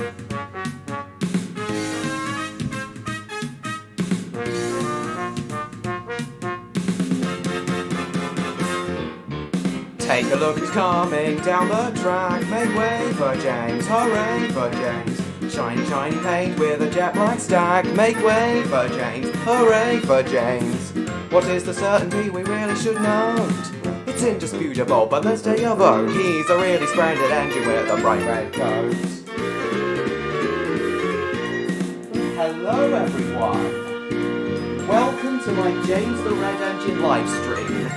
Take a look who's coming down the track. Make way for James, hooray for James. Shiny, shiny paint with a jet black stack. Make way for James, hooray for James. What is the certainty we really should note? It's indisputable, but let's take a vote. He's a really splendid engine with a bright red coat. Hello everyone. Welcome to my James the Red Engine live stream.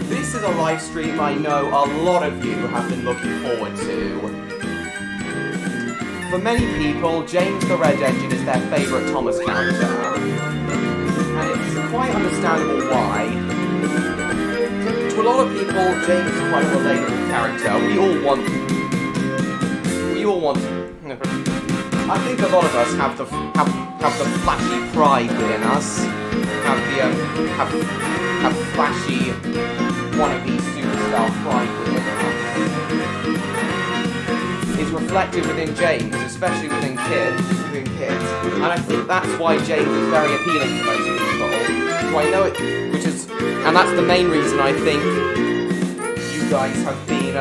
This is a live stream I know a lot of you have been looking forward to. For many people, James the Red Engine is their favourite Thomas character. And it's quite understandable why. To a lot of people, James is quite a relatable character. We all want I think a lot of us have the flashy pride within us. Have flashy wannabe superstar pride within us. It's reflected within James, especially within kids. And I think that's why James is very appealing to most people. So I know it, and that's the main reason I think you guys have been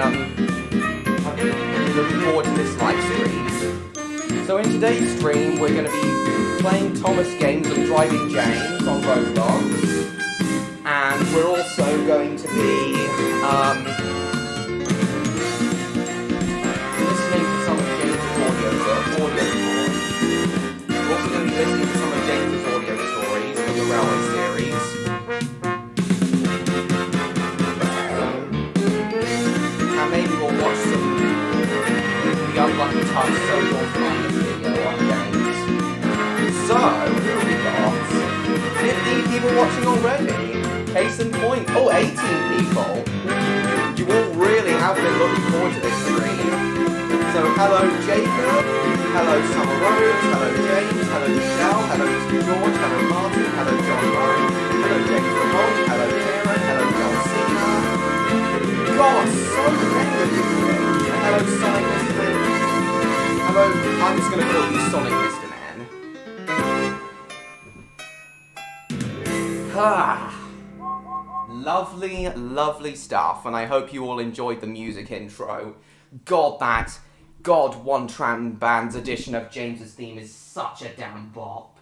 looking forward to this live stream. So in today's stream, we're going to be playing Thomas games and driving James on Roblox. And we're also going to be listening to some of James's audio stories. We're also going to be listening to some of James's audio stories from the Railway series. And maybe we'll watch some The Unlucky Touch social kind of video on James. So, who have we got? 15 people watching already. Case in point, 18 people. You all really have been looking forward to this stream. So hello Jacob, hello Summer Rose, hello James, hello Michelle, hello Mr. George, hello Martin, hello John Murray, hello James Ramon, hello Kieran, hello John Cena. God, so many of you. And hello Sonic Mr. Man. Hello, I'm just going to call you Sonic Mr. Man. Lovely, lovely stuff, and I hope you all enjoyed the music intro. God, one-tram band's edition of James's theme is such a damn bop.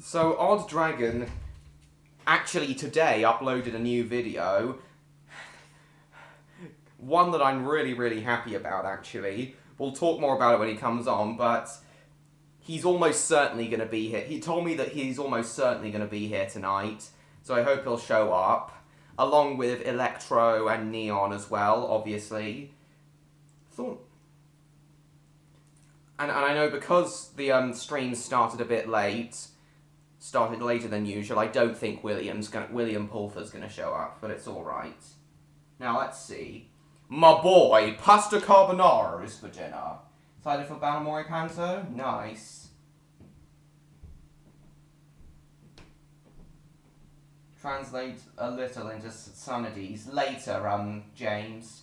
So, Odd Dragon actually today uploaded a new video. One that I'm really, really happy about, actually. We'll talk more about it when he comes on, but he's almost certainly going to be here. He told me that he's almost certainly going to be here tonight, so I hope he'll show up, along with Electro and Neon as well, obviously. And I know because the stream started a bit late, started later than usual, I don't think William Pulfer's going to show up, but it's alright. Now, let's see. My boy, pasta carbonara is for dinner. Excited for Banamori Panto? Nice. Translate a little into sanities later, James.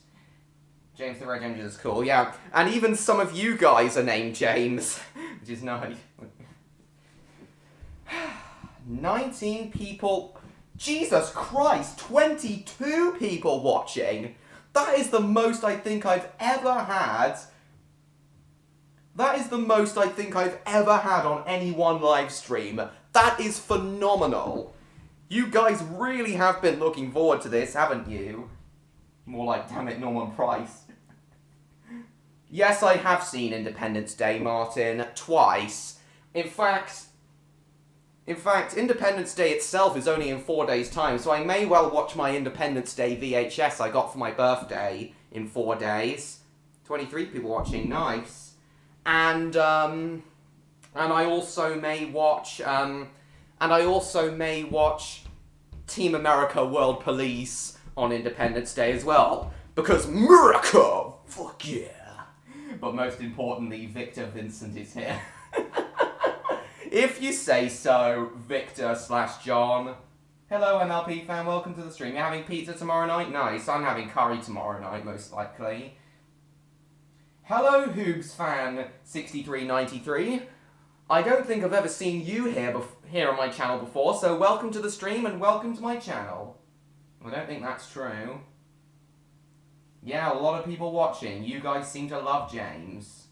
James the Red Engine is cool, yeah. And even some of you guys are named James, which is nice. 19 people. Jesus Christ, 22 people watching. That is the most I think I've ever had. That is the most I think I've ever had on any one live stream. That is phenomenal. You guys really have been looking forward to this, haven't you? More like, damn it, Norman Price. Yes, I have seen Independence Day, Martin, twice. In fact, Independence Day itself is only in 4 days' time, so I may well watch my Independence Day VHS I got for my birthday in 4 days. 23 people watching, nice. And I also may watch, Team America World Police on Independence Day as well. Because America! Fuck yeah! But most importantly, Victor Vincent is here. If you say so, Victor/John. Hello, MLP fan. Welcome to the stream. You're having pizza tomorrow night? Nice. I'm having curry tomorrow night, most likely. Hello, Hoogs fan 6393. I don't think I've ever seen you here on my channel before, so welcome to the stream and welcome to my channel. I don't think that's true. Yeah, a lot of people watching. You guys seem to love James.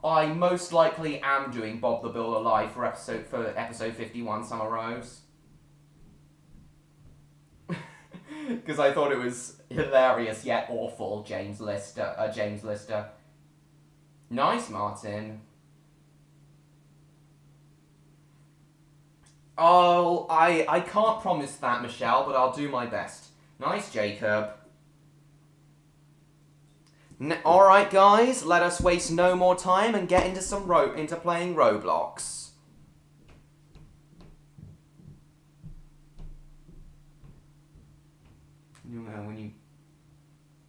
I most likely am doing Bob the Builder live for episode 51 Summer Rose. Because I thought it was hilarious yet awful, James Lister. Nice, Martin. Oh, I can't promise that, Michelle, but I'll do my best. Nice, Jacob. Alright, guys, let us waste no more time and get into playing Roblox.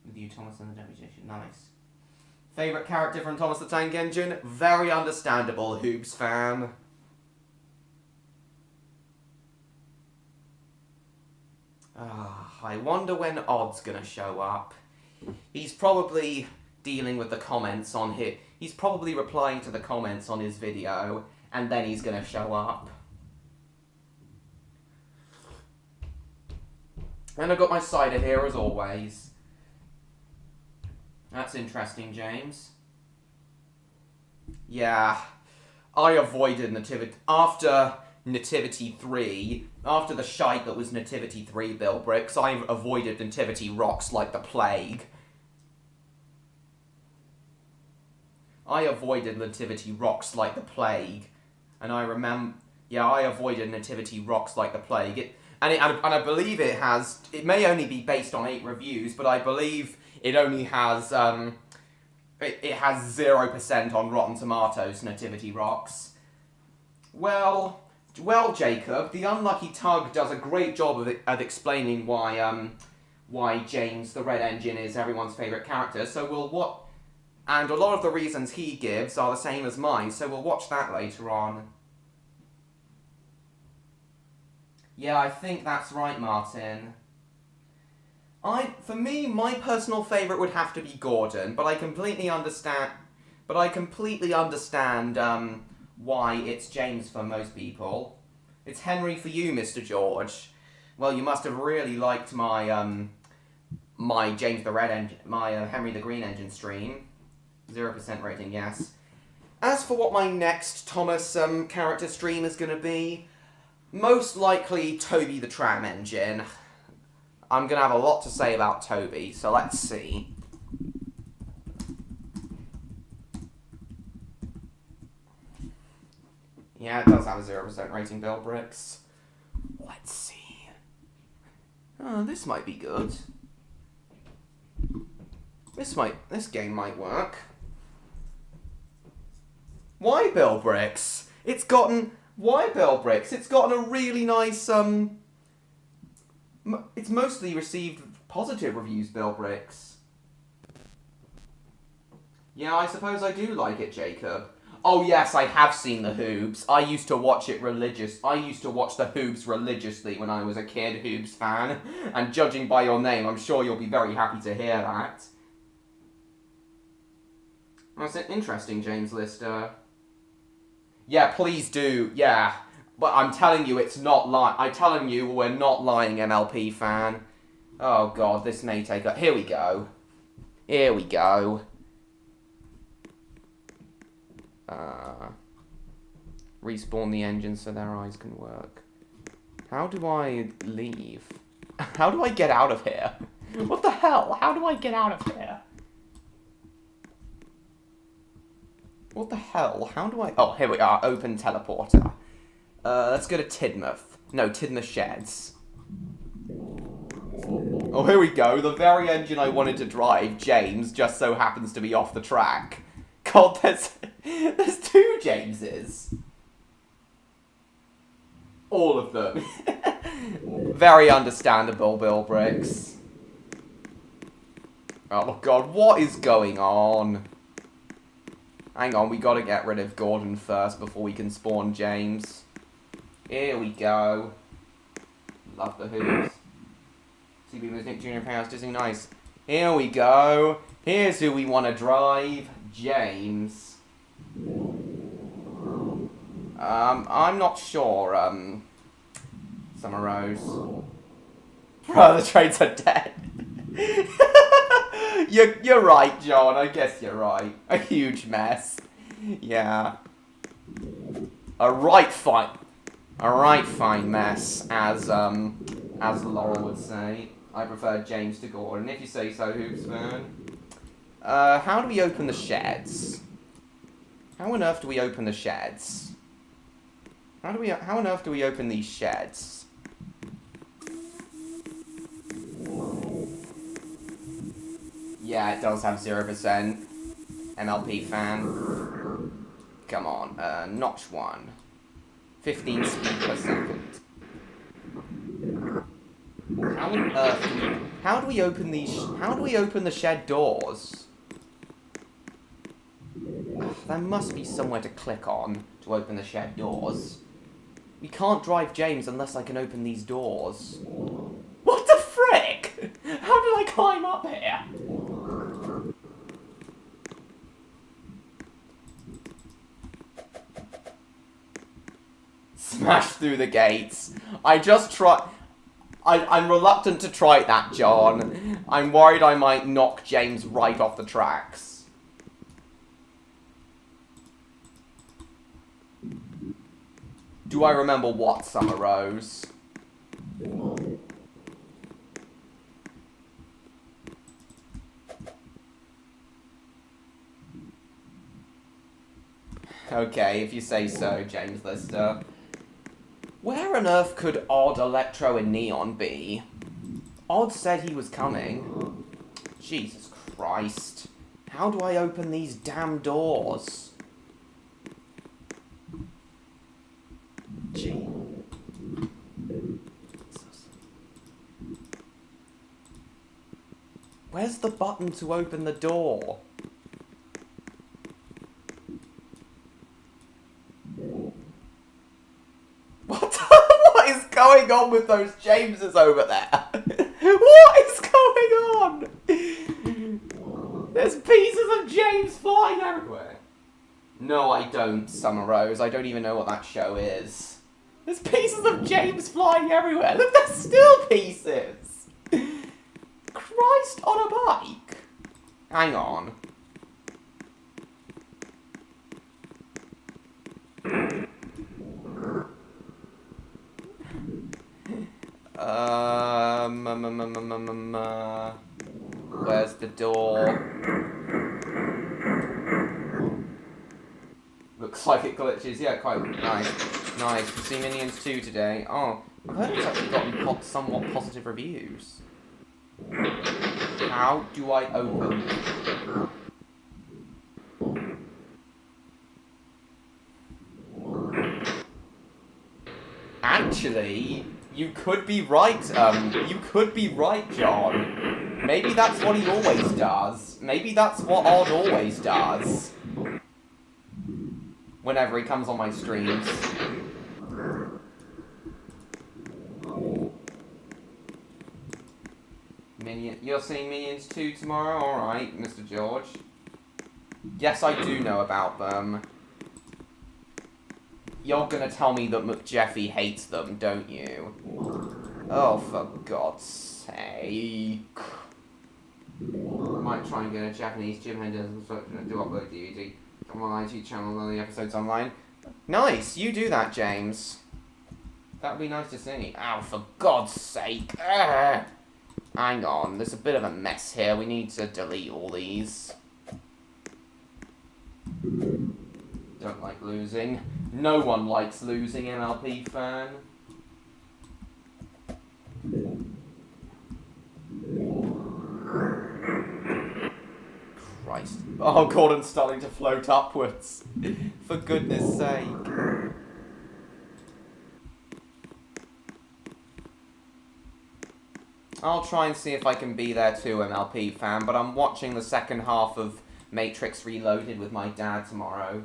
With you, Thomas, and the deputation. Nice. Favourite character from Thomas the Tank Engine? Very understandable, Hoobs fan. I wonder when Odd's gonna show up. He's probably dealing with the comments on his... He's probably replying to the comments on his video, and then he's gonna show up. And I've got my cider here, as always. That's interesting, James. Yeah, I avoided Nativity... After Nativity 3, after the shite that was Nativity 3 Bill Bricks, I avoided Nativity Rocks like the plague. I avoided Nativity Rocks like the plague. And I remember... Yeah, I avoided Nativity Rocks like the plague. And I believe it has... It may only be based on 8 reviews, but I believe it only has... It has 0% on Rotten Tomatoes, Nativity Rocks. Well, Jacob, the Unlucky Tug does a great job of explaining why James the Red Engine is everyone's favourite character, so we'll watch... And a lot of the reasons he gives are the same as mine, so we'll watch that later on. Yeah, I think that's right, Martin. For me, my personal favourite would have to be Gordon, but I completely understand... why it's James for most people. It's Henry for you, Mr. George. Well, you must have really liked my, my James the Red Engine, my Henry the Green Engine stream. 0% rating, yes. As for what my next Thomas character stream is going to be, most likely Toby the Tram Engine. I'm going to have a lot to say about Toby, so let's see. Yeah, it does have a 0% rating, Bill Bricks. Let's see. Oh, this might be good. This game might work. Why, Bill Bricks? Why, Bill Bricks? It's gotten a really nice, it's mostly received positive reviews, Bill Bricks. Yeah, I suppose I do like it, Jacob. Oh yes, I have seen the Hoobs. I used to watch the Hoobs religiously when I was a kid, Hoobs fan. And judging by your name, I'm sure you'll be very happy to hear that. That's interesting, James Lister. Yeah, please do, yeah. But I'm telling you, I'm telling you, we're not lying, MLP fan. Oh god, this may take up. Here we go. Here we go. Respawn the engine so their eyes can work. How do I leave? How do I get out of here? What the hell? How do I get out of here? What the hell? How do I... Oh, here we are. Open teleporter. Let's go to Tidmouth. No, Tidmouth Sheds. Oh, here we go. The very engine I wanted to drive, James, just so happens to be off the track. God, there's 2 Jameses. All of them. Very understandable, Bill Bricks. Oh god, what is going on? Hang on, we gotta get rid of Gordon first before we can spawn James. Here we go. Love the hoops. CB was Nick Jr. Powerhouse Disney. Nice. Here we go. Here's who we want to drive. James. I'm not sure, Summer Rose. Bro, the trades are dead. You're right, John. I guess you're right. A huge mess. Yeah. A right fine mess, as Laurel would say. I prefer James to Gordon, if you say so, Hoops fan. How do we open the sheds? How on earth do we open the sheds? How on earth do we open these sheds? Yeah, it does have 0%. MLP fan. Come on, notch 1. 15 speed per second. How on earth how do we open these, how do we open the shed doors? There must be somewhere to click on to open the shed doors. We can't drive James unless I can open these doors. What the frick? How did I climb up here? Smash through the gates. I'm reluctant to try that, John. I'm worried I might knock James right off the tracks. Do I remember what, Summer Rose? Okay, if you say so, James Lister. Where on earth could Odd, Electro, and Neon be? Odd said he was coming. Jesus Christ. How do I open these damn doors? Gee. Where's the button to open the door? What is going on with those Jameses over there? What is going on? There's pieces of James flying everywhere. No, I don't, Summer Rose. I don't even know what that show is. There's pieces of James flying everywhere. Look, there's still pieces. Christ on a bike. Hang on. Where's the door? Looks like it glitches. Yeah, quite nice. Nice. We've seen Minions 2 today. Oh, I've heard it's actually gotten somewhat positive reviews. How do I open? Actually, you could be right, John. Maybe that's what he always does. Maybe that's what Odd always does. Whenever he comes on my streams. You're seeing Minions 2 tomorrow? Alright, Mr. George. Yes, I do know about them. You're gonna tell me that McJeffy hates them, don't you? Oh, for God's sake. Might try and get a Japanese Jim Henderson to upload DVD. Come on, IT channel, all the episodes online. Nice, you do that, James. That would be nice to see. Ow, for God's sake. Ugh. Hang on, there's a bit of a mess here. We need to delete all these. Don't like losing. No one likes losing, MLP fan. Christ. Oh, Gordon's starting to float upwards. For goodness sake. I'll try and see if I can be there too, MLP fan, but I'm watching the second half of Matrix Reloaded with my dad tomorrow.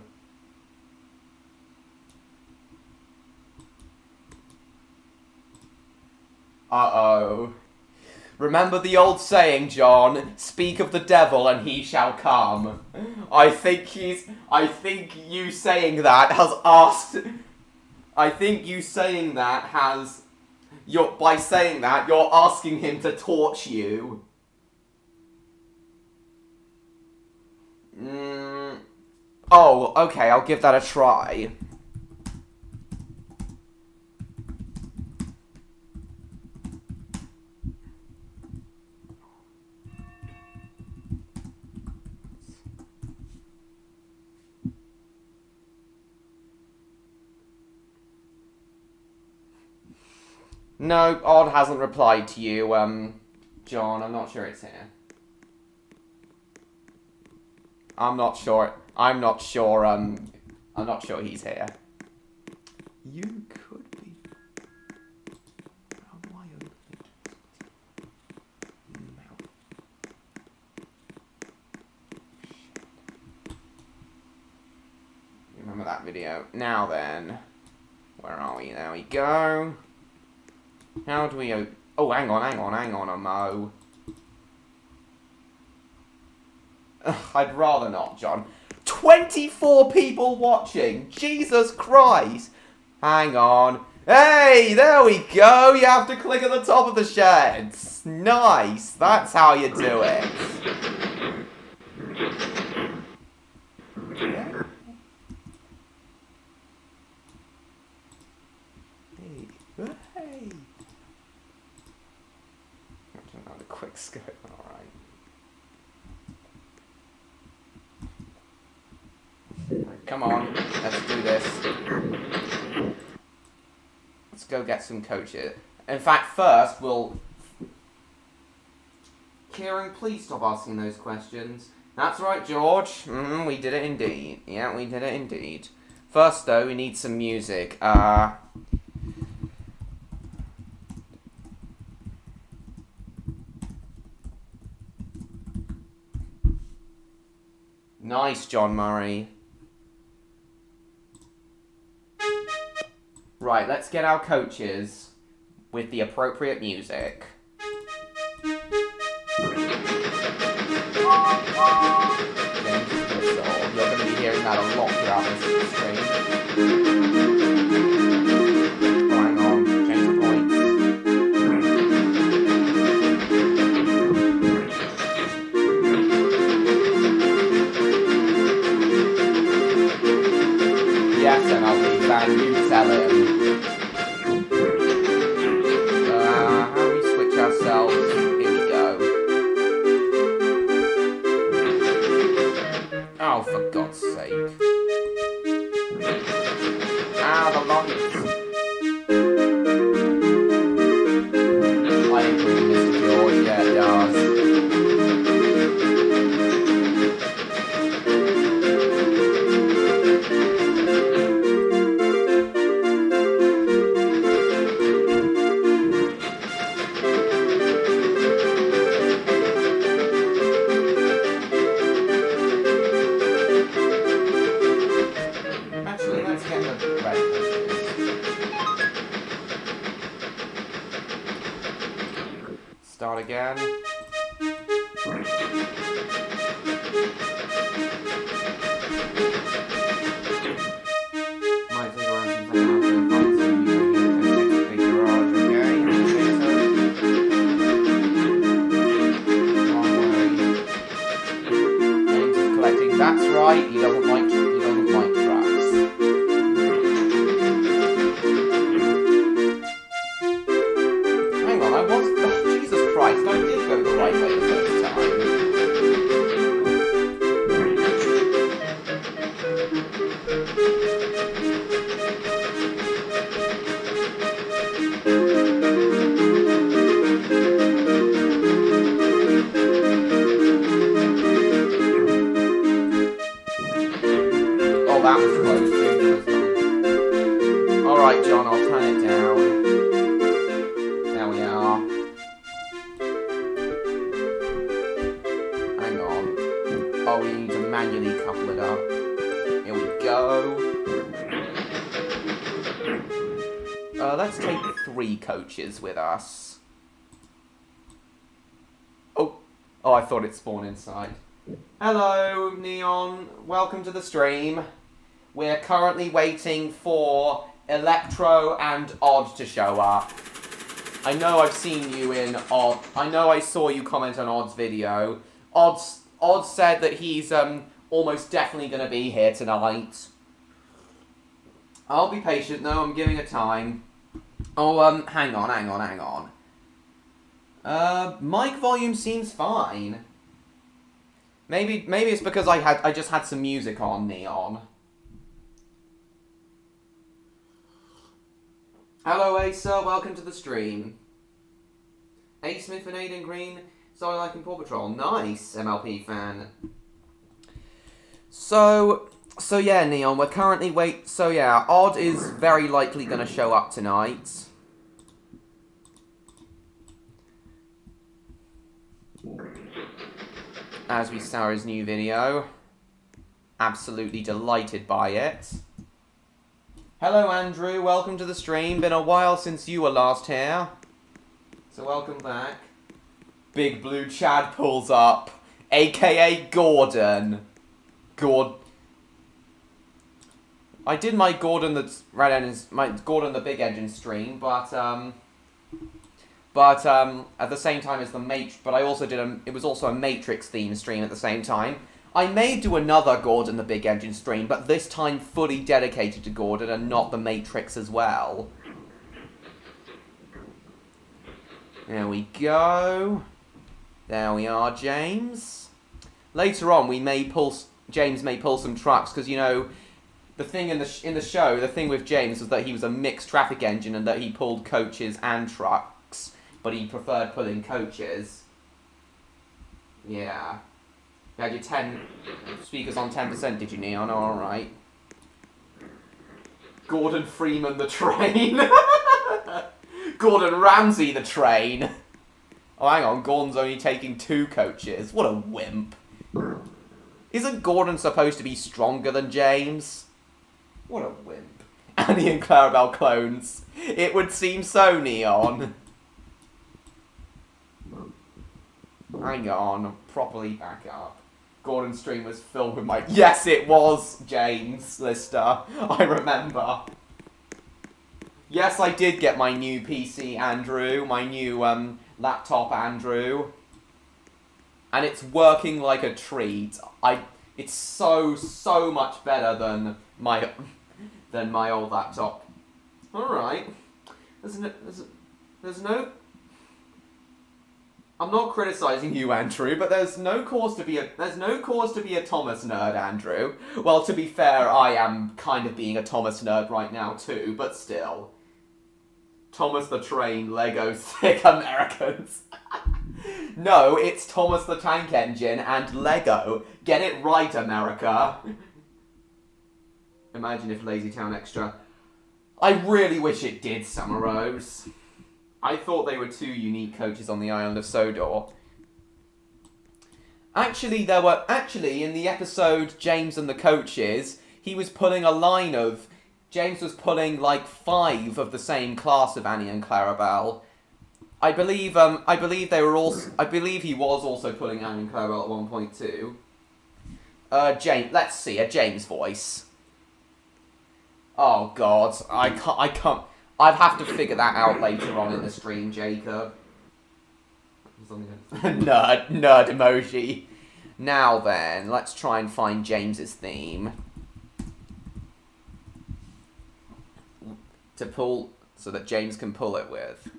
Uh-oh. Remember the old saying, John, speak of the devil and he shall come. I think you saying that has asked... I think you saying that has... By saying that, you're asking him to torch you. Oh, okay, I'll give that a try. No, Odd hasn't replied to you, John. I'm not sure it's here. I'm not sure he's here. You could be. How do I open it? No. You remember that video? Now then. Where are we? There we go. How do we open... Oh, hang on, a Mo. I'd rather not, John. 24 people watching! Jesus Christ! Hang on. Hey, there we go! You have to click at the top of the sheds. Nice! That's how you do it. Yeah. Hey. Another quick scope, alright. Come on, let's do this. Let's go get some coaches. In fact, first we'll... Kieran, please stop asking those questions. That's right, George. We did it indeed. Yeah, we did it indeed. First, though, we need some music. Nice, John Murray. Right, let's get our coaches with the appropriate music. You're going to be hearing that a lot throughout this stream. Oh, hang on, change the points. Yes, MLB fan, you tell him. How do we switch ourselves? Here we go. Oh, for God's sake. Ah, the lights. I agree, Mr. George. Yeah, it does. Start again. Might take around some time to find some big garage, okay? James is collecting. That's right. He doesn't like trucks. Hang on, I was. Jesus Christ! I did go the right way the first time. Oh, that was close. Alright, John, I'll turn it down. There we are. Hang on. Oh, we need to manually couple it up. Here we go. Let's take 3 coaches with us. Oh, I thought it spawned inside. Hello, Neon. Welcome to the stream. We're currently waiting for Electro and Odd to show up. I know I've seen you in Odd. I know I saw you comment on Odd's video. Odd said that he's almost definitely going to be here tonight. I'll be patient though. I'm giving it time. Oh, hang on. Mic volume seems fine. Maybe it's because I just had some music on, Neon. Hello, Asa. Welcome to the stream. A Smith and Aiden Green. Sorry, liking Paw Patrol. Nice, MLP fan. So yeah, Neon. We're currently So yeah, Odd is very likely going to show up tonight. As we start his new video. Absolutely delighted by it. Hello, Andrew. Welcome to the stream. Been a while since you were last here. So welcome back. Big Blue Chad pulls up. AKA Gordon. I did my Gordon the Big Engine stream, but at the same time as the but I also did it was also a Matrix theme stream at the same time. I may do another Gordon the Big Engine stream, but this time fully dedicated to Gordon and not the Matrix as well. There we go. There we are, James. Later on, James may pull some trucks, because, you know, the thing in the show, the thing with James was that he was a mixed traffic engine and that he pulled coaches and trucks, but he preferred pulling coaches. Yeah. You had your 10 speakers on 10%, did you, Neon? Oh, alright. Gordon Freeman the train. Gordon Ramsay the train. Oh, hang on. Gordon's only taking 2 coaches. What a wimp. Isn't Gordon supposed to be stronger than James? What a wimp. Annie and Clarabelle clones. It would seem so, Neon. Hang on. Properly back up. Gordon's stream was filmed with my... Yes, it was, James Lister. I remember. Yes, I did get my new PC, Andrew. My new laptop, Andrew. And it's working like a treat. It's so much better than my old laptop. All right. There's no. I'm not criticizing you, Andrew, but there's no cause to be a Thomas nerd, Andrew. Well, to be fair, I am kind of being a Thomas nerd right now too, but still. Thomas the Train, Lego Thick Americans. No, it's Thomas the Tank Engine and Lego. Get it right, America. Imagine if Lazy Town Extra... I really wish it did, Summer Rose. I thought they were 2 unique coaches on the island of Sodor. Actually, in the episode James and the Coaches, he was pulling a line of... James was pulling like 5 of the same class of Annie and Clarabelle. I believe he was also pulling Annie and Clarabelle at one point too. James, let's see, a James voice. Oh God, I can't. I'd have to figure that out later on in the stream, Jacob. Nerd emoji. Now then, let's try and find James's theme. To pull, so that James can pull it with.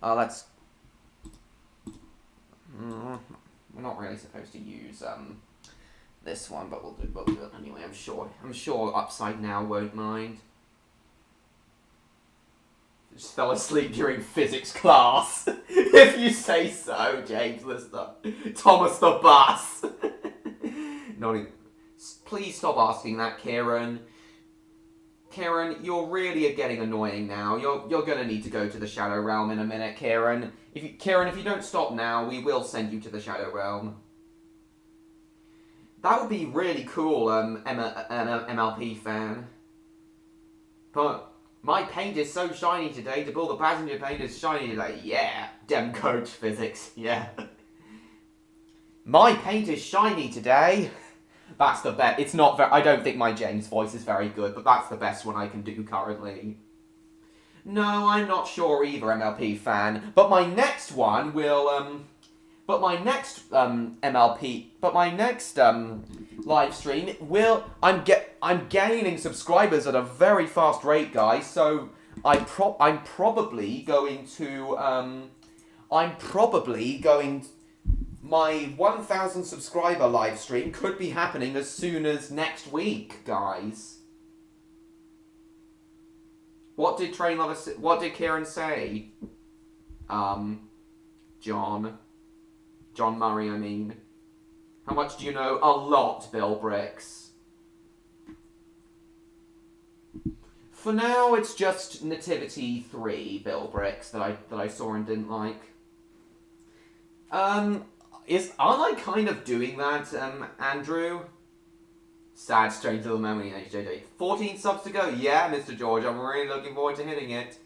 Oh, let's... we're not really supposed to use this one, but we'll do it anyway. I'm sure Upside Now won't mind. Just fell asleep during physics class. If you say so, James Lister. Thomas the Bus. Please stop asking that, Kieran. Kieran, you're really getting annoying now. You're gonna need to go to the Shadow Realm in a minute, Kieran. If you don't stop now, we will send you to the Shadow Realm. That would be really cool, MLP fan. But My paint is so shiny today. To pull the passenger paint is shiny today. Yeah. Dem coach physics. Yeah. My paint is shiny today. That's the best. It's not I don't think my James voice is very good, but that's the best one I can do currently. No, I'm not sure either, MLP fan. But my next one will, but my next live stream will. I'm gaining subscribers at a very fast rate, guys. So I'm probably going to. My 1,000 subscriber live stream could be happening as soon as next week, guys. What did Kieran say? John Murray, I mean. How much do you know? A lot, Bill Bricks. For now, it's just Nativity 3, Bill Bricks, that I saw and didn't like. Aren't I kind of doing that, Andrew? Sad, strange little memory in HJJ. 14 subs to go. Yeah, Mr. George, I'm really looking forward to hitting it.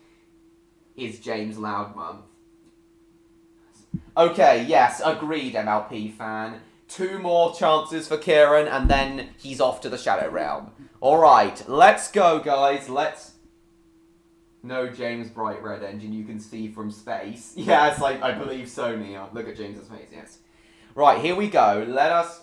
Is James Loud month? Okay, yes, agreed, MLP fan. 2 more chances for Kieran, and then he's off to the Shadow Realm. Alright, let's go, guys. No James Bright Red engine you can see from space. Yes, I believe so, Neon. Look at James's face, yes. Right, here we go. Let us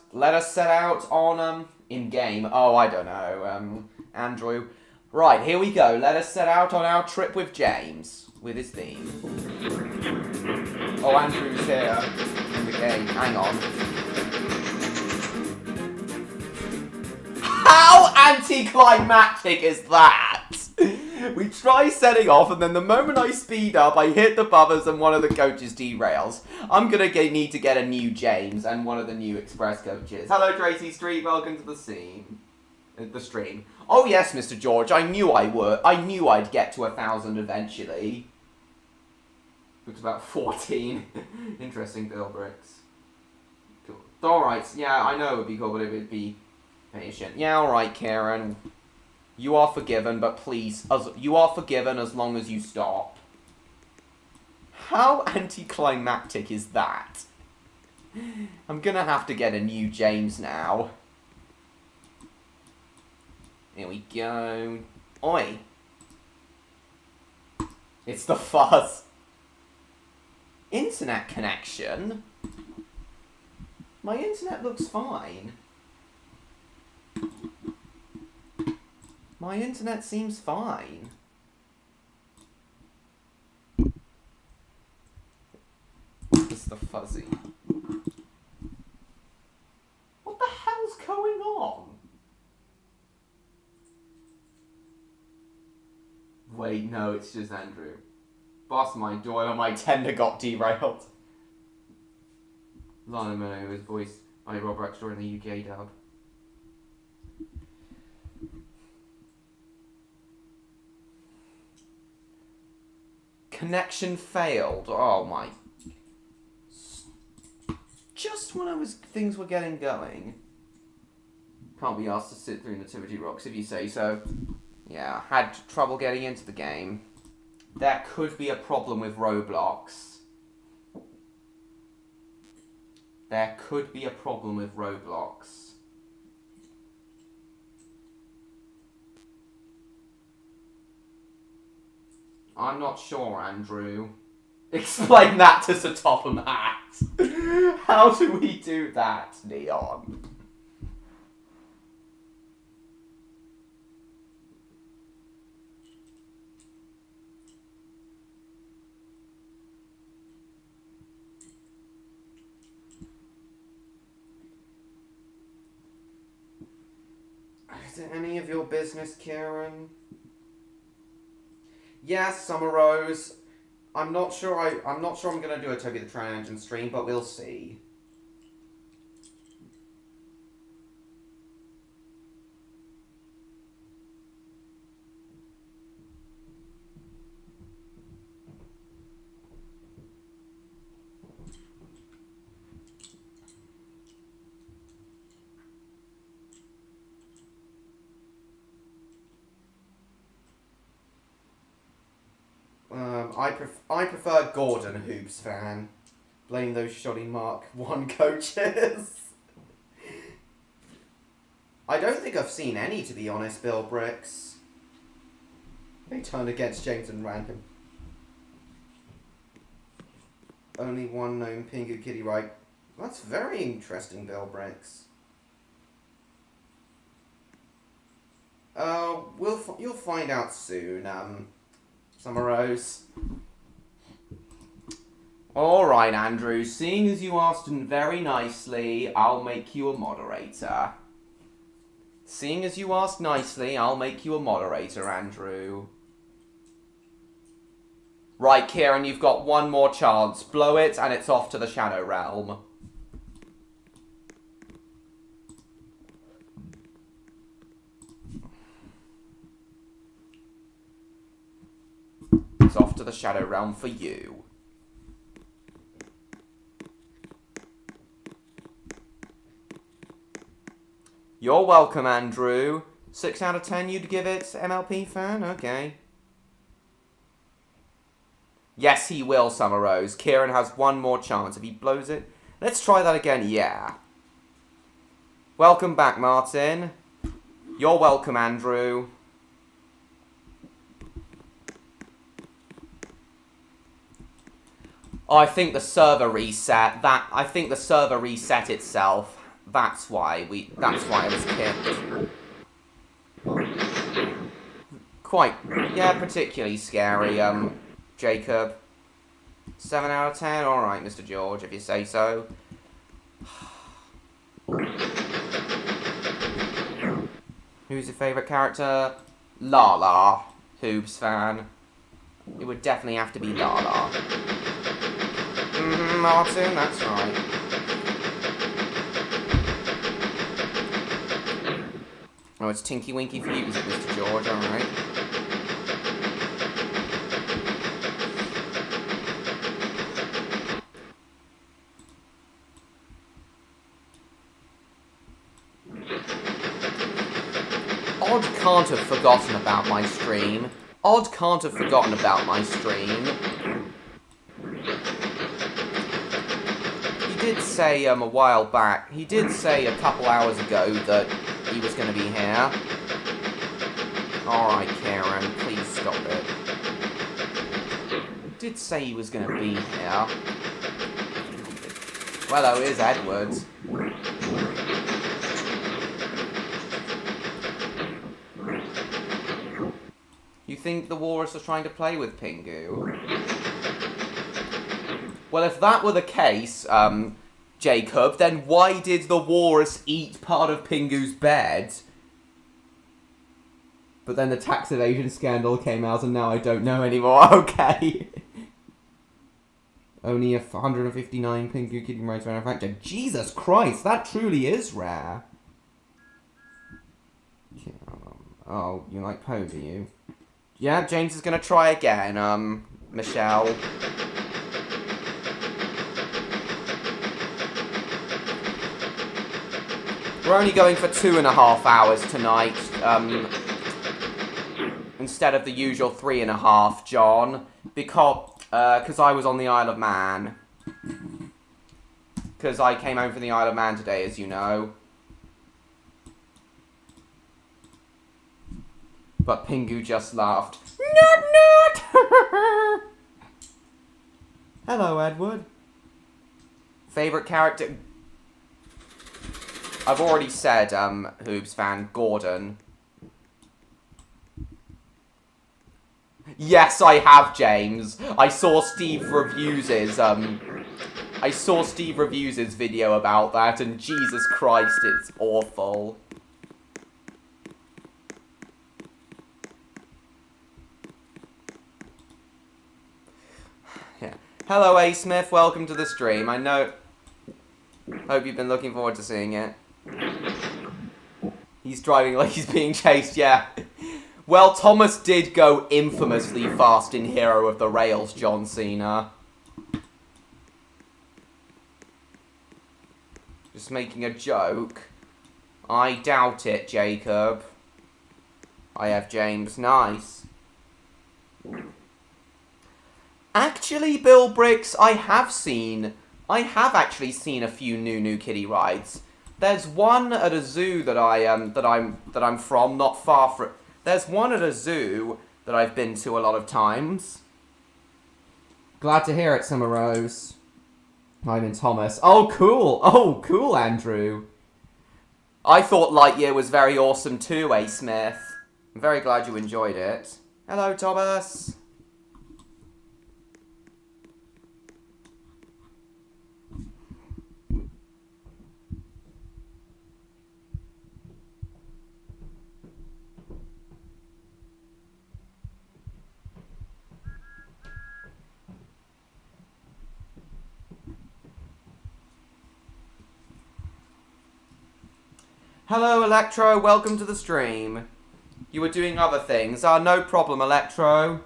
set out on, in-game. Oh, I don't know, Andrew. Right, here we go. Let us set out on our trip with James. With his theme. Oh, Andrew's here in the game. Hang on. How anticlimactic is that? We try setting off, and then the moment I speed up, I hit the buffers and one of the coaches derails. I'm gonna need to get a new James and one of the new express coaches. Hello, Tracy Street. Welcome to the scene. The stream. Oh yes, Mr. George. I knew I would. I knew I'd get to 1,000 eventually. Looks about 14. Interesting, Bill Bricks. Cool. Alright, yeah, I know it would be cool, but it would be patient. Yeah, alright, Karen. You are forgiven, but please, you are forgiven as long as you stop. How anticlimactic is that? I'm gonna have to get a new James now. Here we go. Oi. It's the fuzz. Internet connection? My internet looks fine. My internet seems fine. It's the fuzzy. What the hell's going on? Wait, no, it's just Andrew. Boss, my Doyle, my tender got derailed. Lana Mino was voiced by Roblox during the UK dub. Connection failed. Oh my. Just when things were getting going. Can't be asked to sit through Nativity Rocks if you say so. Yeah, had trouble getting into the game. There could be a problem with Roblox. There could be a problem with Roblox. I'm not sure, Andrew. Explain that to Sir Topham Hatt. How do we do that, Neon? Is it any of your business, Kieran? Yes, Summer Rose. I'm not sure I'm gonna do a Toby the Train Engine stream, but we'll see. I prefer Gordon Hoops fan. Blame those shoddy Mark 1 coaches. I don't think I've seen any, to be honest, Bill Bricks. They turned against James and ran him. Only one known Pingu Kitty, right? That's very interesting, Bill Bricks. You'll find out soon, Summer Rose. Alright, Andrew, seeing as you asked very nicely, I'll make you a moderator. Seeing as you asked nicely, I'll make you a moderator, Andrew. Right, Kieran, you've got one more chance. Blow it, and it's off to the Shadow Realm. It's off to the Shadow Realm for you. You're welcome, Andrew. 6 out of 10 you'd give it, MLP fan? Okay. Yes, he will, Summer Rose. Kieran has one more chance. If he blows it... Let's try that again. Yeah. Welcome back, Martin. You're welcome, Andrew. Oh, I think the server reset. I think the server reset itself. That's why it was kicked. Quite, yeah, particularly scary, Jacob. 7 out of 10? Alright, Mr. George, if you say so. Who's your favourite character? Lala. Hoops fan. It would definitely have to be Lala. Martin, that's right. Oh, it's Tinky Winky for you, Mr. George, alright. Odd can't have forgotten about my stream. Odd can't have forgotten about my stream. He did say a while back, he did say a couple hours ago that he was going to be here. Alright, Karen, please stop it. He did say he was going to be here. Well, oh, here's Edward. You think the Walrus are trying to play with Pingu? Well, if that were the case, Jacob, then why did the Walrus eat part of Pingu's bed? But then the tax evasion scandal came out and now I don't know anymore. Okay. Only 159 Pingu Kitty rights manufactured. Jesus Christ, that truly is rare. Oh, you like Poe, do you? Yeah, James is going to try again, Michelle. We're only going for 2.5 hours tonight, instead of the usual 3.5, John, because I was on the Isle of Man. Because I came home from the Isle of Man today, as you know. But Pingu just laughed. Not! Hello, Edward. Favourite character? I've already said, Hoops fan, Gordon. Yes, I have, James. I saw Steve Reviews' video about that, and Jesus Christ, it's awful. Yeah. Hello, A. Smith. Welcome to the stream. I know. Hope you've been looking forward to seeing it. He's driving like he's being chased, yeah. Well, Thomas did go infamously fast in Hero of the Rails, John Cena. Just making a joke. I doubt it, Jacob. I have James. Nice. Actually, Bill Bricks, I have actually seen a few new kiddie rides. There's one at a zoo that I'm from, not far from. There's one at a zoo that I've been to a lot of times. Glad to hear it, Summer Rose. I'm in Thomas. Oh, cool. Oh, cool, Andrew. I thought Lightyear was very awesome too, A. Smith. I'm very glad you enjoyed it. Hello, Thomas. Hello, Electro. Welcome to the stream. You were doing other things. No problem, Electro.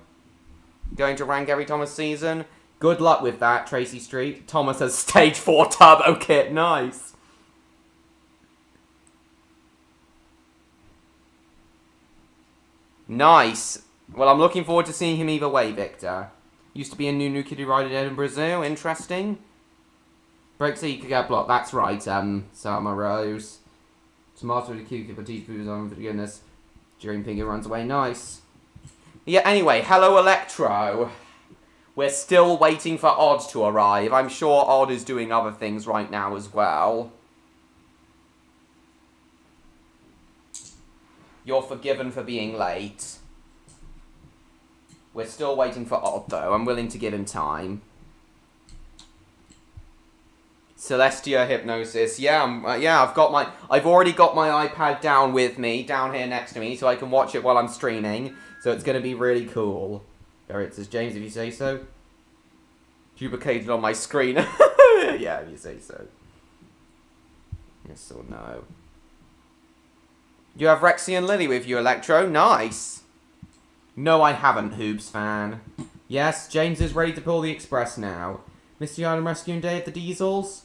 Going to rank every Thomas season. Good luck with that, Tracy Street. Thomas has stage 4 turbo kit. Nice. Nice. Well, I'm looking forward to seeing him either way, Victor. Used to be a new kiddie ride in Edinburgh Zoo. Interesting. Breaks so you could get blocked. That's right, Summer Rose. Tomato with a cucumber, teaspoons on, for goodness. During Pinky runs away. Nice. Yeah, anyway, hello, Electro. We're still waiting for Odd to arrive. I'm sure Odd is doing other things right now as well. You're forgiven for being late. We're still waiting for Odd, though. I'm willing to give him time. Celestia Hypnosis. Yeah, I've already got my iPad down with me, down here next to me, so I can watch it while I'm streaming. So it's going to be really cool. There it says, James, if you say so. Duplicated on my screen. Yeah, if you say so. Yes or no. You have Rexy and Lily with you, Electro. Nice. No, I haven't, Hoops fan. Yes, James is ready to pull the express now. Misty Island Rescue and Day of the Diesels.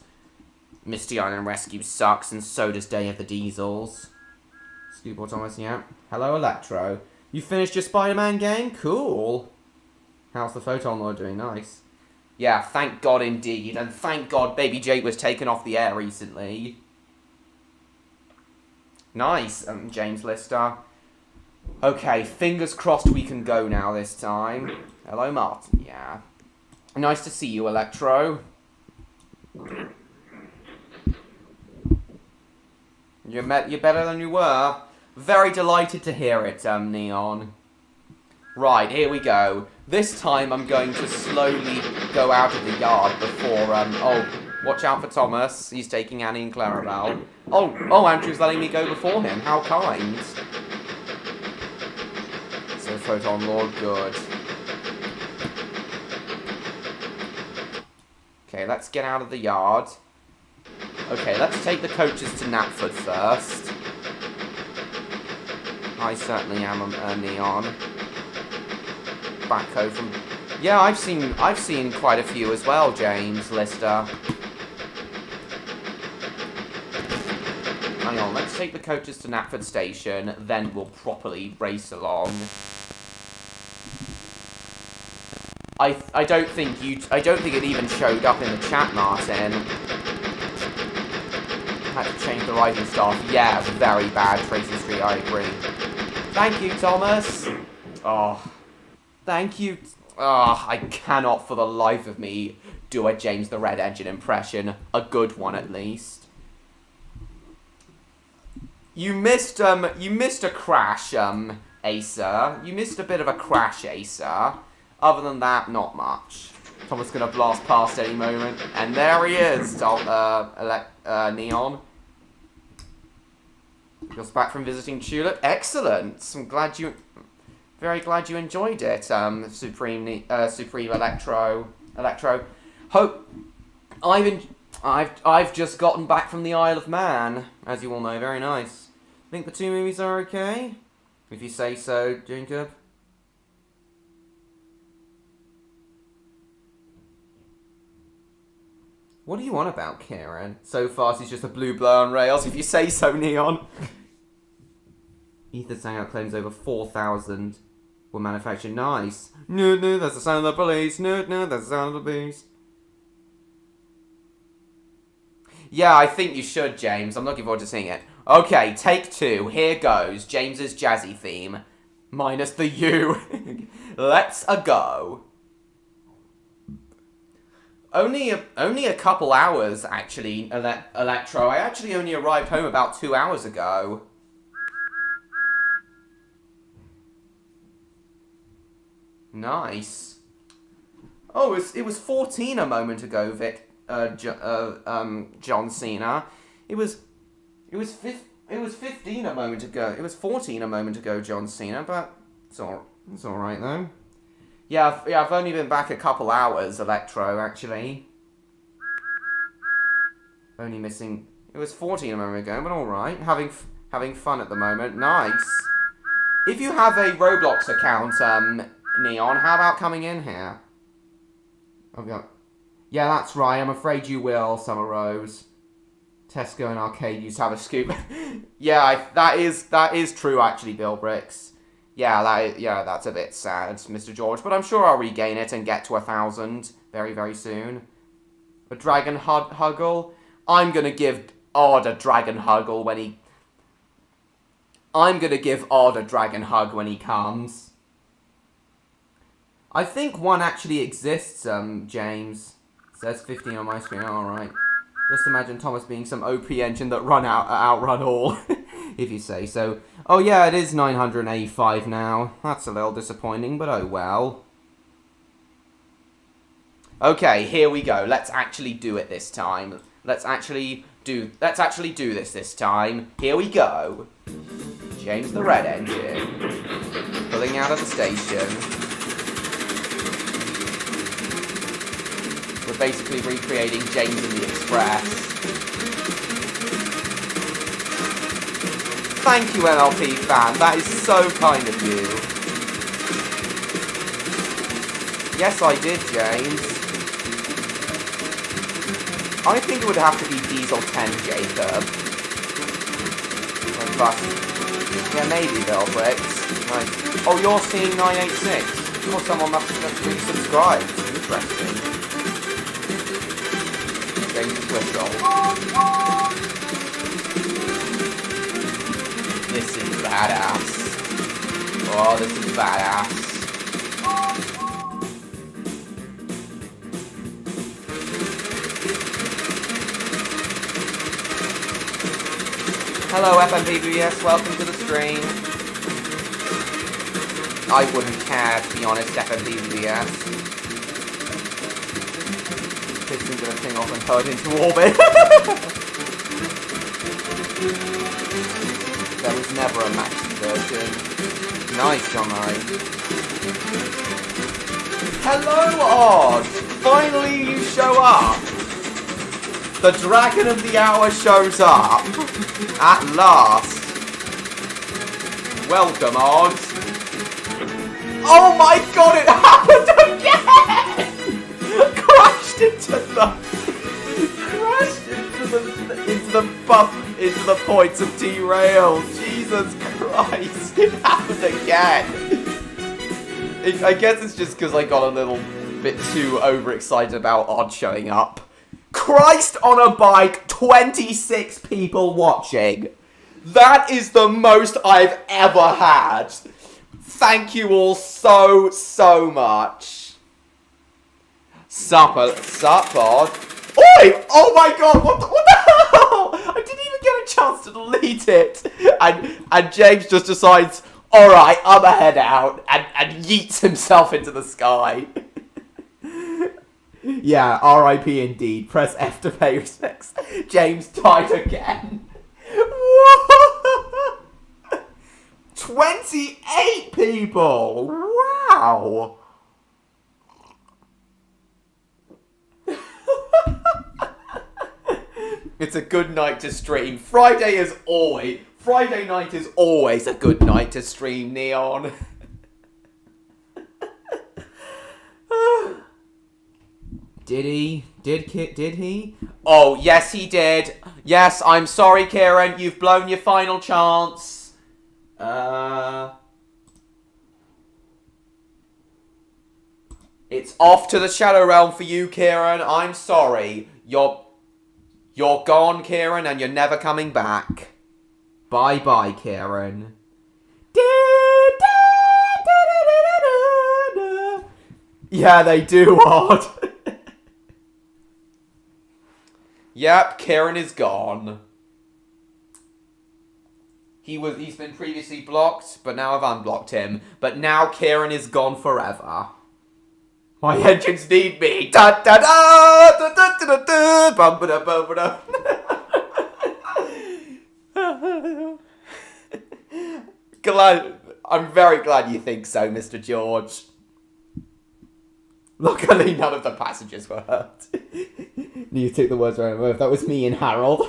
Misty Island Rescue sucks, and so does Day of the Diesels. Scoop Thomas, yeah. Hello, Electro. You finished your Spider-Man game? Cool. How's the Photon Lord doing? Nice. Yeah, thank God indeed. And thank God Baby Jake was taken off the air recently. Nice, James Lister. Okay, fingers crossed we can go now this time. Hello, Martin. Yeah. Nice to see you, Electro. You're better than you were. Very delighted to hear it, Neon. Right, here we go. This time I'm going to slowly go out of the yard before, oh, watch out for Thomas. He's taking Annie and Clarabelle. Oh, Andrew's letting me go before him. How kind. So, Photon Lord, good. Okay, let's get out of the yard. Okay, let's take the coaches to Knapford first. I certainly am a Neon. Backhoe from... Yeah, I've seen quite a few as well, James Lister. Hang on, let's take the coaches to Knapford Station, then we'll properly race along. I don't think it even showed up in the chat, Martin. Had to change the writing staff. Yeah, very bad, Tracy Street, I agree. Thank you, Thomas. Oh, thank you. Oh, I cannot for the life of me do a James the Red Engine impression. A good one, at least. You missed a crash, Acer. You missed a bit of a crash, Acer. Other than that, not much. Thomas gonna blast past any moment, and there he is, Neon. Just back from visiting Tulip. Excellent. I'm glad you, very glad you enjoyed it, Supreme Electro. Hope I've just gotten back from the Isle of Man, as you all know. Very nice. Think the two movies are okay? If you say so, Jacob. What do you want about, Kieran? So fast he's just a blue blow on rails, if you say so, Neon. Ethan's hangout claims over 4,000 were manufactured. Nice. No, no, that's the sound of the police. No, no, that's the sound of the police. Yeah, I think you should, James. I'm looking forward to seeing it. Okay, take 2. Here goes. James's jazzy theme. Minus the U. Let's go. Only a couple hours, actually, Electro. I actually only arrived home about 2 hours ago. Nice. Oh, it was 14 a moment ago, John Cena. It was 15 a moment ago. It was 14 a moment ago, John Cena. But it's all right though. Yeah, I've only been back a couple hours, Electro. Actually, only missing. It was 14 a moment ago, but all right. Having fun at the moment. Nice. If you have a Roblox account, Neon, how about coming in here? Yeah, that's right. I'm afraid you will, Summer Rose. Tesco and Arcade used to have a scoop. Yeah, that is true, actually, Bill Bricks. Yeah, that's a bit sad, Mr. George. But I'm sure I'll regain it and get to 1,000 very, very soon. A Dragon Huggle? I'm gonna give Odd a Dragon Huggle when he... I'm gonna give Odd a Dragon Hug when he comes. I think one actually exists, James. It says 15 on my screen. Alright. Just imagine Thomas being some OP engine that outrun all. If you say so. Oh yeah, it is 985 now. That's a little disappointing, but oh well. Okay, here we go. Let's actually do it this time. Let's actually do this time. Here we go. James the Red Engine. Pulling out of the station. We're basically recreating James and the Express. Thank you, NLP fan. That is so kind of you. Yes, I did, James. I think it would have to be Diesel 10, Jacob. But, yeah, maybe Bill Bricks. Right. Oh, you're seeing 986. Or someone must have just resubscribed. Interesting. James Whistle. This is badass. Oh, this is badass. Hello, FMPBS. Welcome to the stream. I wouldn't care, to be honest, FMPBS. Piston's gonna ping off and hurd into orbit. There was never a maxi version. Nice, John Murray. Hello, Odd! Finally you show up! The Dragon of the Hour shows up! At last! Welcome, Odd! Oh my god, it happened again! into the points of derail. Jesus Christ, it happened again. I guess it's just because I got a little bit too overexcited about Odd showing up. Christ on a bike, 26 people watching. That is the most I've ever had. Thank you all so, so much. Sup, Odd. Oi! Oh my god, what the hell? I didn't even get a chance to delete it. And James just decides, alright, I'ma head out, and yeets himself into the sky. Yeah, RIP indeed. Press F to pay respects. James died again. 28 people! Wow! It's a good night to stream. Friday night is always a good night to stream, Neon. Did he? Did he? Oh, yes he did. Yes, I'm sorry, Kieran. You've blown your final chance. It's off to the Shadow Realm for you, Kieran. I'm sorry. You're gone, Kieran, and you're never coming back. Bye-bye, Kieran. Yeah, they do, Odd. Yep, Kieran is gone. He's been previously blocked, but now I've unblocked him. But now Kieran is gone forever. My engines need me. Da da da da da da da bum ba da bum ba da. I'm very glad you think so, Mr. George. Luckily, none of the passengers were hurt. You took the words right away. That was me and Harold.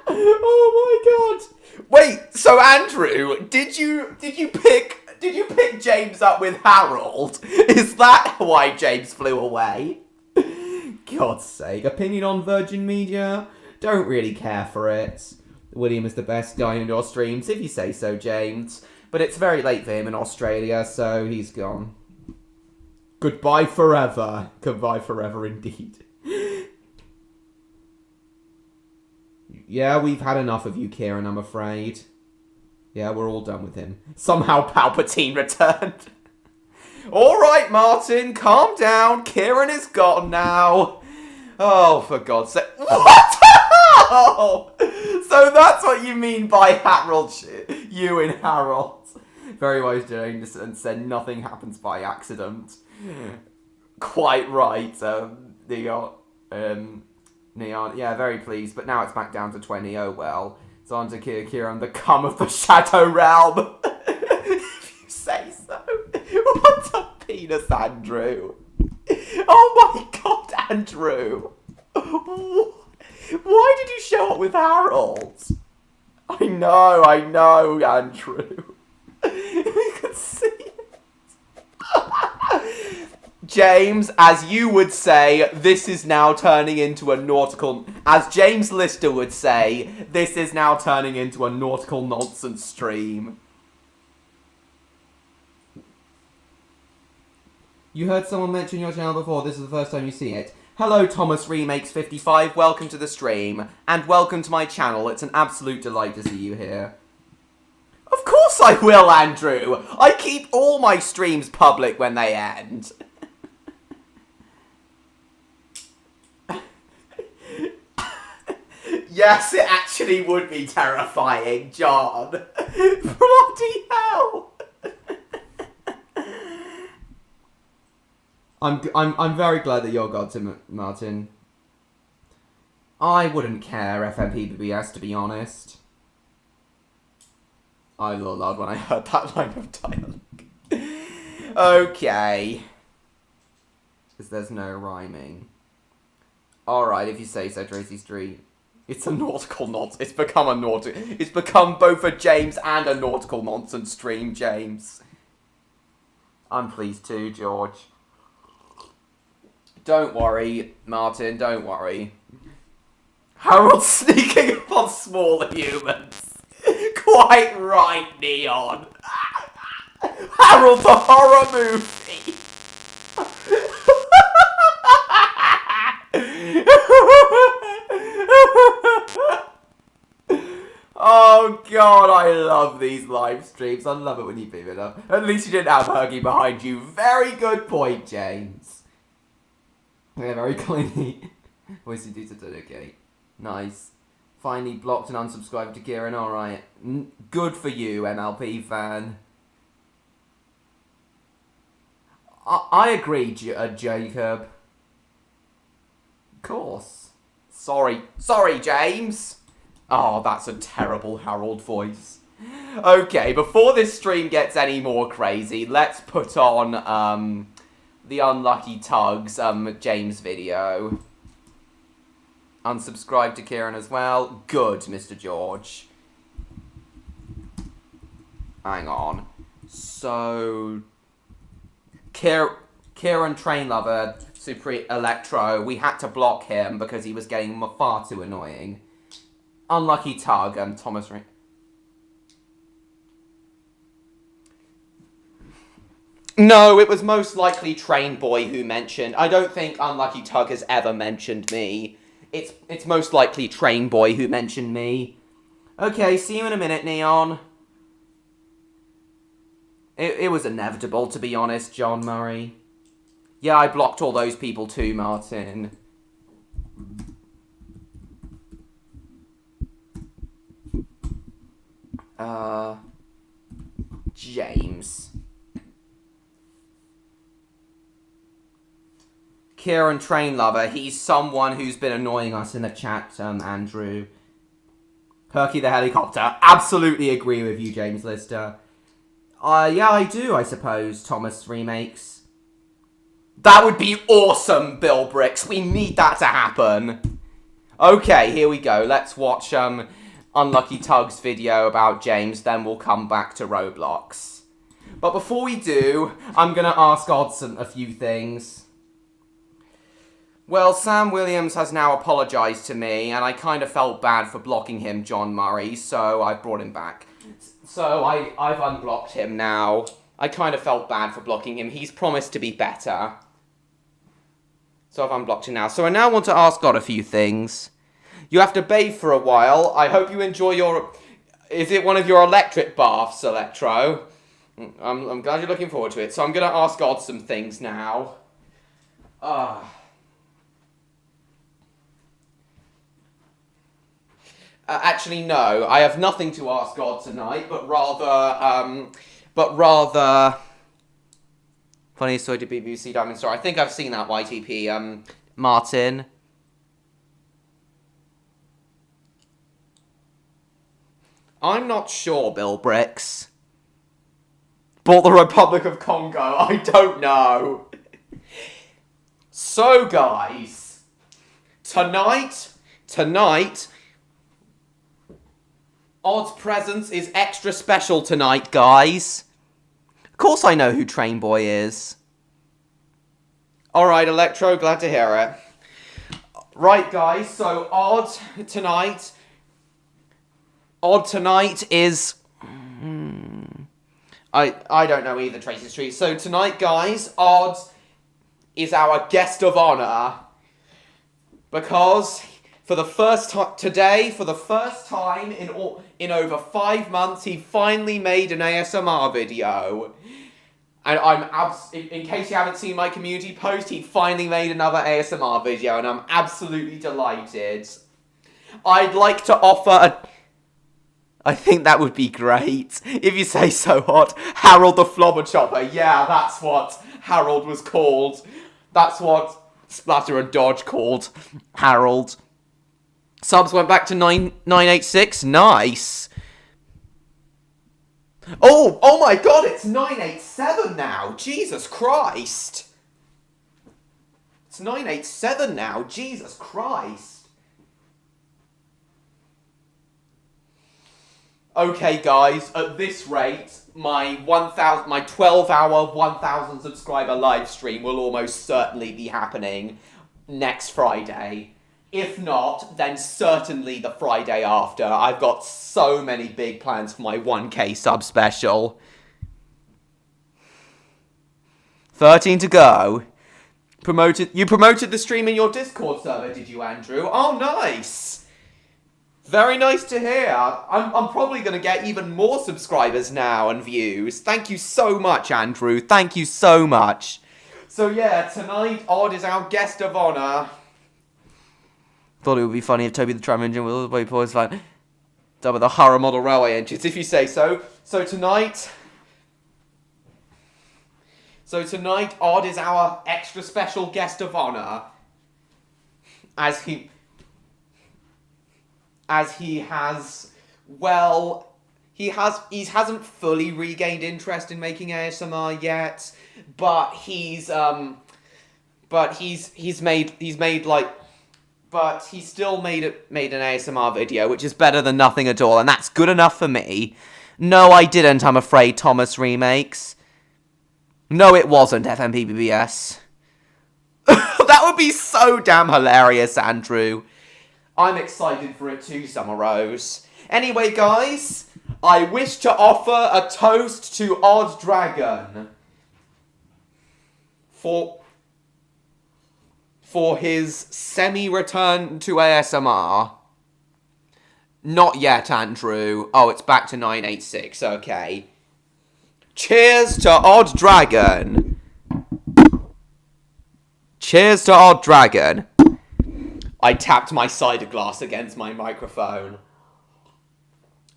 Oh my god! Wait, so Andrew, did you pick James up with Harold? Is that why James flew away? God's sake, opinion on Virgin Media? Don't really care for it. William is the best guy in your streams, if you say so, James. But it's very late for him in Australia, so he's gone. Goodbye forever. Goodbye forever indeed. Yeah, we've had enough of you, Kieran, I'm afraid. Yeah, we're all done with him. Somehow Palpatine returned. Alright, Martin, calm down. Kieran is gone now. Oh, for God's sake. What? Oh! So that's what you mean by Harold you and Harold. Very wise James and said nothing happens by accident. Quite right, Neon. Yeah, very pleased, but now it's back down to 20. Oh well. It's on to Kieran, the cum of the Shadow Realm. If you say so. What a penis, Andrew. Oh my god, Andrew. Why did you show up with Harold? I know, Andrew. We could see it. James, as you would say, this is now turning into a nautical... As James Lister would say, this is now turning into a nautical nonsense stream. You heard someone mention your channel before. This is the first time you see it. Hello, Thomas Remakes 55. Welcome to the stream. And welcome to my channel. It's an absolute delight to see you here. Of course I will, Andrew. I keep all my streams public when they end. Yes, it actually would be terrifying, John. Bloody hell. I'm very glad that you're gone, Tim Martin. I wouldn't care, FMPBS, to be honest. I was a little loud when I heard that line of dialogue. Okay. Because there's no rhyming. Alright, if you say so, Tracy Street. It's a nautical nonsense. It's become both a James and a nautical nonsense stream, James. I'm pleased too, George. Don't worry, Martin, don't worry. Harold sneaking upon smaller humans. Quite right, Neon. Harold the horror movie. Oh god, I love these live streams. I love it when you beam it up. At least you didn't have Hergy behind you. Very good point, James. Yeah, very kindly. Voice do to dedicate. Nice. Finally blocked and unsubscribed to Kieran. Alright. Good for you, MLP fan. I agree, Jacob. Of course. Sorry, James. Oh, that's a terrible Harold voice. Okay, before this stream gets any more crazy, let's put on, the Unlucky Tugs, James video. Unsubscribe to Kieran as well. Good, Mr. George. Hang on. So... Kieran Train Lover, Supreme Electro, we had to block him because he was getting far too annoying. Unlucky Tug and Thomas... No, it was most likely Train Boy who mentioned. I don't think Unlucky Tug has ever mentioned me. It's most likely Train Boy who mentioned me. Okay, see you in a minute, Neon. It was inevitable, to be honest, John Murray. Yeah, I blocked all those people too, Martin. James. Kieran Train Lover, he's someone who's been annoying us in the chat, Andrew. Perky the Helicopter, absolutely agree with you, James Lister. Yeah, I do, I suppose, Thomas Remakes. That would be awesome, Bill Bricks. We need that to happen. Okay, here we go. Let's watch Unlucky Tug's video about James, then we'll come back to Roblox. But before we do, I'm going to ask Odson a few things. Well, Sam Williams has now apologised to me, and I kind of felt bad for blocking him, John Murray, so I brought him back. So I've unblocked him now. I kind of felt bad for blocking him. He's promised to be better. So I've unblocked him now. So I now want to ask God a few things. You have to bathe for a while. I hope you enjoy your... Is it one of your electric baths, Electro? I'm glad you're looking forward to it. So I'm going to ask God some things now. Actually, no. I have nothing to ask God tonight, but rather... Funny story to BBC Diamond Star. I think I've seen that, YTP. Martin. I'm not sure, Bill Bricks. Bought the Republic of Congo. I don't know. So, guys. Tonight... Odd's presence is extra special tonight, guys. Of course I know who Train Boy is. Alright, Electro, glad to hear it. Right, guys, so Odd tonight is... I don't know either, Tracy Street. So tonight, guys, Odd is our guest of honour. Because... For the first time in over 5 months, he finally made an ASMR video. And in case you haven't seen my community post, he finally made another ASMR video, and I'm absolutely delighted. I'd like to offer I think that would be great. If you say so, Hot. Harold the Flobber Chopper. Yeah, that's what Harold was called. That's what Splatter and Dodge called Harold. Subs went back to 986. Nice. Oh my god, it's 987 now. Jesus Christ. It's 987 now. Jesus Christ. Okay, guys, at this rate, my 12-hour, 1,000 subscriber live stream will almost certainly be happening next Friday. If not, then certainly the Friday after. I've got so many big plans for my 1K sub special. 13 to go. You promoted the stream in your Discord server, did you, Andrew? Oh, nice! Very nice to hear. I'm probably going to get even more subscribers now and views. Thank you so much, Andrew. Thank you so much. So yeah, tonight, Odd is our guest of honour. Thought it would be funny if Toby the Tram Engine was all the way boys like done with the Horror Model Railway engines, if you say so. So tonight, Odd is our extra special guest of honour. He hasn't fully regained interest in making ASMR yet, but he still made an ASMR video, which is better than nothing at all, and that's good enough for me. No, I didn't, I'm afraid, Thomas Remakes. No, it wasn't, FMPBBS. That would be so damn hilarious, Andrew. I'm excited for it too, Summer Rose. Anyway, guys, I wish to offer a toast to Odd Dragon. for his semi-return to ASMR. Not yet, Andrew. Oh, it's back to 986. Okay. Cheers to Odd Dragon. Cheers to Odd Dragon. I tapped my cider glass against my microphone.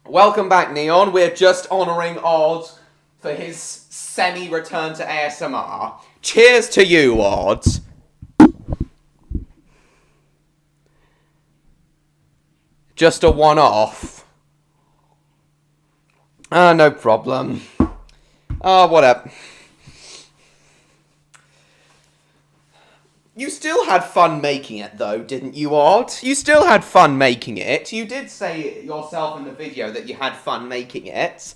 Welcome back, Neon. We're just honouring Odd for his semi-return to ASMR. Cheers to you, Odd. Just a one-off. No problem. Whatever. You still had fun making it, though, didn't you, Odd? You still had fun making it. You did say yourself in the video that you had fun making it.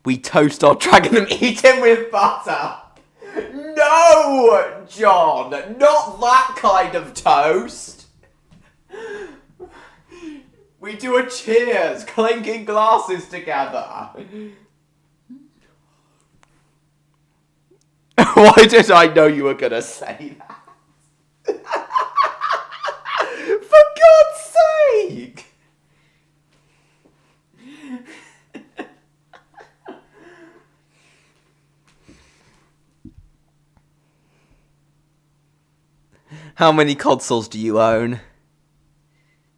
We toast our dragon and eat him with butter. No, John, not that kind of toast. We do a cheers, clinking glasses together. Why did I know you were going to say that? For God's sake! How many consoles do you own?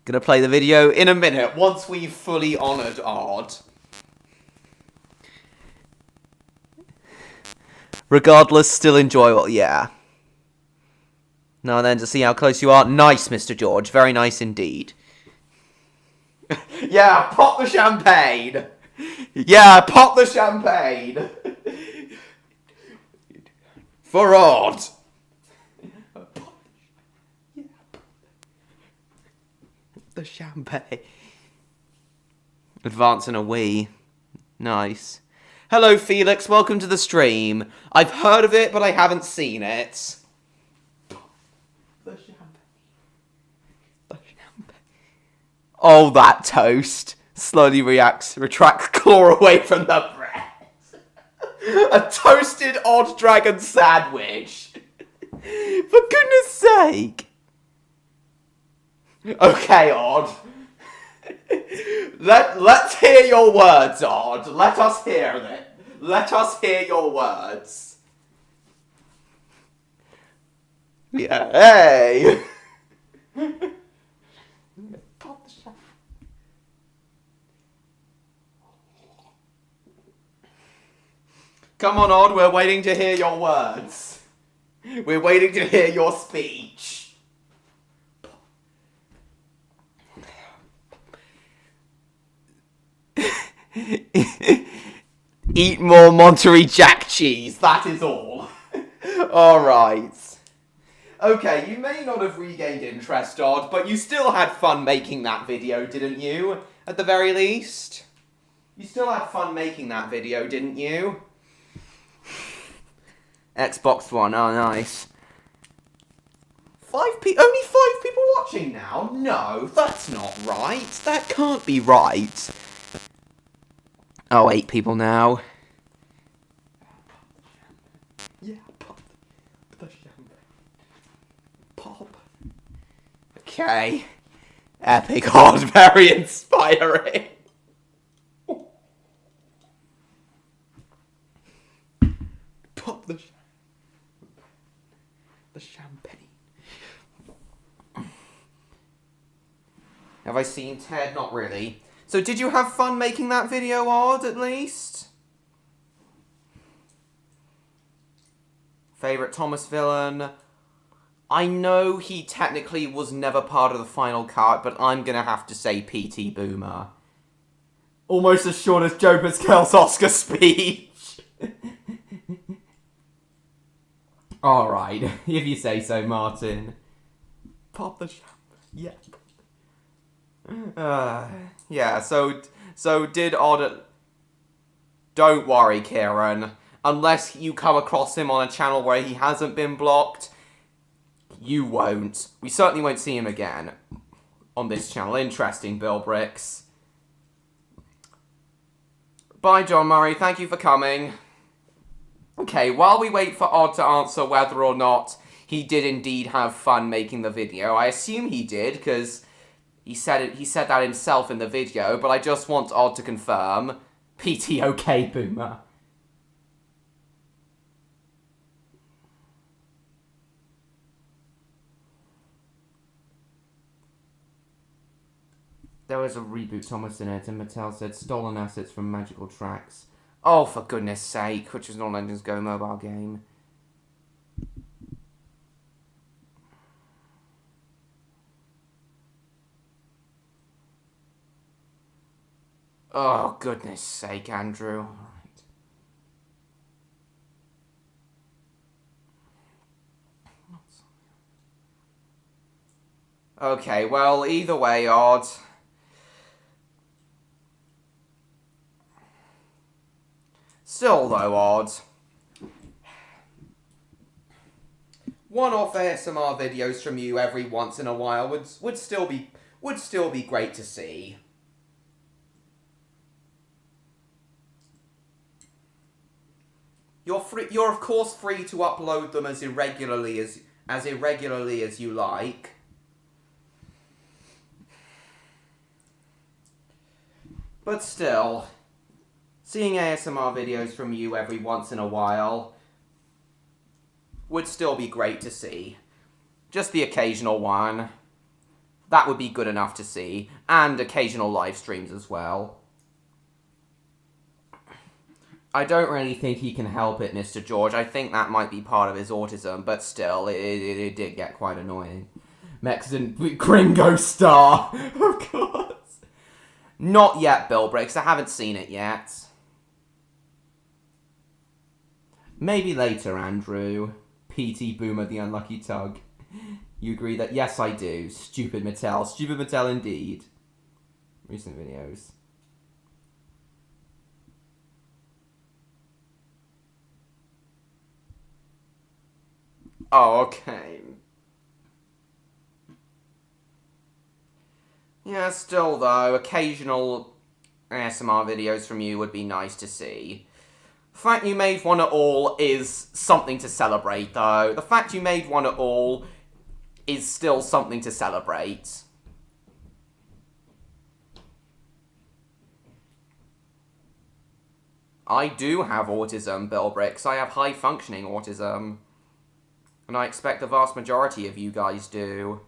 Gonna play the video in a minute, once we've fully honoured Odd. Regardless, still enjoyable, yeah. Now then, to see how close you are. Nice, Mr. George. Very nice indeed. Yeah, pop the champagne! Yeah, pop the champagne! For Odd! The champagne. Advancing a Wii. Nice. Hello, Felix. Welcome to the stream. I've heard of it, but I haven't seen it. The champagne. The champagne. Oh, that toast. Slowly retracts claw away from the bread. A toasted Odd Dragon sandwich. For goodness sake. Okay, Odd. Let's hear your words, Odd. Let us hear it. Let us hear your words. Yeah, hey! Pop the shot. Come on, Odd, we're waiting to hear your words. We're waiting to hear your speech. Eat more Monterey Jack cheese, that is all. Alright. Okay, you may not have regained interest, Odd, but you still had fun making that video, didn't you? At the very least. You still had fun making that video, didn't you? Xbox One, oh nice. Only 5 people watching now? No, that's not right. That can't be right. Oh, 8 people now. Yeah, pop the champagne. Pop. Okay. Epic, Odd, very inspiring. Pop the champagne. Have I seen Ted? Not really. So did you have fun making that video, Odd, at least? Favourite Thomas villain? I know he technically was never part of the final cut, but I'm gonna have to say P.T. Boomer. Almost as short as Joe Pascal's Oscar speech. Alright, if you say so, Martin. Pop the champagne. Yeah. Yeah, so did Odd... Don't worry, Kieran. Unless you come across him on a channel where he hasn't been blocked, you won't. We certainly won't see him again. on this channel. Interesting, Bill Bricks. Bye, John Murray. Thank you for coming. Okay, while we wait for Odd to answer whether or not he did indeed have fun making the video, I assume he did, because he said that himself in the video, but I just want Odd to confirm. PTOK, Boomer. There was a reboot Thomas in it, and Mattel said stolen assets from Magical Tracks. Oh, for goodness sake, which is an All Engines Go mobile game. Oh, goodness sake, Andrew. Alright. Okay, well, either way, Odd. Still, though, Odd. One-off ASMR videos from you every once in a while would still be great to see. You're of course free to upload them as irregularly as you like. But still, seeing ASMR videos from you every once in a while would still be great to see. Just the occasional one. That would be good enough to see. And occasional live streams as well. I don't really think he can help it, Mr. George. I think that might be part of his autism, but still, it did get quite annoying. Mexican Gringo Star! Of course! Not yet, Bill Bricks. I haven't seen it yet. Maybe later, Andrew. PT Boomer the Unlucky Tug. You agree that? Yes, I do. Stupid Mattel. Stupid Mattel indeed. Recent videos. Oh, okay. Yeah, still though, occasional ASMR videos from you would be nice to see. The fact you made one at all is something to celebrate, though. The fact you made one at all is still something to celebrate. I do have autism, Bill Bricks. I have high-functioning autism. And I expect the vast majority of you guys do.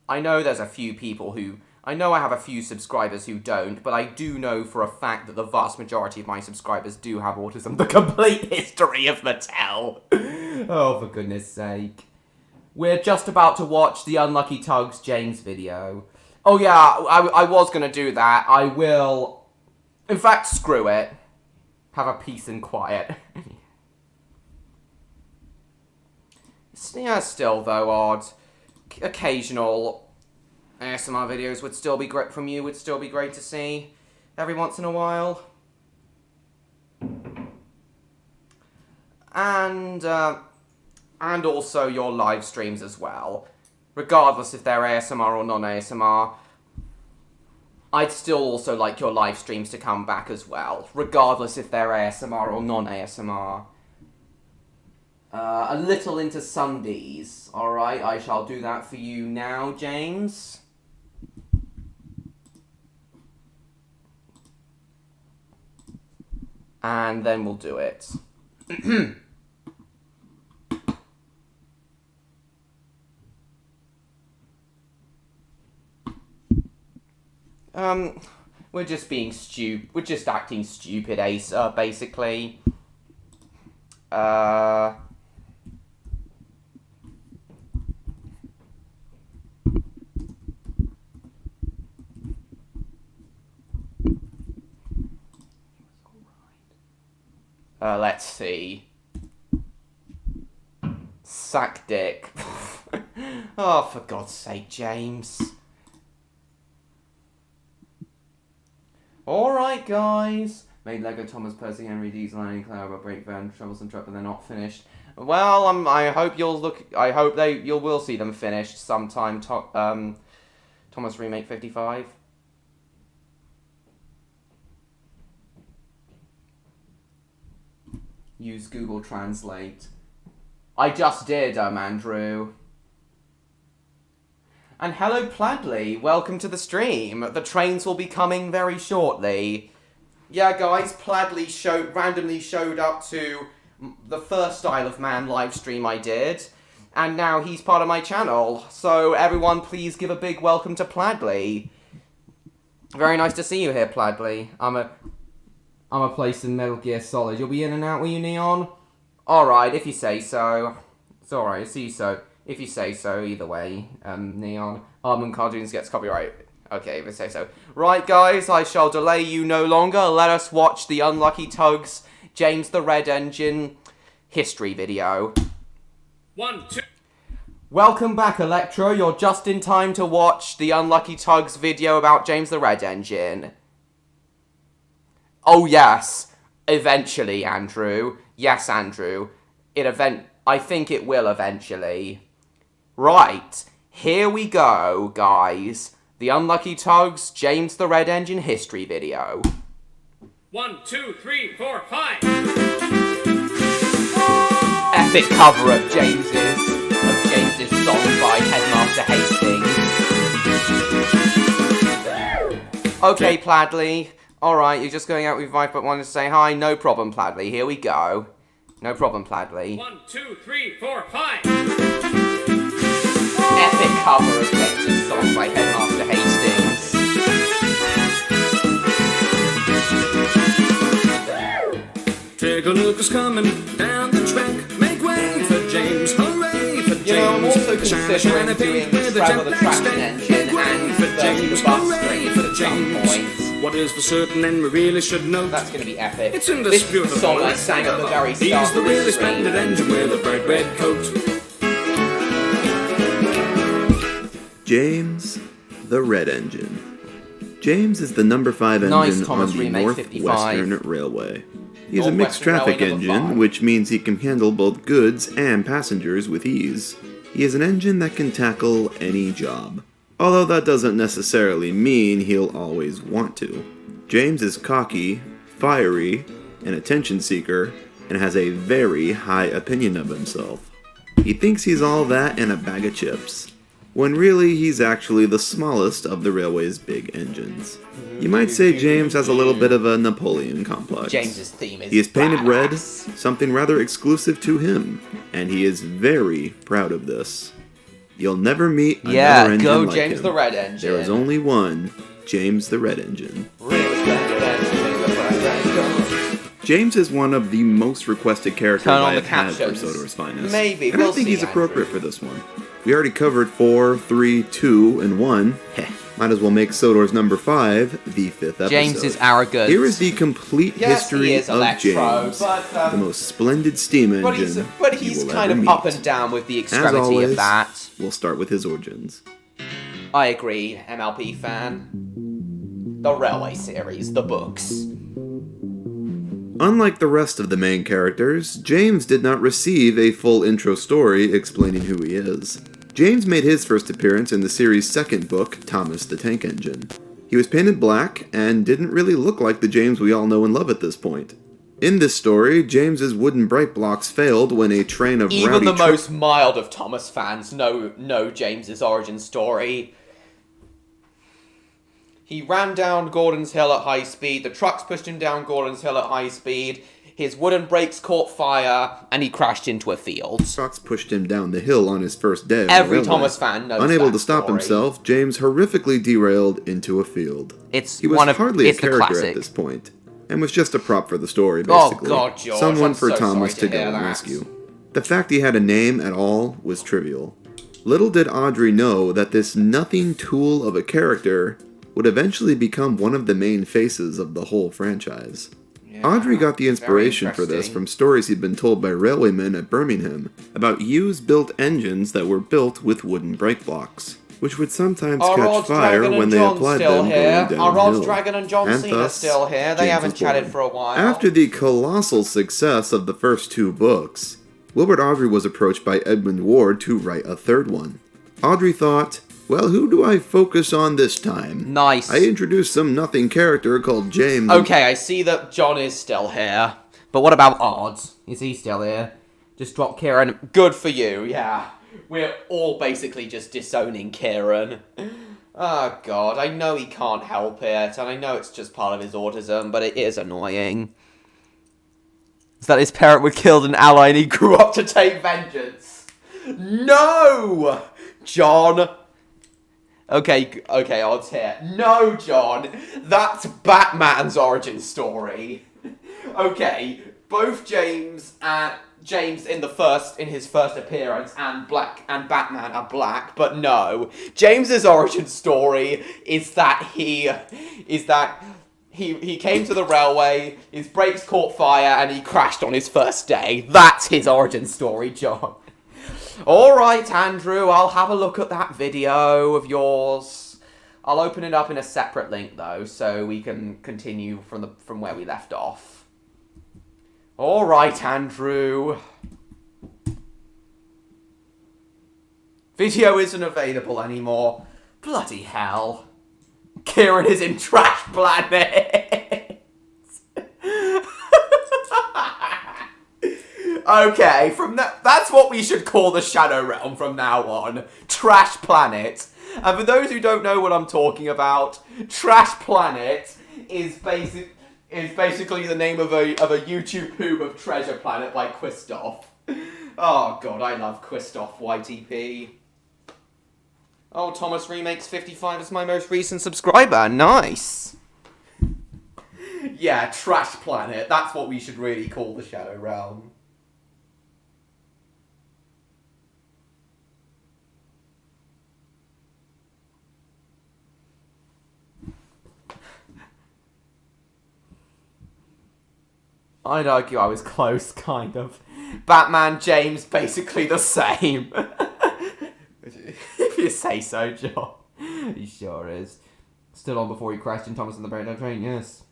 I know there's a few people who... I know I have a few subscribers who don't, but I do know for a fact that the vast majority of my subscribers do have autism. The complete history of Mattel. Oh, for goodness sake. We're just about to watch the Unlucky Tugs James video. Oh yeah, I was going to do that. I will... In fact, screw it. Have a peace and quiet. Yeah, still though, Odd. Occasional ASMR videos would still be great from you, would still be great to see every once in a while. And also your live streams as well. Regardless if they're ASMR or non-ASMR, I'd still also like your live streams to come back as well. Regardless if they're ASMR or non-ASMR. A little into Sundays. Alright, I shall do that for you now, James. And then we'll do it. We're just being we're just acting stupid, Ace, basically. Let's see. Sack dick. Oh, for God's sake, James. Alright, guys. Made Lego Thomas Percy Henry Diesel and Cloud about Break Van Troublesome Truck, but they're not finished. Well, I hope you'll will see them finished sometime. Thomas Thomas Remake 55. Use Google Translate. I just did, Andrew. And hello, Pladley. Welcome to the stream. The trains will be coming very shortly. Yeah, guys, Pladley randomly showed up to the first Isle of Man live stream I did, and now he's part of my channel. So everyone, please give a big welcome to Pladley. Very nice to see you here, Pladley. I'm a place in Metal Gear Solid. You'll be in and out, will you, Neon? Alright, if you say so. It's alright, see so. If you say so, either way, Neon. Harmon Cartoons gets copyright. Okay, if I say so. Right, guys, I shall delay you no longer. Let us watch the Unlucky Tugs James the Red Engine history video. 1, 2. Welcome back, Electro. You're just in time to watch the Unlucky Tugs video about James the Red Engine. Oh, yes. Eventually, Andrew. Yes, Andrew. I think it will eventually. Right. Here we go, guys. The Unlucky Tugs James the Red Engine history video. 1, 2, 3, 4, 5. Epic cover of James's song by Headmaster Hastings. Okay, Pladley. Alright, you're just going out with Vibe but wanted to say hi. No problem, Pladley. Here we go. No problem, Pladley. 1, 2, 3, 4, 5. Epic cover of James's song by Headmaster Hastings. Take a look who's coming down the track. Make way for James. Hooray for James. You know, I'm also considering doing Travel the Traction Engine and the bus stream at some point. What is for certain and we really should know. That's going to be epic. It's indisputable. This song I sang at the very start. He's the really splendid engine with a bright red coat. James the Red Engine. James is the number 5 engine on the Northwestern Railway. He is a mixed traffic engine, which means he can handle both goods and passengers with ease. He is an engine that can tackle any job. Although that doesn't necessarily mean he'll always want to. James is cocky, fiery, an attention seeker, and has a very high opinion of himself. He thinks he's all that and a bag of chips, when really he's actually the smallest of the railway's big engines. You might say James has a little bit of a Napoleon complex. James's theme is He is painted red, badass. something rather exclusive to him, and he is very proud of this. You'll never meet another engine go like James him. the Red Engine. There is only one James the Red Engine. James is one of the most requested characters I have had for Sodor's Finest. Maybe, I don't think he's appropriate for this one. We already covered 4, 3, 2, and 1. Heh. Might as well make Sodor's number 5 the 5th episode. James is arrogant. Here is the complete history he is of Electro, James, but, the most splendid steam engine but you he's will kind ever of meet. up and down with the As extremity always, of that. we'll start with his origins. I agree, MLP fan. The Railway series, the books. Unlike the rest of the main characters, James did not receive a full intro story explaining who he is. James made his first appearance in the series' second book, Thomas the Tank Engine. He was painted black and didn't really look like the James we all know and love at this point. In this story, James's wooden bright blocks failed when a train of Even rowdy the most mild of Thomas fans know James's origin story. He ran down Gordon's Hill at high speed, the trucks pushed him down Gordon's Hill at high speed, his wooden brakes caught fire, and he crashed into a field. trucks pushed him down the hill on his first day. Every Thomas fan knows Unable that to stop story. himself, James horrifically derailed into a field. It's He was one of hardly a it's the character classic. at this point, and was just a prop for the story, Oh, basically. God, George, Someone I'm for so Thomas sorry to to go hear and that. rescue. The fact he had a name at all was trivial. Little did Audrey know that this nothing tool of a character would eventually become one of the main faces of the whole franchise. Yeah, Audrey got the very inspiration for this interesting. from stories he'd been told by railwaymen at Birmingham about used-built engines that were built with wooden brake blocks, which would sometimes Are catch Rod's fire Dragon when and they John applied still them here? going Are Rod's downhill. Dragon and John And Cena thus, still here? They James haven't was chatted born. for a while. After the colossal success of the first 2 books, Wilbert Audrey was approached by Edmund Ward to write a third one. Audrey thought, Well, who do I focus on this time? Nice. I introduced some nothing character called James. Okay, I see that John is still here. But what about Odds? Is he still here? Just drop Kieran. Good for you, yeah. We're all basically just disowning Kieran. Oh, God, I know he can't help it, and I know it's just part of his autism, but it is annoying. Is that his parent was killed an ally and he grew up to take vengeance? No! John. Okay, Odds here. No, John, that's Batman's origin story. Okay, both James in his first appearance and Batman are black, but no. James's origin story is that he came to the railway, his brakes caught fire, and he crashed on his first day. That's his origin story, John. Alright, Andrew, I'll have a look at that video of yours. I'll open it up in a separate link, though, so we can continue from where we left off. Alright, Andrew. Video isn't available anymore. Bloody hell. Kieran is in Trash Planet. Okay, that's what we should call the Shadow Realm from now on. Trash Planet. And for those who don't know what I'm talking about, Trash Planet is basically the name of a YouTube poob of Treasure Planet by Quistoff. Oh god, I love Quistoff YTP. Oh, Thomas Remakes 55 is my most recent subscriber. Nice. Yeah, Trash Planet. That's what we should really call the Shadow Realm. I'd argue I was close, kind of. Batman, James, basically the same. If you say so, John. He sure is. Still on before he crashed in Thomas and the Breakdown Train, yes.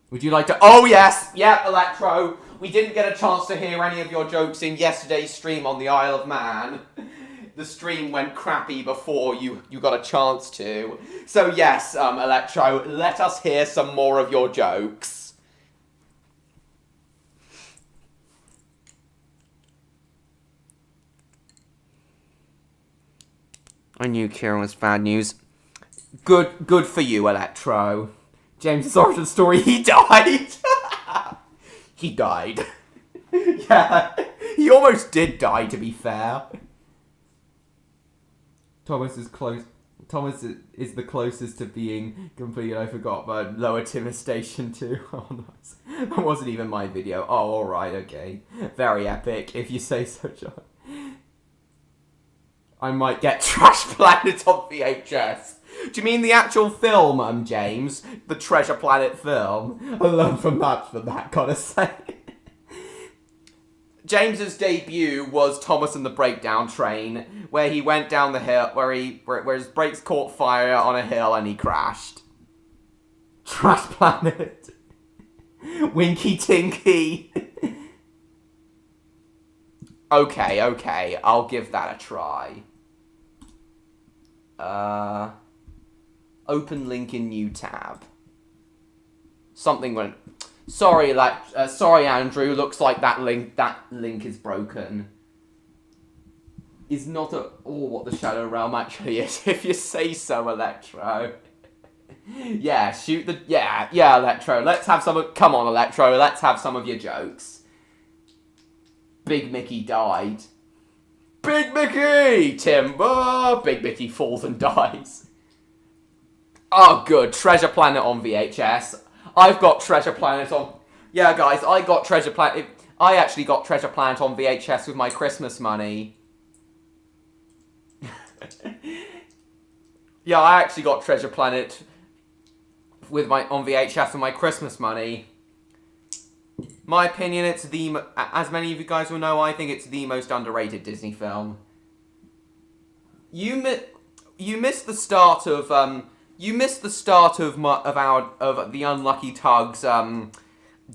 Would you like to... Oh, yes! Yep, Electro. We didn't get a chance to hear any of your jokes in yesterday's stream on the Isle of Man. The stream went crappy before you got a chance to. So, yes, Electro, let us hear some more of your jokes. I knew Kieran was bad news. Good for you, Electro. James' origin story, he died. He died. Yeah, he almost did die, to be fair. Thomas is the closest to being complete. I forgot, but Lower Timor Station too. Oh, nice. That wasn't even my video. Oh, alright, okay. Very epic, if you say so, John. I might get Trash Planet on VHS. Do you mean the actual film, James? The Treasure Planet film? I learned from that, gotta say. James's debut was Thomas and the Breakdown Train, where he went down the hill, where his brakes caught fire on a hill and he crashed. Trash Planet. Winky Tinky. Okay, I'll give that a try. Open link in new tab. Something went... Sorry, Andrew. Looks like that link is broken. Is not at all what the Shadow Realm actually is, if you say so, Electro. Yeah, shoot the... Yeah, Electro. Let's have some... Come on, Electro. Let's have some of your jokes. Big Mickey died. Big Mickey! Timber! Big Mickey falls and dies. Oh, good. Treasure Planet on VHS. I've got Treasure Planet on... Yeah, guys, I got Treasure Planet... I actually got Treasure Planet on VHS with my Christmas money. Yeah, I actually got Treasure Planet on VHS with my Christmas money. My opinion, it's as many of you guys will know, I think it's the most underrated Disney film. You missed the start of the Unlucky Tugs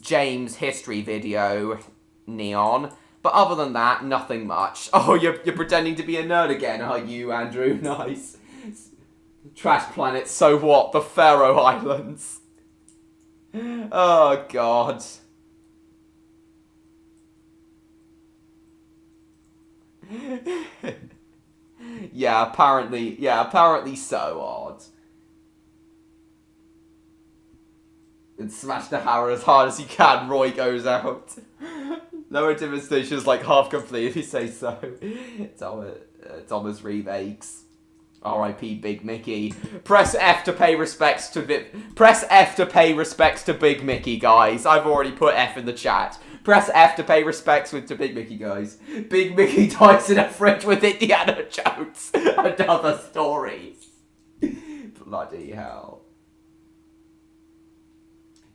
James history video, Neon. But other than that, nothing much. Oh, you're pretending to be a nerd again, are you, Andrew? Nice. Trash planet, so what? The Faroe Islands. Oh, God. Yeah, apparently so odd. And smash the hammer as hard as you can, Roy goes out. No devastation is like half complete if you say so. Thomas remakes. R.I.P. Big Mickey. Press F to pay respects to Big Mickey, guys. I've already put F in the chat. Press F to pay respects to Big Mickey, guys. Big Mickey dies in a fridge with Indiana Jones and other stories. Bloody hell.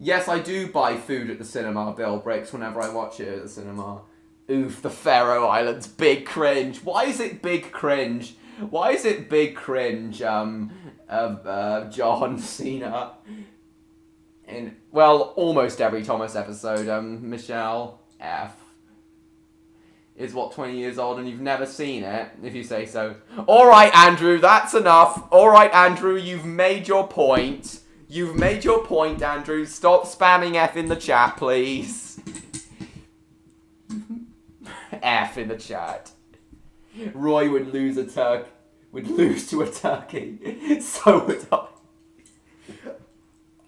Yes, I do buy food at the cinema, Bill Bricks, whenever I watch it at the cinema. Oof, the Faroe Islands, big cringe. Why is it big cringe? Why is it big cringe, John Cena? In, well, almost every Thomas episode, Michelle F. is what, 20 years old and you've never seen it, if you say so. Alright, Andrew, that's enough. Alright, Andrew, you've made your point. You've made your point, Andrew. Stop spamming F in the chat, please. F in the chat. Roy would lose to a turkey. So would I.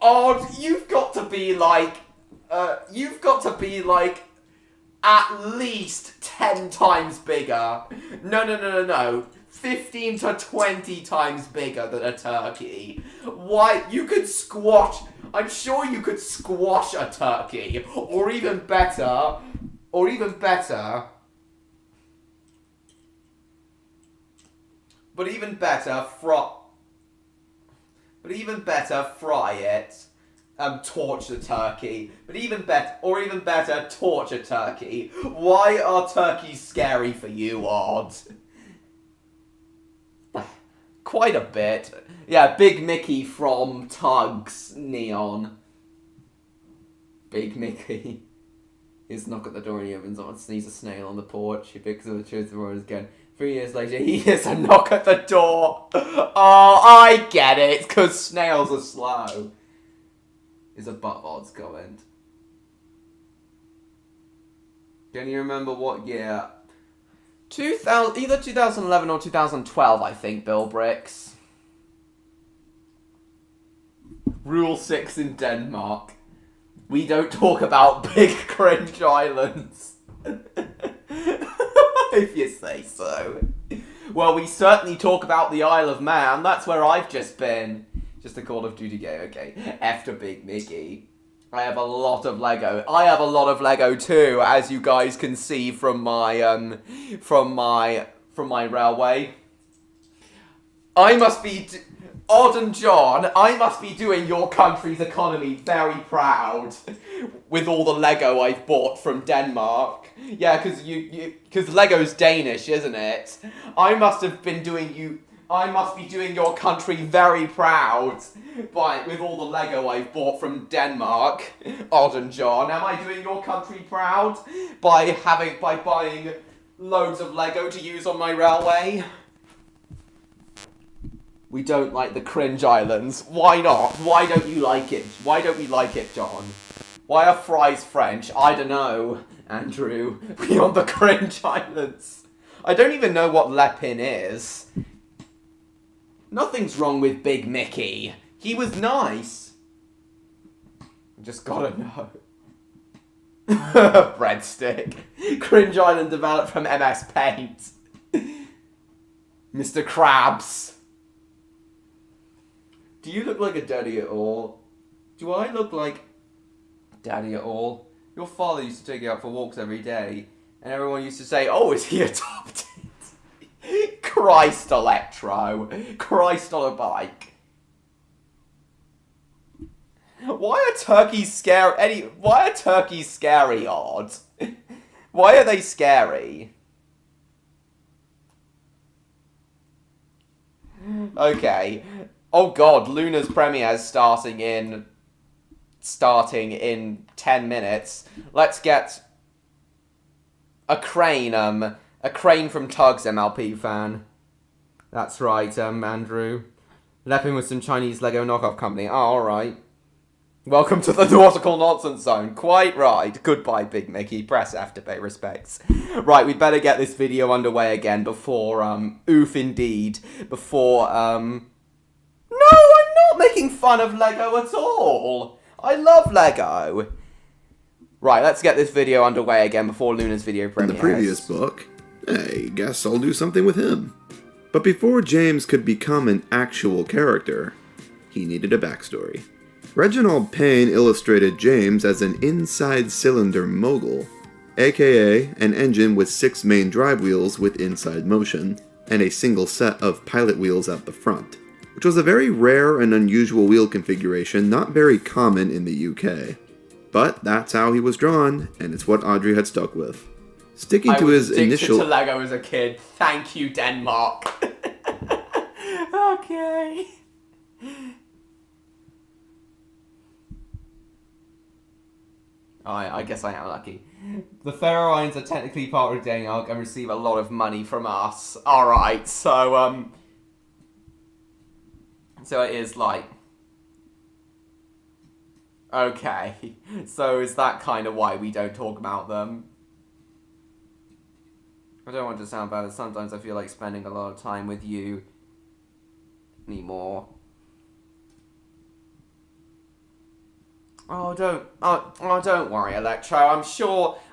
Oh, you've got to be like at least 10 times bigger. No. 15 to 20 times bigger than a turkey. Why? You could squash. I'm sure you could squash a turkey. Or even better, fry it. Torch the turkey. Torch a turkey. Why are turkeys scary for you, Odd? Quite a bit. Yeah, Big Mickey from Tugs Neon. Big Mickey. His knock at the door and he opens on, sees a snail on the porch. He picks up the truth and roars again. 3 years later, he hears a knock at the door. Oh, I get it. It's because snails are slow. Is a butt odds comment. Can you remember what year? 2000, either 2011 or 2012, I think, Bill Bricks. Rule 6 in Denmark. We don't talk about big cringe islands. If you say so. Well, we certainly talk about the Isle of Man. That's where I've just been. Just a Call of Duty game, okay. After Big Mickey. I have a lot of Lego. I have a lot of Lego too, as you guys can see from my railway. I must be Odd and John. I must be doing your country's economy very proud with all the Lego I've bought from Denmark. Yeah, because Lego's Danish, isn't it? I must be doing your country very proud with all the Lego I've bought from Denmark, Odd and John. Am I doing your country proud by buying loads of Lego to use on my railway? We don't like the cringe islands. Why not? Why don't you like it? Why don't we like it, John? Why are fries French? I don't know, Andrew. Beyond the cringe islands. I don't even know what Lepin is. Nothing's wrong with Big Mickey. He was nice. Just gotta know. Breadstick. Cringe Island developed from MS Paint. Mr. Krabs. Do you look like a daddy at all? Do I look like daddy at all? Your father used to take you out for walks every day, and everyone used to say, "Oh, is he adopted?" Christ, Electro. Christ on a bike. Why are turkeys scary? Why are turkeys scary, Odd? Why are they scary? Okay. Oh God, Luna's premiere is starting in 10 minutes. Let's get A crane from Tug's MLP fan. That's right, Andrew. Lepping with some Chinese Lego knockoff company. Oh, alright. Welcome to the nautical nonsense zone. Quite right. Goodbye, Big Mickey. Press F to pay respects. Right, we'd better get this video underway again before, oof indeed. Before, No, I'm not making fun of Lego at all. I love Lego. Right, let's get this video underway again before Luna's video premieres. In the previous book, I guess I'll do something with him. But before James could become an actual character, he needed a backstory. Reginald Payne illustrated James as an inside cylinder mogul, aka an engine with 6 main drive wheels with inside motion, and a single set of pilot wheels at the front, which was a very rare and unusual wheel configuration not very common in the UK. But that's how he was drawn, and it's what Audrey had stuck with. Sticking to his initial... I was addicted to Lego as a kid. Thank you, Denmark. Okay. I guess I am lucky. The Faroe Islands are technically part of Denmark and receive a lot of money from us. Alright, so it is like... Okay, so is that kind of why we don't talk about them? I don't want to sound bad, but sometimes I feel like spending a lot of time with you anymore. Oh, don't worry, Electro.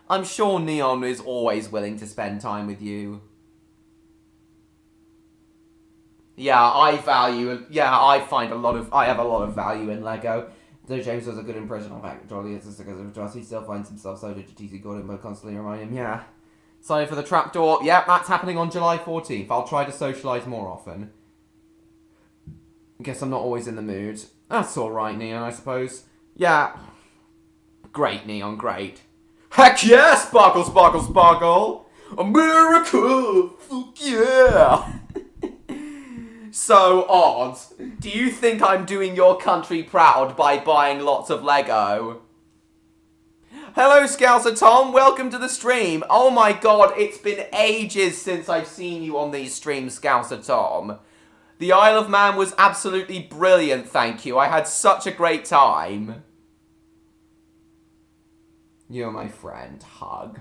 I'm sure Neon is always willing to spend time with you. I have a lot of value in Lego. Though James was a good impression on back Jolly is because of Joss, he still finds himself so to TC Gordon, but constantly remind him, yeah. Sorry for the trapdoor. Yeah, that's happening on July 14th. I'll try to socialise more often. Guess I'm not always in the mood. That's alright, Neon, I suppose. Yeah. Great, Neon, great. Heck yeah, sparkle, sparkle, sparkle! America! Fuck yeah! So, Odd, do you think I'm doing your country proud by buying lots of Lego? Hello, Scouser Tom, welcome to the stream. Oh my god, it's been ages since I've seen you on these streams, Scouser Tom. The Isle of Man was absolutely brilliant, thank you. I had such a great time. You're my friend. Hug.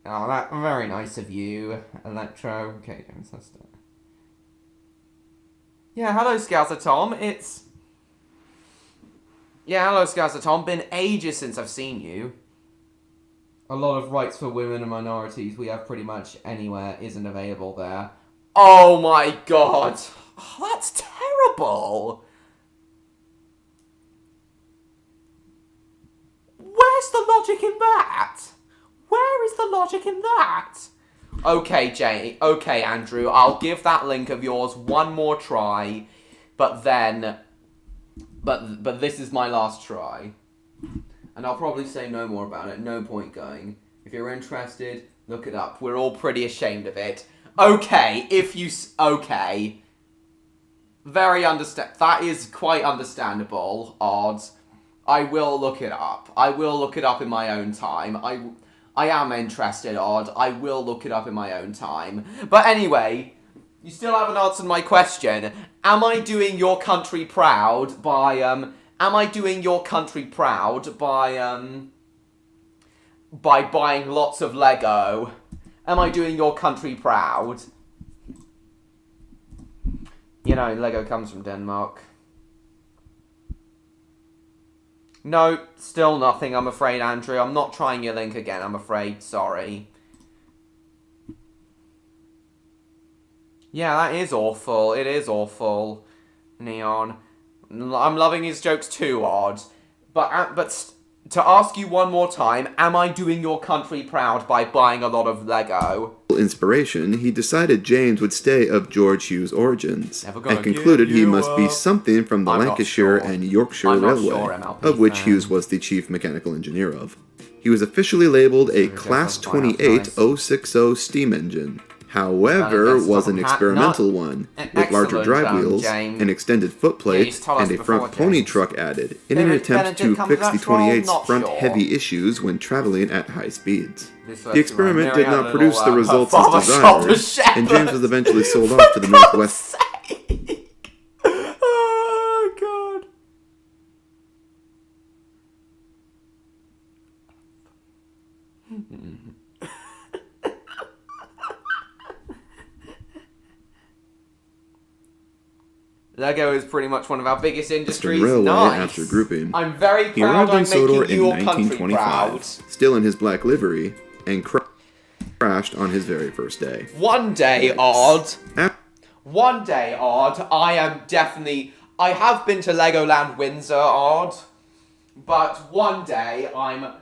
Oh, that's very nice of you, Electro. Okay, James, let's do it. Yeah, hello, Scouser Tom. Hello, Scouser Tom. Been ages since I've seen you. A lot of rights for women and minorities we have pretty much anywhere isn't available there. Oh my god! Oh, that's terrible! Where's the logic in that? Where is the logic in that? Okay, Andrew, I'll give that link of yours one more try, but this is my last try. And I'll probably say no more about it, no point going. If you're interested, look it up. We're all pretty ashamed of it. Okay, okay. That is quite understandable, Odds. I will look it up. I will look it up in my own time. I am interested, Odd. I will look it up in my own time. But anyway, you still haven't answered my question. Am I doing your country proud by, by buying lots of Lego? Am I doing your country proud? You know, Lego comes from Denmark. No, still nothing, I'm afraid, Andrew. I'm not trying your link again, I'm afraid. Sorry. Yeah, that is awful. It is awful, Neon. I'm loving his jokes too, Odd. But to ask you one more time, am I doing your country proud by buying a lot of Lego? Inspiration, he decided James would stay of George Hughes' origins, and concluded he must be something from the Lancashire and Yorkshire Railway, of which Hughes was the chief mechanical engineer of. He was officially labelled a Class 28 060 steam engine, however, was an experimental one, with larger drive wheels, James. an extended footplate, and a front pony truck added, in an attempt to fix the 28's front-heavy issues when traveling at high speeds. The experiment did not produce the results as desired, and James was eventually sold off to the Northwest. Oh, God. Lego is pretty much one of our biggest industries. Railway Nice. after grouping. I'm very He proud arrived on I'm Sodor making in your country 1925, proud. still in his black livery, and crashed on his very first day. One day, Odd. Ap- One day, Odd. I have been to Legoland Windsor, Odd. But one day, I'm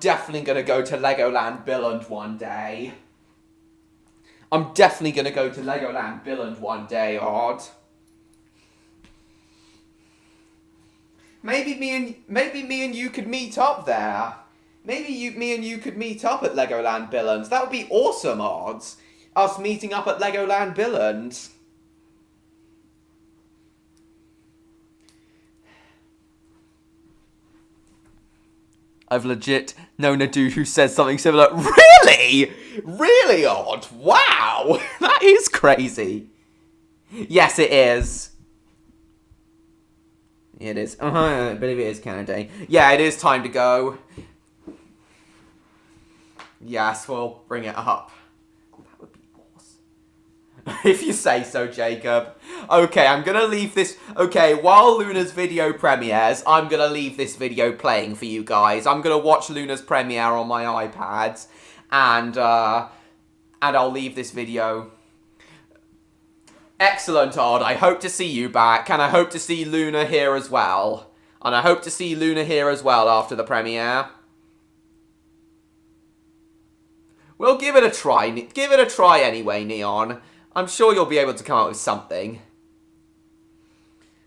definitely gonna go to Legoland Billund one day. I'm definitely gonna go to Legoland Billund one day, Odd. Maybe me and you could meet up there. Me and you could meet up at Legoland Billund. That would be awesome, Odds. Us meeting up at Legoland Billund. I've legit known a dude who says something similar. Really? Really, Odd? Wow! That is crazy. Yes, it is. It is. I believe it is Canada. Yeah, it is time to go. Yes, we'll bring it up. That would be awesome. If you say so, Jacob. Okay, I'm gonna leave this... Okay, while Luna's video premieres, I'm gonna leave this video playing for you guys. I'm gonna watch Luna's premiere on my iPad. And I'll leave this video... Excellent, Odd. I hope to see you back, and I hope to see Luna here as well. And I hope to see Luna here as well after the premiere. We'll give it a try. Give it a try anyway, Neon. I'm sure you'll be able to come up with something.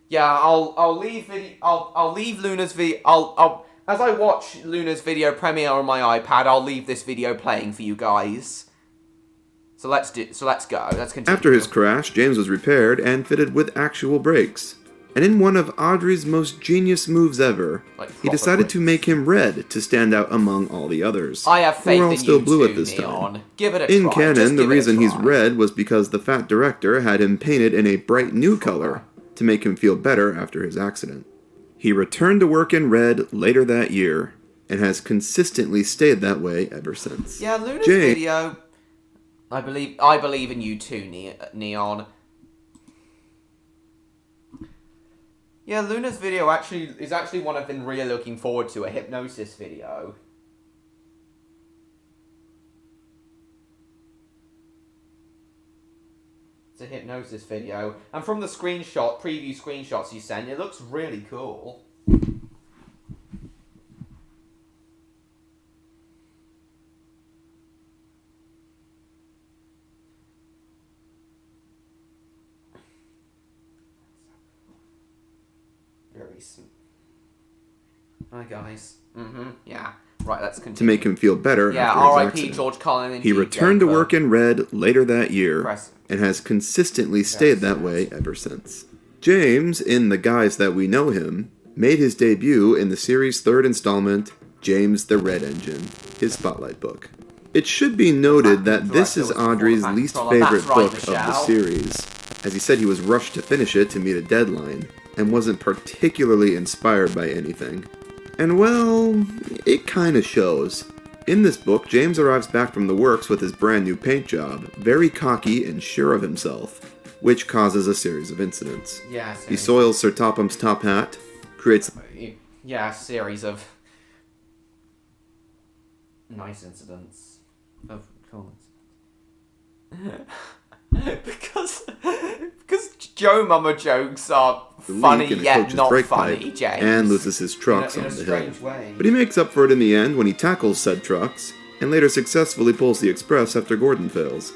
Yeah, I'll leave Luna's video. As I watch Luna's video premiere on my iPad, I'll leave this video playing for you guys. So let's go. Let's continue. After his crash, James was repaired and fitted with actual brakes. And in one of Audrey's most genius moves ever, he decided to make him red to stand out among all the others. I have faith all in still you blue too, at this Neon. time. Give it a in try. canon, the reason he's try. red was because the fat director had him painted in a bright new color to make him feel better after his accident. He returned to work in red later that year, and has consistently stayed that way ever since. Yeah, Luna's video... I believe in you too, Neon. Yeah, Luna's video is actually one I've been really looking forward to, a hypnosis video. It's a hypnosis video. And from the preview screenshots you sent, it looks really cool. Hi guys. Yeah. Right, let's continue. To make him feel better after his R.I.P. accident. George Collin. He returned to work in red later that year, and has consistently stayed that way ever since. James, in the guise that we know him, made his debut in the series' third installment, James the Red Engine, his spotlight book. It should be noted that this is Audrey's least favorite book of the series, as he said he was rushed to finish it to meet a deadline, and wasn't particularly inspired by anything. And well, it kinda shows. In this book, James arrives back from the works with his brand new paint job, very cocky and sure of himself, which causes a series of incidents. Yeah, he soils Sir Topham's top hat, creates... Yeah, a series of... nice incidents. Of cool incidents. Because Joe Mama jokes are funny yet not funny, James. And loses his trucks on the hill. Way. But he makes up for it in the end when he tackles said trucks, and later successfully pulls the express after Gordon fails.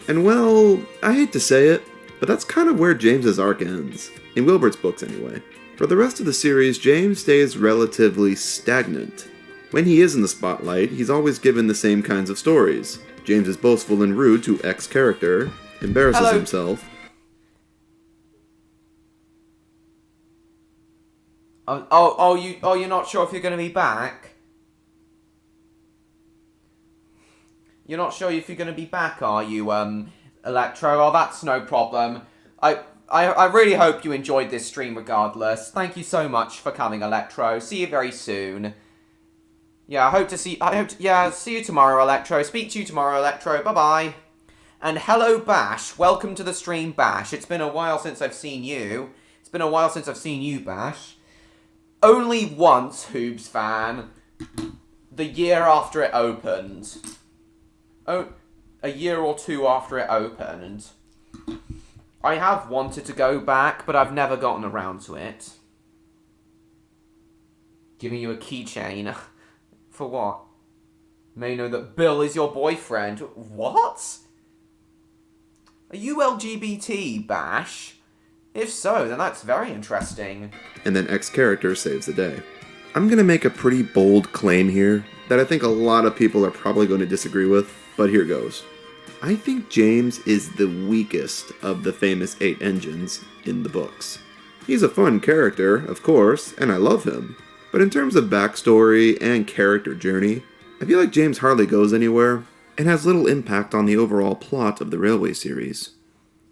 And well, I hate to say it, but that's kind of where James's arc ends. In Wilbert's books, anyway. For the rest of the series, James stays relatively stagnant. When he is in the spotlight, he's always given the same kinds of stories. James is boastful and rude to X character, embarrasses himself. You're not sure if you're going to be back? You're not sure if you're going to be back, are you, Electro? Oh, that's no problem. I really hope you enjoyed this stream regardless. Thank you so much for coming, Electro. See you very soon. Yeah, see you tomorrow, Electro. Speak to you tomorrow, Electro. Bye-bye. And hello, Bash. Welcome to the stream, Bash. It's been a while since I've seen you. It's been a while since I've seen you, Bash. Only once, Hoobs fan. The year after it opened. Oh, a year or two after it opened. I have wanted to go back, but I've never gotten around to it. Giving you a keychain. For what? May know that Bill is your boyfriend. What? Are you LGBT, Bash? If so, then that's very interesting. And then X character saves the day. I'm gonna make a pretty bold claim here that I think a lot of people are probably going to disagree with, but here goes. I think James is the weakest of the famous 8 engines in the books. He's a fun character, of course, and I love him. But in terms of backstory and character journey, I feel like James hardly goes anywhere and has little impact on the overall plot of the Railway series.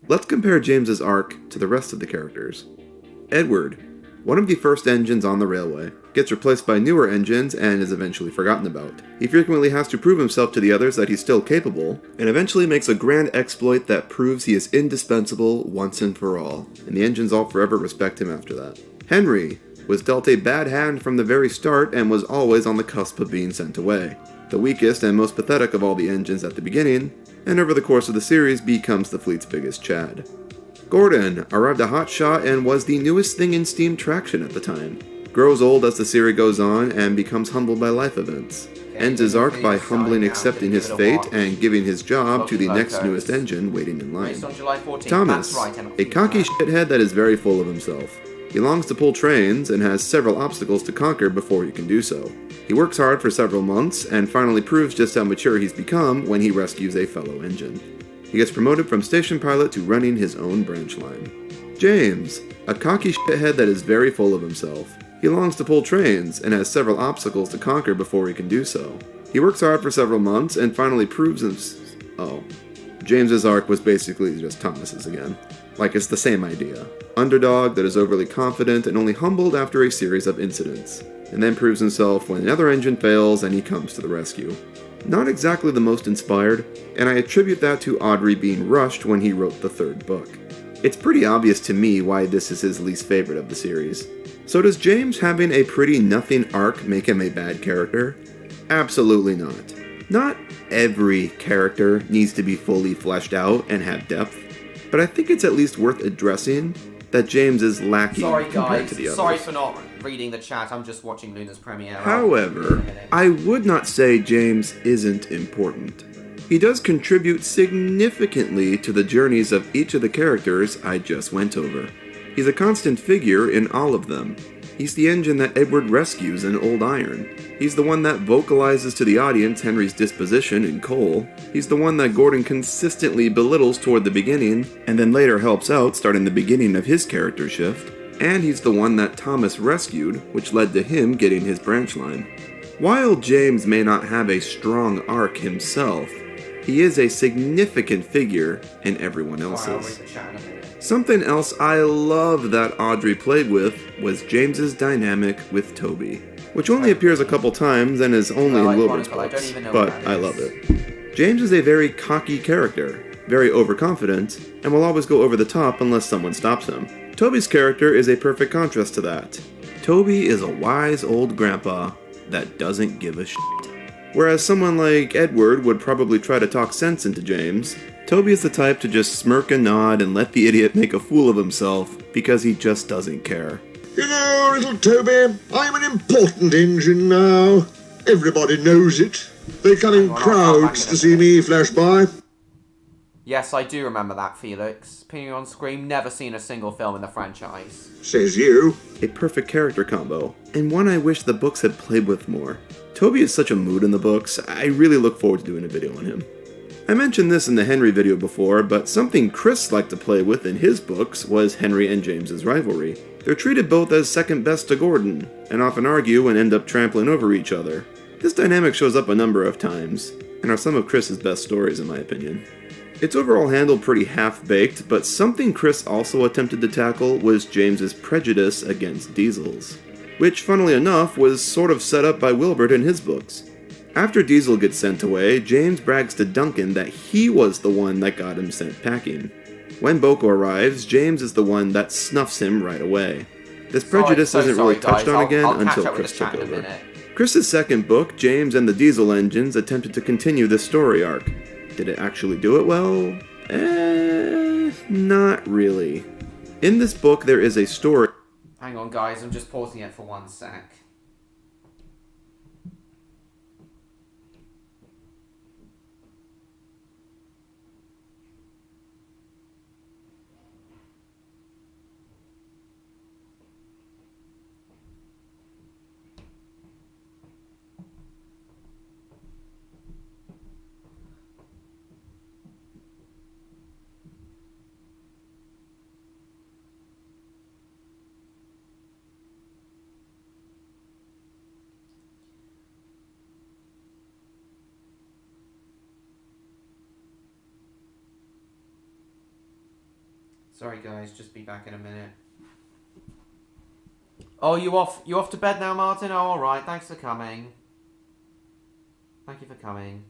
Let's compare James's arc to the rest of the characters. Edward, one of the first engines on the railway, gets replaced by newer engines and is eventually forgotten about. He frequently has to prove himself to the others that he's still capable, and eventually makes a grand exploit that proves he is indispensable once and for all, and the engines all forever respect him after that. Henry was dealt a bad hand from the very start and was always on the cusp of being sent away. The weakest and most pathetic of all the engines at the beginning, and over the course of the series becomes the fleet's biggest Chad. Gordon arrived a hotshot and was the newest thing in steam traction at the time. Grows old as the series goes on and becomes humbled by life events. Ends his arc by humbly accepting his fate and giving his job to the next newest engine waiting in line. Thomas, a cocky shithead that is very full of himself. He longs to pull trains and has several obstacles to conquer before he can do so. He works hard for several months and finally proves just how mature he's become when he rescues a fellow engine. He gets promoted from station pilot to running his own branch line. James, a cocky shithead that is very full of himself. He longs to pull trains and has several obstacles to conquer before he can do so. He works hard for several months and finally proves James's arc was basically just Thomas's again. Like it's the same idea. Underdog that is overly confident and only humbled after a series of incidents, and then proves himself when another engine fails and he comes to the rescue. Not exactly the most inspired, and I attribute that to Audrey being rushed when he wrote the 3rd book. It's pretty obvious to me why this is his least favorite of the series. So does James having a pretty nothing arc make him a bad character? Absolutely not. Not every character needs to be fully fleshed out and have depth, but I think it's at least worth addressing that James is lacking compared to the others. Sorry for not reading the chat, I'm just watching Luna's premiere. However, I would not say James isn't important. He does contribute significantly to the journeys of each of the characters I just went over. He's a constant figure in all of them. He's the engine that Edward rescues in Old Iron. He's the one that vocalizes to the audience Henry's disposition in Coal. He's the one that Gordon consistently belittles toward the beginning, and then later helps out starting the beginning of his character shift. And he's the one that Thomas rescued, which led to him getting his branch line. While James may not have a strong arc himself, he is a significant figure in everyone else's. Something else I love that Audrey played with was James's dynamic with Toby, which only appears a couple times and is only in Wilbur's books, but I love it. James is a very cocky character, very overconfident, and will always go over the top unless someone stops him. Toby's character is a perfect contrast to that. Toby is a wise old grandpa that doesn't give a shit. Whereas someone like Edward would probably try to talk sense into James, Toby is the type to just smirk and nod and let the idiot make a fool of himself because he just doesn't care. You know, little Toby, I'm an important engine now. Everybody knows it. They come in crowds to see me flash by. Yes, I do remember that, Felix. Appearing on screen, never seen a single film in the franchise. Says you. A perfect character combo, and one I wish the books had played with more. Toby is such a mood in the books, I really look forward to doing a video on him. I mentioned this in the Henry video before, but something Chris liked to play with in his books was Henry and James's rivalry. They're treated both as second best to Gordon, and often argue and end up trampling over each other. This dynamic shows up a number of times, and are some of Chris's best stories in my opinion. It's overall handled pretty half-baked, but something Chris also attempted to tackle was James's prejudice against Diesels, which, funnily enough, was sort of set up by Wilbert in his books. After Diesel gets sent away, James brags to Duncan that he was the one that got him sent packing. When Boko arrives, James is the one that snuffs him right away. This prejudice isn't really touched on again until Chris took over. Chris's second book, James and the Diesel Engines, attempted to continue this story arc. Did it actually do it well? Not really. In this book, there is a story... Hang on, guys, I'm just pausing it for 1 sec. Sorry guys, just be back in a minute. Oh, you off to bed now, Martin? Oh, alright, thanks for coming. Thank you for coming.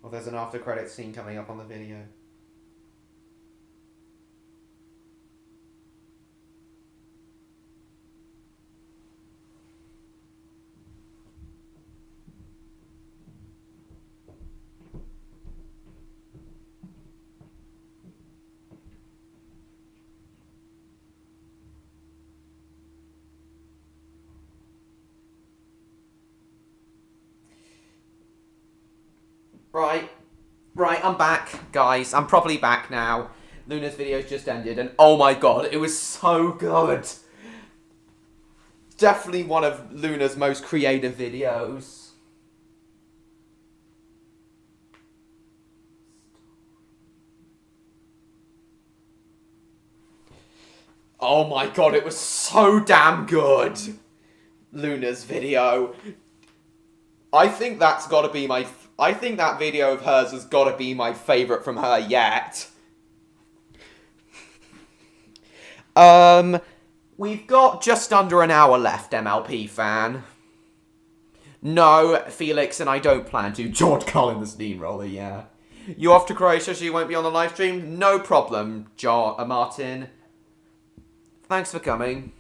Well, there's an after credits scene coming up on the video. Right, I'm back, guys. I'm properly back now. Luna's video's just ended, and oh my god, it was so good. Definitely one of Luna's most creative videos. Oh my god, it was so damn good. Luna's video. I think that's got to be I think that video of hers has got to be my favourite from her yet. We've got just under an hour left, MLP fan. No, Felix, and I don't plan to. George Cullen, the steamroller, yeah. You off to Croatia so you won't be on the live stream? No problem, Martin. Thanks for coming.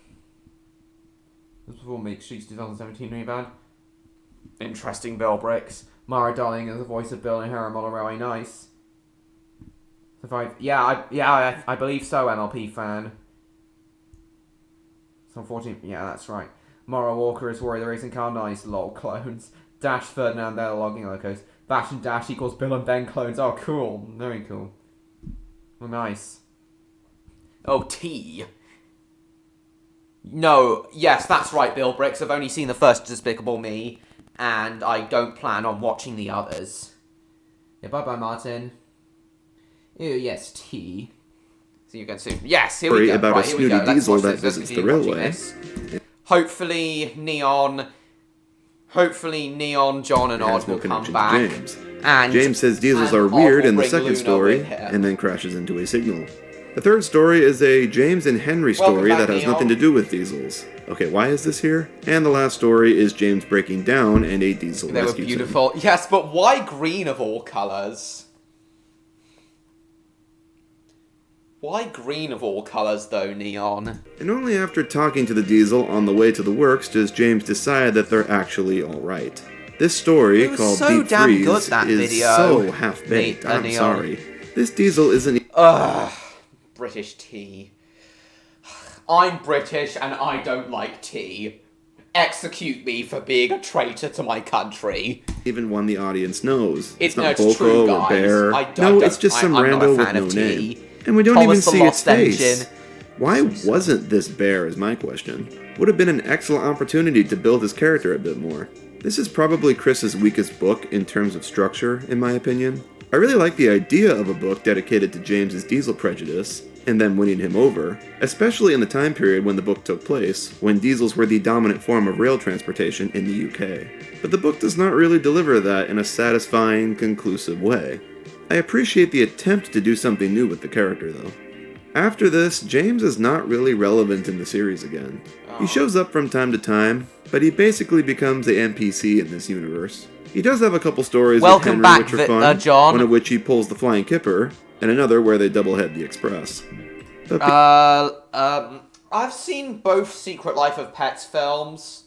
This will make Streets 2017 rebound. Interesting Bill Bricks. Mara Darling is the voice of Bill and Harry Railway. Nice. I believe so, MLP fan. It's unfortunate. Yeah, that's right. Mara Walker is Warrior the Racing Car. Nice. Lol. Clones. Dash Ferdinand, they're the logging locos. Bash and Dash equals Bill and Ben clones. Oh, cool. Very cool. Oh, nice. Oh, T. No, yes, that's right, Bill Bricks. I've only seen the first Despicable Me. And I don't plan on watching the others. Yeah, bye-bye, Martin. Ew, yes, T. See you again soon. Yes, here we go. About right, a snooty diesel that visits the railway. Hopefully, Neon, John, and Odd will come back. James says diesels are weird in the second story, and then crashes into a signal. The third story is a James and Henry story that has nothing to do with diesels. Okay, why is this here? And the last story is James breaking down and a diesel rescues him. They were beautiful. Yes, but why green of all colours? Why green of all colours, though, Neon? And only after talking to the diesel on the way to the works does James decide that they're actually alright. This story, called so Deep damn Freeze, good, that is video. so half-baked. I'm sorry. This diesel isn't... Ugh, British tea. I'm British and I don't like tea. Execute me for being a traitor to my country. Even one the audience knows. It's not true, Boko guys. or Bear. It's just some I'm not a rando fan with of no tea. name. And we don't Thomas even the see its Lost face. Engine. Why wasn't this Bear, is my question. Would have been an excellent opportunity to build his character a bit more. This is probably Chris's weakest book in terms of structure, in my opinion. I really like the idea of a book dedicated to James's diesel prejudice, and then winning him over, especially in the time period when the book took place, when diesels were the dominant form of rail transportation in the UK. But the book does not really deliver that in a satisfying, conclusive way. I appreciate the attempt to do something new with the character, though. After this, James is not really relevant in the series again. He shows up from time to time, but he basically becomes a NPC in this universe. He does have a couple stories with Henry which are fun, John. one of which he pulls the flying kipper, and another where they doublehead the express. I've seen both Secret Life of Pets films,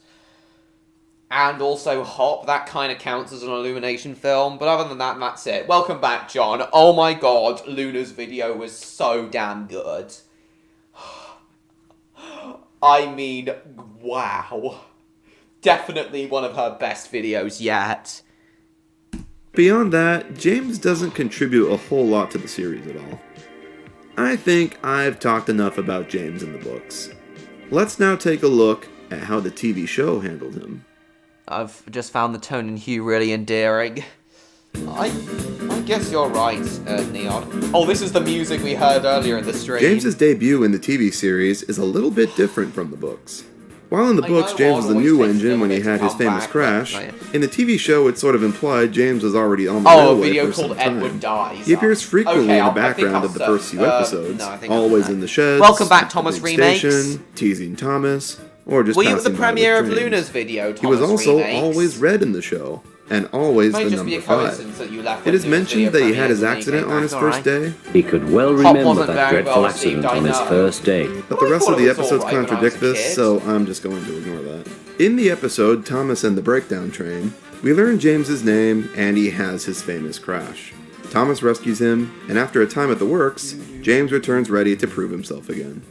and also Hop. That kind of counts as an Illumination film, but other than that, that's it. Welcome back, John. Oh my god, Luna's video was so damn good. I mean, wow. Definitely one of her best videos yet. Beyond that, James doesn't contribute a whole lot to the series at all. I think I've talked enough about James in the books. Let's now take a look at how the TV show handled him. I've just found the tone and hue really endearing. I guess you're right, Neon. Oh, this is the music we heard earlier in the stream. James's debut in the TV series is a little bit different from the books. While in the books, James was the new engine when he had his famous crash, in the TV show it's sort of implied James was already on the railway for some time. Edward Dies. He appears frequently in the background of the first few episodes, always in the sheds, Welcome back, at Thomas the big Remakes. Station, teasing Thomas, or just Were you at the passing by with premiere of trains. Luna's video, Thomas He was also Remakes? always red in the show, and always Might the just be number a coincidence 5. that you left It is when Luna's mentioned video that he had his premiered, accident and on his that's first day, He could well Hop remember wasn't that very dreadful well accident received, on his I know. first day. but the I rest thought of the it was episodes alright when I was a contradict this, kid. so I'm just going to ignore that. In the episode Thomas and the Breakdown Train, we learn James's name and he has his famous crash. Thomas rescues him, and after a time at the works, James returns ready to prove himself again.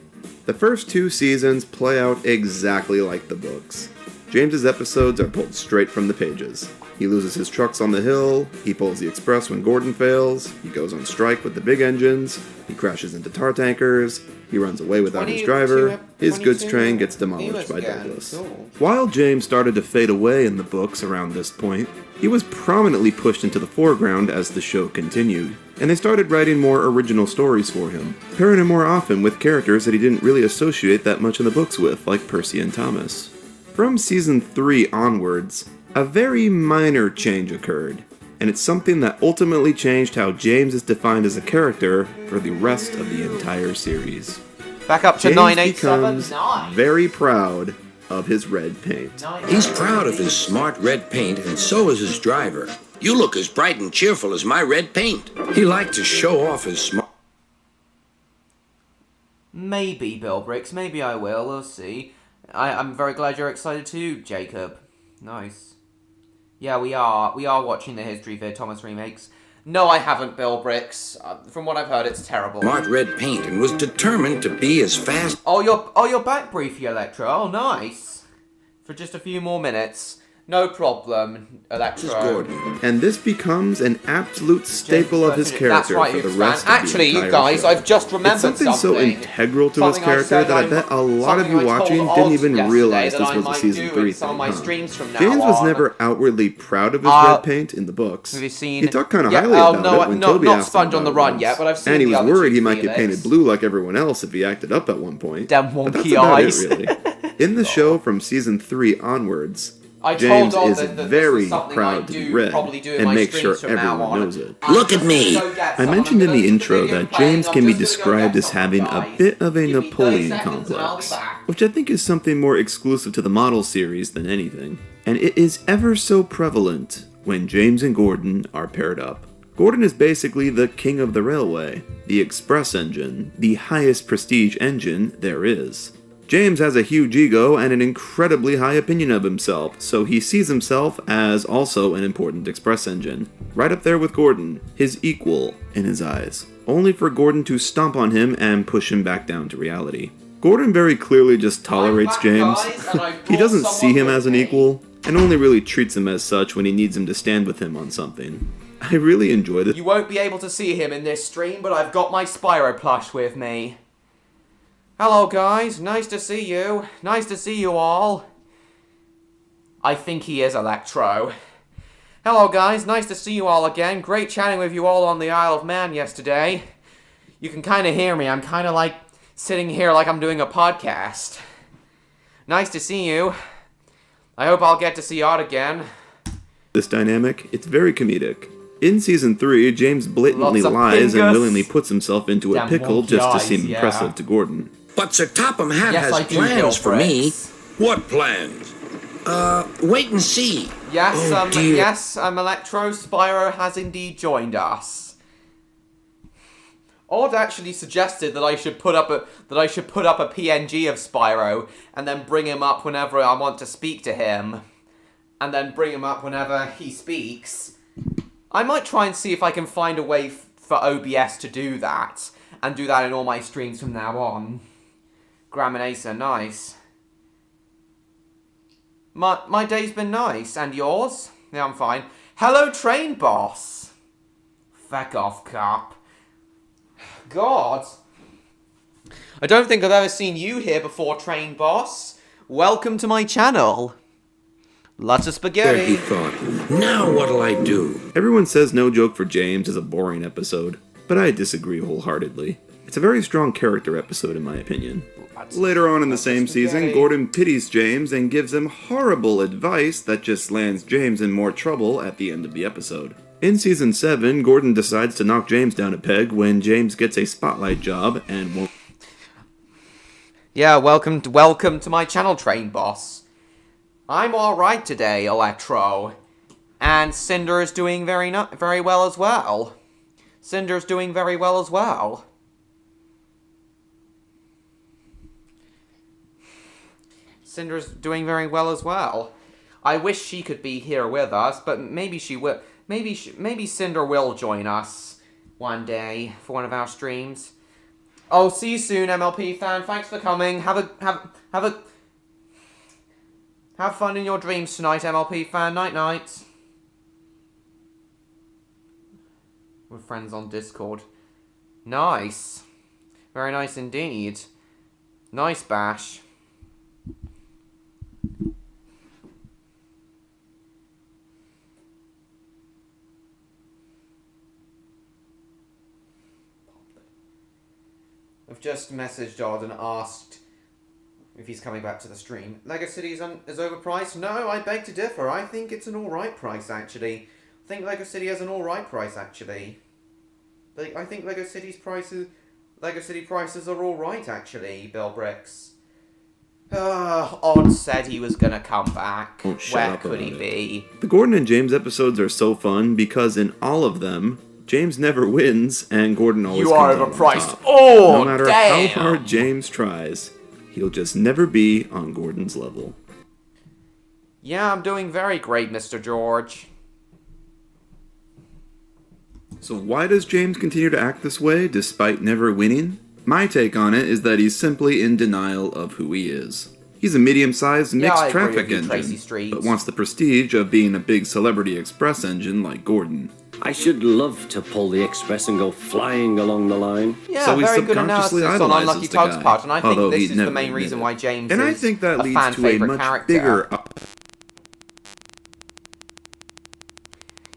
The first 2 seasons play out exactly like the books. James's episodes are pulled straight from the pages. He loses his trucks on the hill, he pulls the express when Gordon fails, he goes on strike with the big engines, he crashes into tar tankers, he runs away without his driver, his goods train gets demolished by Douglas. Cool. While James started to fade away in the books around this point, he was prominently pushed into the foreground as the show continued, and they started writing more original stories for him, pairing him more often with characters that he didn't really associate that much in the books with, like Percy and Thomas. From season 3 onwards, a very minor change occurred, and it's something that ultimately changed how James is defined as a character for the rest of the entire series. Back up to James 987. becomes very proud of his red paint. He's proud of his smart red paint, and so is his driver. You look as bright and cheerful as my red paint. He liked to show off his smart... Maybe, Bill Bricks. Maybe I will. We'll see. I'm very glad you're excited too, Jacob. Nice. Yeah, we are watching the history vid, Thomas Remakes. No, I haven't, Bill Bricks. From what I've heard, it's terrible. smart red paint and was determined to be as fast... Oh, you're back briefly, Electro. Oh, nice. For just a few more minutes. No problem, Electro. Gordon. And this becomes an absolute staple of his character for the rest of the Actually, entire you guys, show. I've just remembered It's something so integral to his Something I character said that I bet a lot of something you I told watching Oz didn't even yesterday realize that this I was a might season do 3 in some of my thing, huh? streams from now James was on. never outwardly proud of his red paint in the books. Have you seen? He talked kind of highly about it when Toby not asked him Sponge about on the it Run once. yet, but I've seen And he the was other worried two he might get Felix. painted blue like everyone else if he acted up at one point. Damn But that's wonky about eyes. it, really. In the show from season 3 onwards, I James told Oz is that this very is something proud I to be do red probably do in and my make sure streams from now everyone on. knows it. Look at me. I mentioned in the intro that James can be described as having a bit of a Napoleon complex, which I think is something more exclusive to the model series than anything. And it is ever so prevalent when James and Gordon are paired up. Gordon is basically the king of the railway, the express engine, the highest prestige engine there is. James has a huge ego and an incredibly high opinion of himself, so he sees himself as also an important express engine. Right up there with Gordon, his equal in his eyes. Only for Gordon to stomp on him and push him back down to reality. Gordon very clearly just tolerates James. He doesn't see him as an equal, and only really treats him as such when he needs him to stand with him on something. I really enjoy this. You won't be able to see him in this stream, but I've got my Spyro plush with me. Hello guys, nice to see you. Nice to see you all. I think he is Electro. Hello guys, nice to see you all again. Great chatting with you all on the Isle of Man yesterday. You can kind of hear me. I'm kind of like sitting here like I'm doing a podcast. Nice to see you. I hope I'll get to see Odd again. This dynamic, it's very comedic. In Season 3, James blatantly lies and willingly puts himself into a pickle just to seem impressive to Gordon. But Sir Topham Hatt has plans for me. What plans? Wait and see. Yes, yes, Electro Spyro has indeed joined us. Odd actually suggested that I should put up a PNG of Spyro and then bring him up whenever I want to speak to him, and then bring him up whenever he speaks. I might try and see if I can find a way for OBS to do that, and do that in all my streams from now on. Graminasa, nice. My day's been nice, and yours? Yeah, I'm fine. Hello, train boss. Feck off, cop. God. I don't think I've ever seen you here before, train boss. Welcome to my channel. Lots of spaghetti. There he thought, now what'll I do? Everyone says No Joke for James is a boring episode, but I disagree wholeheartedly. It's a very strong character episode in my opinion. Later on in the same season, Gordon pities James and gives him horrible advice that just lands James in more trouble at the end of the episode. In Season 7, Gordon decides to knock James down a peg when James gets a spotlight job and won't... Yeah, welcome to my channel, train boss. I'm alright today, Electro. And Cinder is doing very well as well. Cinder's doing very well as well. Cinder's doing very well as well. I wish she could be here with us, but maybe she will. Maybe Cinder will join us one day for one of our streams. Oh, see you soon, MLP fan. Thanks for coming. Have fun in your dreams tonight, MLP fan. Night night. We're friends on Discord. Nice. Very nice indeed. Nice, Bash. I've just messaged Odd and asked if he's coming back to the stream. Lego City is overpriced? No, I beg to differ. I think it's an alright price, actually. I think Lego City has an alright price, actually. I think Lego City prices are alright, actually, Bill Bricks. Odd said he was gonna come back. Where could he be? The Gordon and James episodes are so fun because in all of them, James never wins, and Gordon always comes out on top. Oh, no matter how hard James tries, he'll just never be on Gordon's level. Yeah, I'm doing very great, Mr. George. So why does James continue to act this way, despite never winning? My take on it is that he's simply in denial of who he is. He's a medium-sized mixed traffic engine, but wants the prestige of being a big celebrity express engine like Gordon. I should love to pull the express and go flying along the line. Yeah, so very good analysis on Unlucky Tug's part, and I think this is the main reason why James is I think that a leads fan to a favorite much character. bigger...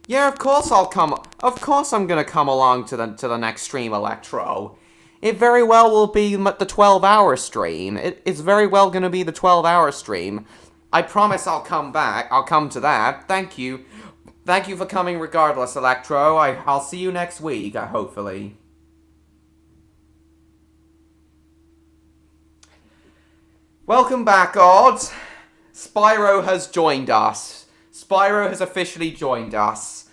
Yeah, of course I'll come. Of course I'm gonna come along to the next stream, Electro. It very well will be the 12-hour stream. It's very well gonna be the 12-hour stream. I promise I'll come back. I'll come to that. Thank you. Thank you for coming regardless, Electro. I'll see you next week, hopefully. Welcome back, Odd. Spyro has joined us. Spyro has officially joined us.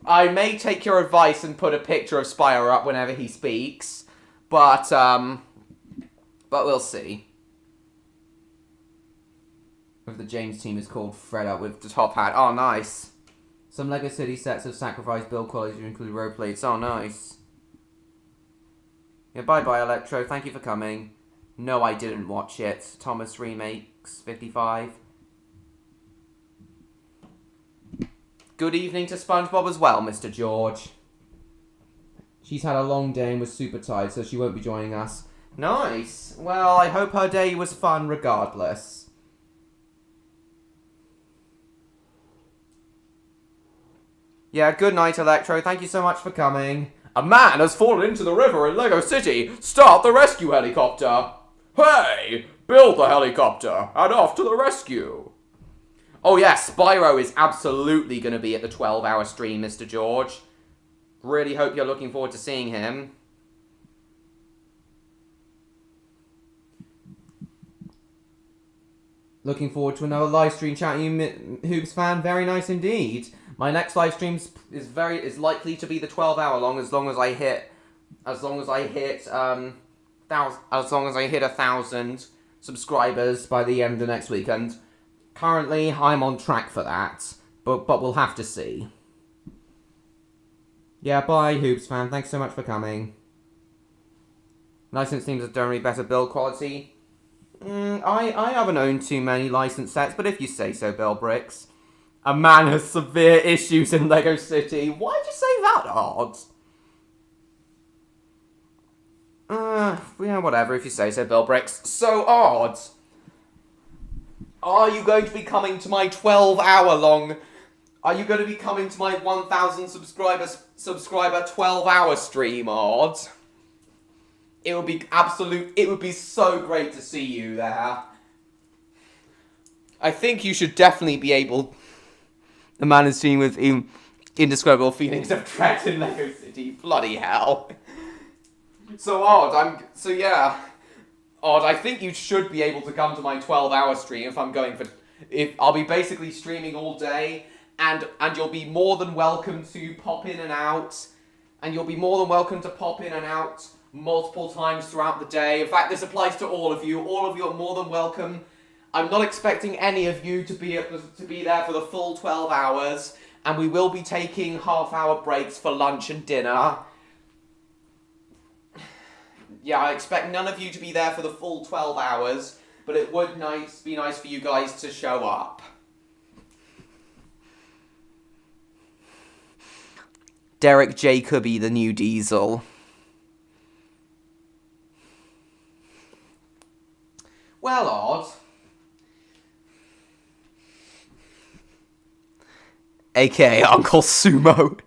I may take your advice and put a picture of Spyro up whenever he speaks, but we'll see. Of the James team is called Fred Up with the top hat. Oh, nice. Some LEGO City sets have sacrificed build quality to include road plates. Oh, nice. Yeah, bye-bye, Electro. Thank you for coming. No, I didn't watch it. Thomas Remakes 55. Good evening to SpongeBob as well, Mr. George. She's had a long day and was super tired, so she won't be joining us. Nice. Well, I hope her day was fun regardless. Yeah, good night, Electro. Thank you so much for coming. A man has fallen into the river in LEGO City. Start the rescue helicopter. Hey, build the helicopter and off to the rescue. Oh yeah, Spyro is absolutely going to be at the 12-hour stream, Mr. George. Really hope you're looking forward to seeing him. Looking forward to another live stream chat, you Hoops fan. Very nice indeed. My next live stream is likely to be the 12-hour long as long as I hit 1,000 subscribers by the end of next week. And currently I'm on track for that, but we'll have to see. Yeah, bye Hoops fan. Thanks so much for coming. Licensed teams are generally better build quality. I haven't owned too many licensed sets, but if you say so, Bill Bricks. A man has severe issues in LEGO City. Why'd you say that, Odd? Yeah, whatever, if you say so, Bill Bricks. So, Odd, are you going to be coming to my 12-hour long... Are you going to be coming to my 1,000 subscriber 12-hour stream, Odd? It would be so great to see you there. I think you should definitely be able... The man is seen with indescribable feelings of dread in LEGO City. Bloody hell. So, Odd, Odd, I think you should be able to come to my 12-hour stream if I'll be basically streaming all day, and you'll be more than welcome to pop in and out, multiple times throughout the day. In fact, this applies to all of you. All of you are more than welcome. I'm not expecting any of you to be there for the full 12 hours, and we will be taking half-hour breaks for lunch and dinner. Yeah, I expect none of you to be there for the full 12 hours, but it would be nice for you guys to show up. Derek Jacobi, the new Diesel. Well, Odd. A.K.A. Uncle Sumo.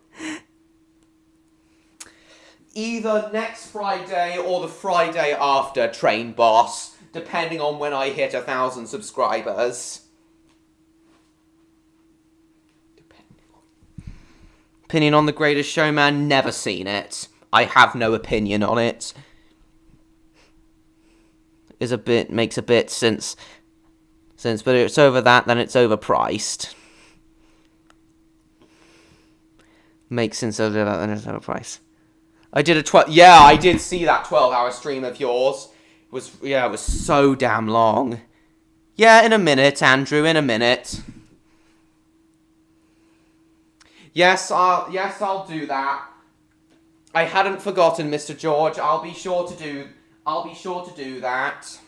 Either next Friday or the Friday after, Train Boss, depending on when I hit 1,000 subscribers. Opinion on The Greatest Showman? Never seen it. I have no opinion on it. Makes a bit sense, but it's over that, then it's overpriced. Makes sense over that, then it's overpriced. I did see that 12-hour stream of yours. It was so damn long. Yeah, in a minute, Andrew, in a minute. Yes, I'll do that. I hadn't forgotten, Mr. George. I'll be sure to do that.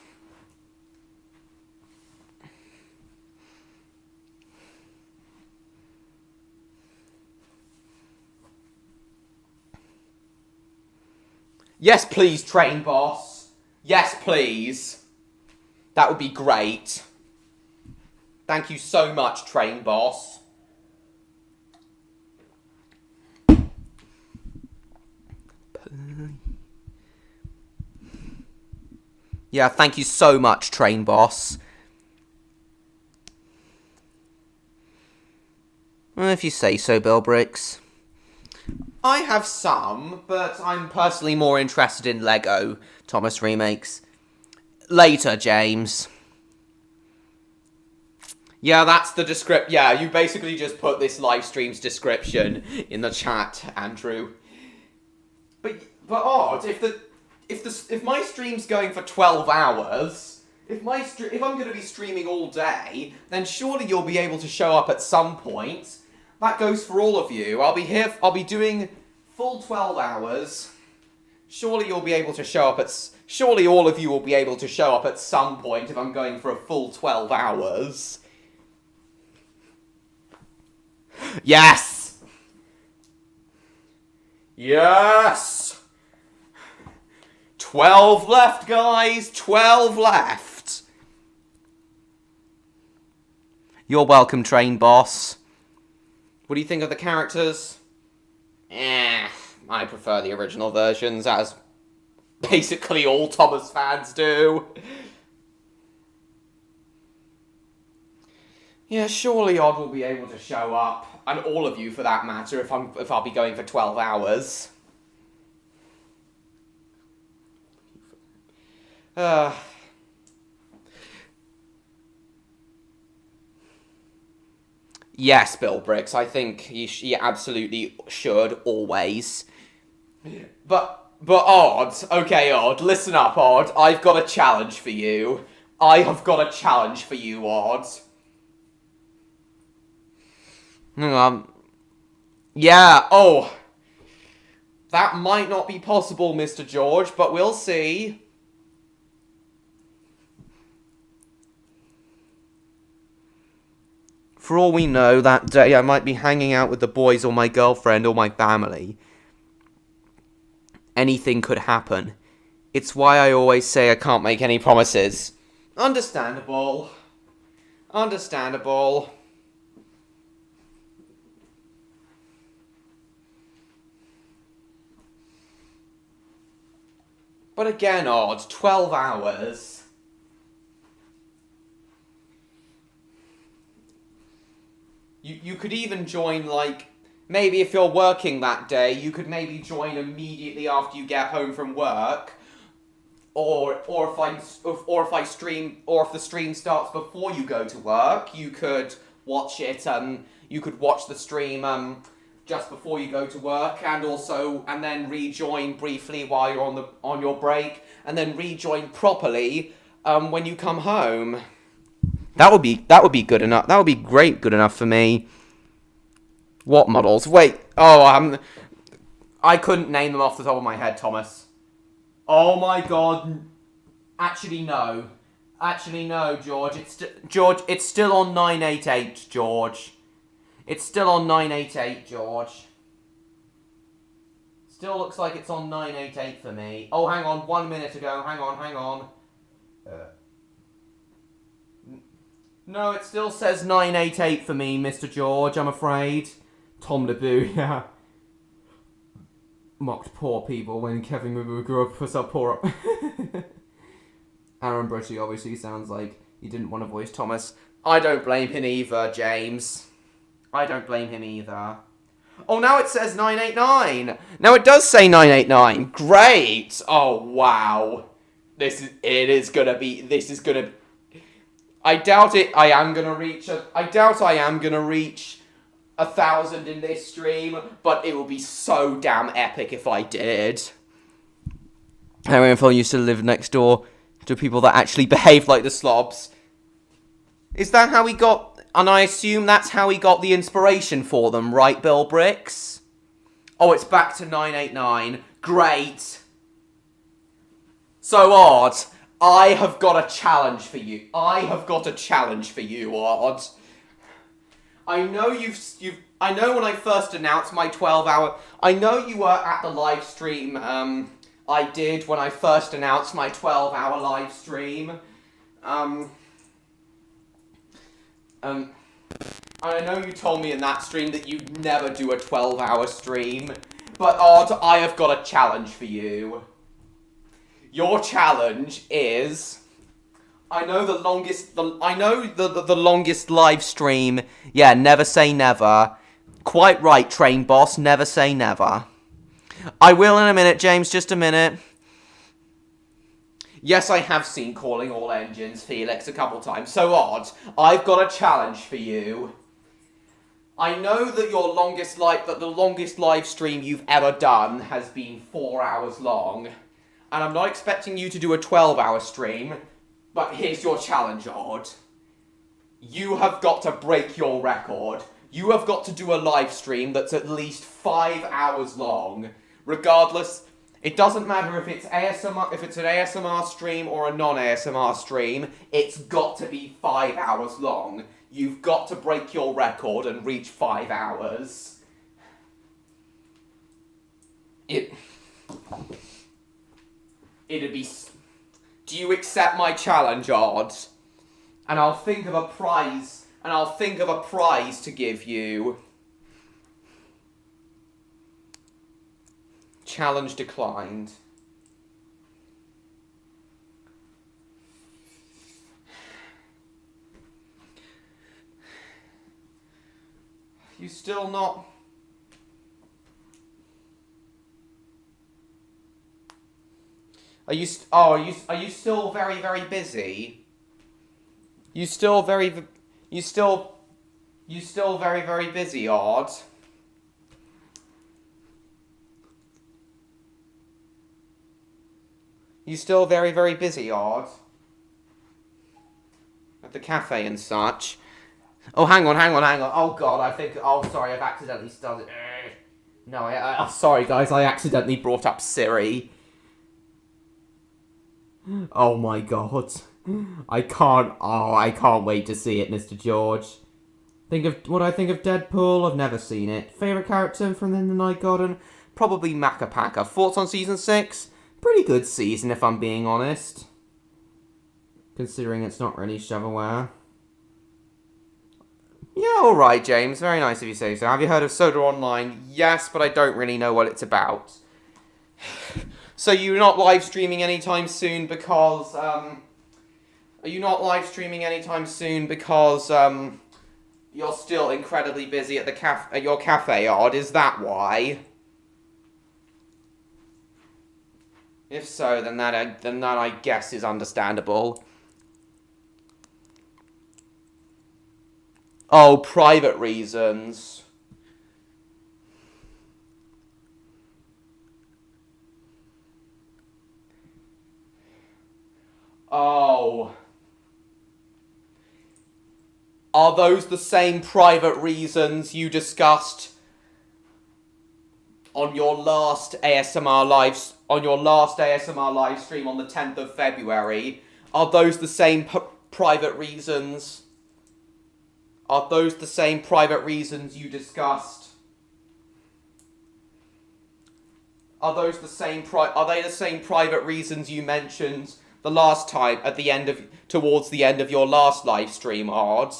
Yes, please, Train Boss. Yes, please. That would be great. Thank you so much, Train Boss. Yeah, thank you so much, Train Boss. Well, if you say so, Bill Bricks. I have some, but I'm personally more interested in LEGO Thomas Remakes. Later, James. Yeah, that's the description. Yeah, you basically just put this live stream's description in the chat, Andrew. But Odd, if my stream's going for 12 hours, If I'm going to be streaming all day, then surely you'll be able to show up at some point. That goes for all of you. I'll be doing full 12 hours. Surely you'll be able to show up surely all of you will be able to show up at some point if I'm going for a full 12 hours. Yes! Yes! 12 left, guys! 12 left! You're welcome, Train Boss. What do you think of the characters? I prefer the original versions, as basically all Thomas fans do. Yeah, surely Odd will be able to show up, and all of you for that matter, if I'll be going for 12 hours. Yes, Bill Bricks, I think you absolutely should, always. But Odd, okay, Odd, listen up, Odd. I've got a challenge for you. I have got a challenge for you, Odd. Hang on. Yeah, oh. That might not be possible, Mr. George, but we'll see. For all we know, that day I might be hanging out with the boys or my girlfriend or my family. Anything could happen. It's why I always say I can't make any promises. Understandable. Understandable. But again, Odd, 12 hours. You could even join, like, maybe if you're working that day, you could maybe join immediately after you get home from work. Or if I stream, or if the stream starts before you go to work, you could watch it, you could watch the stream, just before you go to work, and then rejoin briefly while you're on your break, and then rejoin properly, when you come home. That would be good enough. That would be good enough for me. What models? Wait. Oh, I couldn't name them off the top of my head, Thomas. Oh my god. Actually, no. Actually, no, George. It's still on 988, George. It's still on 988, George. Still looks like it's on 988 for me. Oh, hang on. 1 minute ago. Hang on. No, it still says 988 for me, Mr. George, I'm afraid. Tom LeBou, yeah. Mocked poor people when Kevin grew up for so poor. Aaron Brushy obviously sounds like he didn't want to voice Thomas. I don't blame him either, James. I don't blame him either. Oh, now it says 989. Now it does say 989. Great. Oh, wow. This is gonna be. I doubt I am gonna reach 1,000 in this stream, but it will be so damn epic if I did. Harry and Phil used to live next door to people that actually behaved like the slobs. Is that how he got... And I assume that's how he got the inspiration for them, right, Bill Bricks? Oh, it's back to 989. Great. So, Odd, I have got a challenge for you. Odd. I know I know when I first announced my 12-hour... I know you were at the live stream, I did when I first announced my 12-hour live stream. And I know you told me in that stream that you'd never do a 12-hour stream. But, Odd, I have got a challenge for you. Your challenge is... I know the longest live stream. Yeah, never say never. Quite right, Train Boss, never say never. I will in a minute, James, just a minute. Yes, I have seen Calling All Engines, Felix, a couple times. So, Odd, I've got a challenge for you. I know that the longest live stream you've ever done has been 4 hours long. And I'm not expecting you to do a 12-hour stream. But here's your challenge, Odd. You have got to break your record. You have got to do a live stream that's at least 5 hours long. Regardless, it doesn't matter if it's ASMR, if it's an ASMR stream or a non-ASMR stream, it's got to be 5 hours long. You've got to break your record and reach 5 hours. It'd be... Do you accept my challenge, Odd? And I'll think of a prize, to give you. Challenge declined. You still not... Are you still very, very busy? You still very, very busy, Odd? You still very, very busy, Odd? At the cafe and such. Oh, hang on. Oh, God, sorry, I've accidentally started... No, sorry, guys, I accidentally brought up Siri. Oh, my God. I can't wait to see it, Mr. George. Think of what I think of Deadpool. I've never seen it. Favourite character from In the Night Garden? Probably Macapaca. Thoughts on Season 6? Pretty good season, if I'm being honest. Considering it's not really shovelware. Yeah, alright, James. Very nice of you to say so. Have you heard of Soda Online? Yes, but I don't really know what it's about. So you're not live streaming anytime soon because, Are you not live streaming anytime soon because, you're still incredibly busy at the at your cafe, Odd? Is that why? If so, then that I guess is understandable. Oh, private reasons. Oh. Are those the same private reasons you discussed on your last ASMR live stream on the 10th of February? Are those the same private reasons? Are those the same private reasons you discussed? Are they the same private reasons you mentioned the last time towards the end of your last live stream, Odd?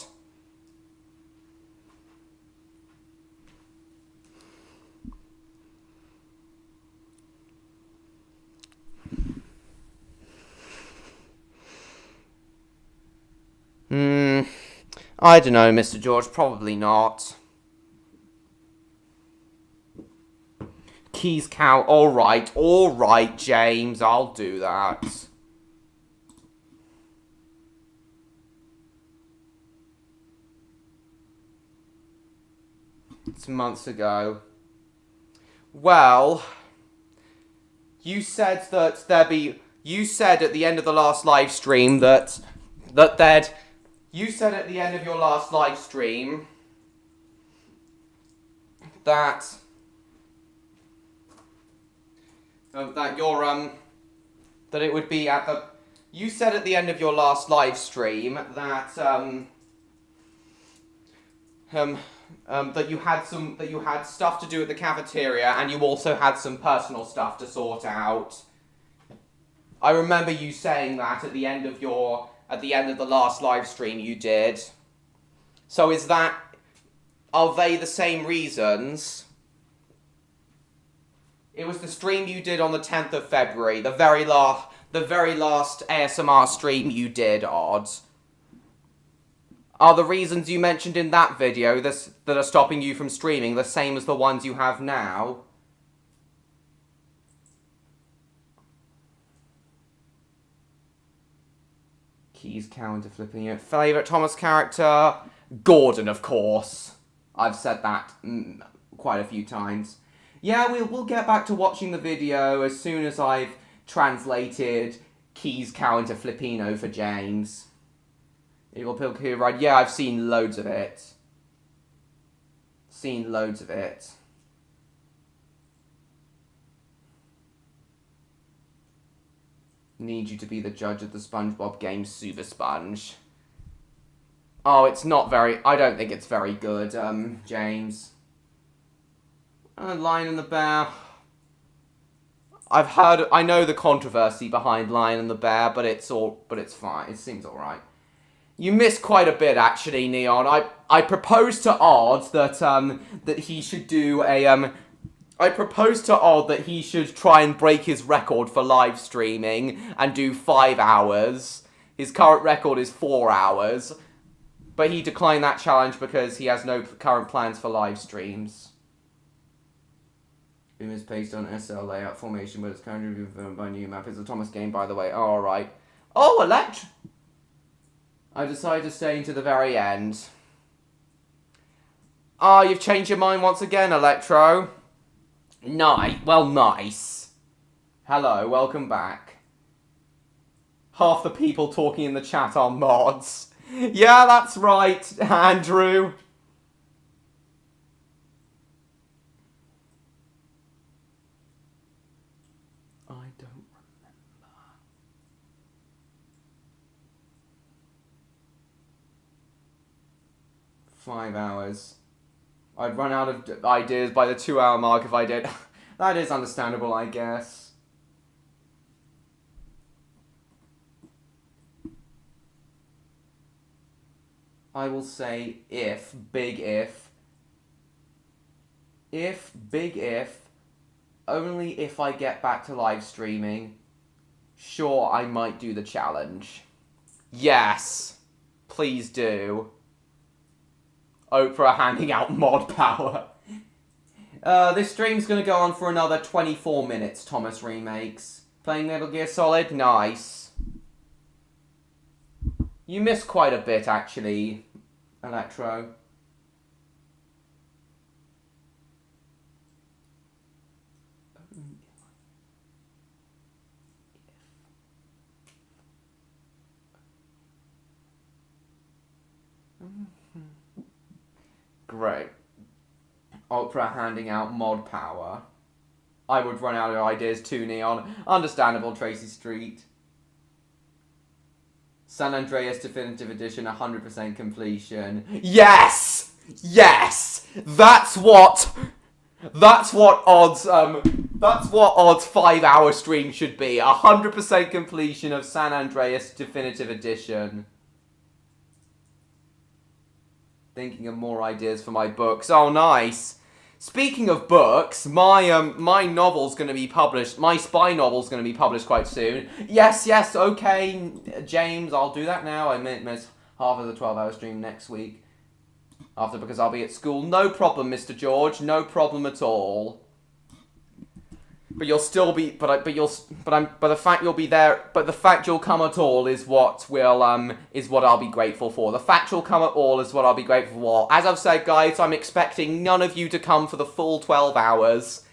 I don't know, Mr. George, probably not. Keys cow, alright, James, I'll do that. It's months ago. Well, you said you said at the end of the last live stream you said at the end of your last live stream that it would be at the... You said at the end of your last live stream that you had stuff to do at the cafeteria and you also had some personal stuff to sort out. I remember you saying that at the end of the last live stream you did. So are they the same reasons? It was the stream you did on the 10th of February, the very last ASMR stream you did, Odd. Are the reasons you mentioned in that video that are stopping you from streaming the same as the ones you have now? Keys counter flipping it. Favourite Thomas character? Gordon, of course. I've said that quite a few times. Yeah, we'll get back to watching the video as soon as I've translated Keys cow into Filipino for James. Evil Pill Coo Ride. Yeah, I've seen loads of it. Seen loads of it. Need you to be the judge of the SpongeBob game, Super Sponge. Oh, it's not very... I don't think it's very good, James. Lion and the Bear. I've heard... I know the controversy behind Lion and the Bear, but it's fine. It seems alright. You missed quite a bit, actually, Neon. I proposed to Odd that he should do a... I proposed to Odd that he should try and break his record for live streaming and do 5 hours. His current record is 4 hours. But he declined that challenge because he has no current plans for live streams. Boom is based on SL layout formation, but it's currently confirmed by new map. It's a Thomas game, by the way. Oh, alright. Oh, Elect! I decided to stay until the very end. Ah, you've changed your mind once again, Electro. Nice. Hello, welcome back. Half the people talking in the chat are mods. Yeah, that's right, Andrew. I don't remember. 5 hours. I'd run out of ideas by the 2-hour mark if I did. That is understandable, I guess. I will say big if, only if I get back to live streaming, sure, I might do the challenge. Yes, please do. Oprah handing out mod power. This stream's gonna go on for another 24 minutes, Thomas Remakes. Playing Metal Gear Solid? Nice. You missed quite a bit, actually, Electro. Great. Oprah handing out mod power. I would run out of ideas too, Neon. Understandable, Tracy Street. San Andreas Definitive Edition, 100% completion. Yes! Yes! That's what Odd's 5-hour stream should be. 100% completion of San Andreas Definitive Edition. Thinking of more ideas for my books. Oh, nice. Speaking of books, my novel's going to be published. My spy novel's going to be published quite soon. Yes, okay, James, I'll do that now. I miss half of the 12-hour stream next week. Because I'll be at school. No problem, Mr. George. No problem at all. But you'll still be, but the fact you'll be there, but the fact you'll come at all is what I'll be grateful for. The fact you'll come at all is what I'll be grateful for. As I've said, guys, I'm expecting none of you to come for the full 12 hours.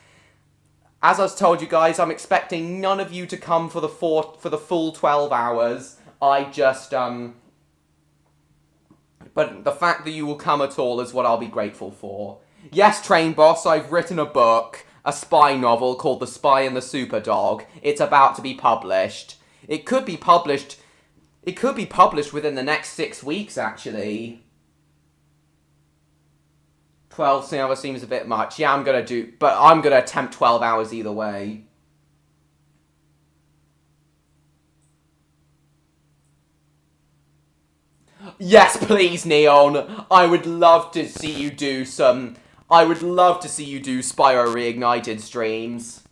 As I've told you guys, I'm expecting none of you to come for the full 12 hours. But the fact that you will come at all is what I'll be grateful for. Yes, Train Boss, I've written a book. A spy novel called The Spy and the Super Dog. It's about to be published. It could be published within the next 6 weeks, actually. 12 hours seems a bit much. Yeah, I'm gonna attempt 12 hours either way. Yes, please, Neon. I would love to see you do Spyro Reignited streams.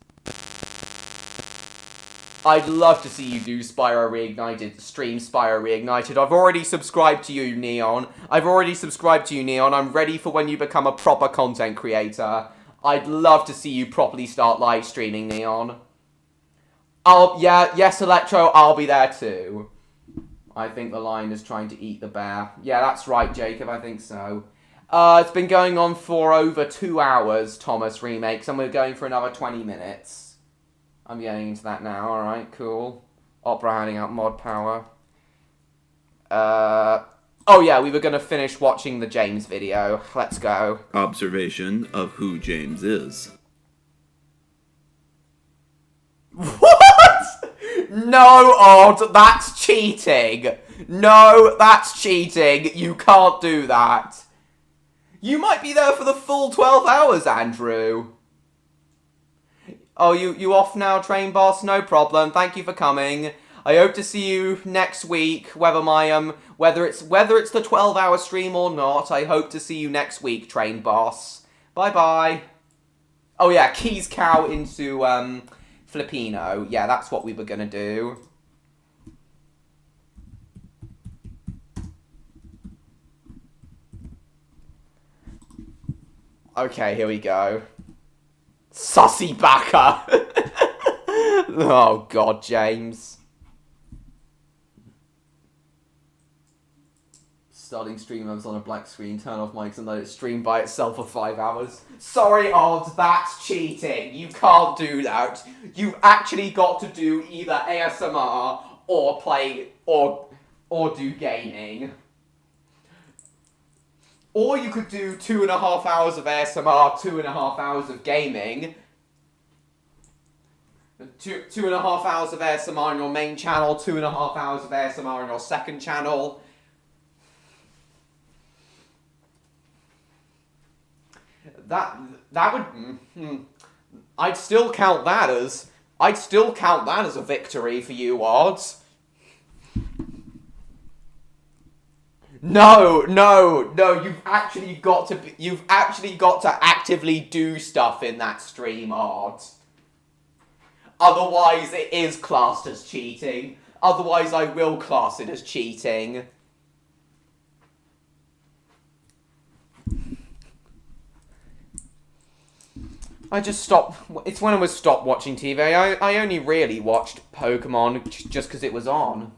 I'd love to see you do Spyro Reignited. I've already subscribed to you, Neon. I'm ready for when you become a proper content creator. I'd love to see you properly start live streaming, Neon. Yes, Electro, I'll be there too. I think the lion is trying to eat the bear. Yeah, that's right, Jacob, I think so. It's been going on for over 2 hours, Thomas Remakes, and we're going for another 20 minutes. I'm getting into that now, alright, cool. Opera handing out mod power. Oh yeah, we were going to finish watching the James video. Let's go. Observation of who James is. What? No, Odd, that's cheating. No, that's cheating. You can't do that. You might be there for the full 12 hours, Andrew. Oh, you off now, train boss? No problem. Thank you for coming. I hope to see you next week. Whether it's the 12-hour stream or not, I hope to see you next week, train boss. Bye bye. Oh yeah, keys cow into Filipino. Yeah, that's what we were gonna do. Okay, here we go. Sussy backer. Oh god, James. Starting stream, I was on a black screen, turn off mics and let it stream by itself for 5 hours. Sorry, Odd, that's cheating. You can't do that. You've actually got to do either ASMR or play or do gaming. Or you could do 2.5 hours of ASMR, 2.5 hours of gaming. 2.5 hours of ASMR on your main channel, 2.5 hours of ASMR on your second channel. That would I'd still count that as a victory for you, Odds. No, you've actually got to actively do stuff in that stream, Odds. Otherwise it is classed as cheating. Otherwise I will class it as cheating. I just stopped. It's when I was stopped watching TV. I only really watched Pokemon just because it was on.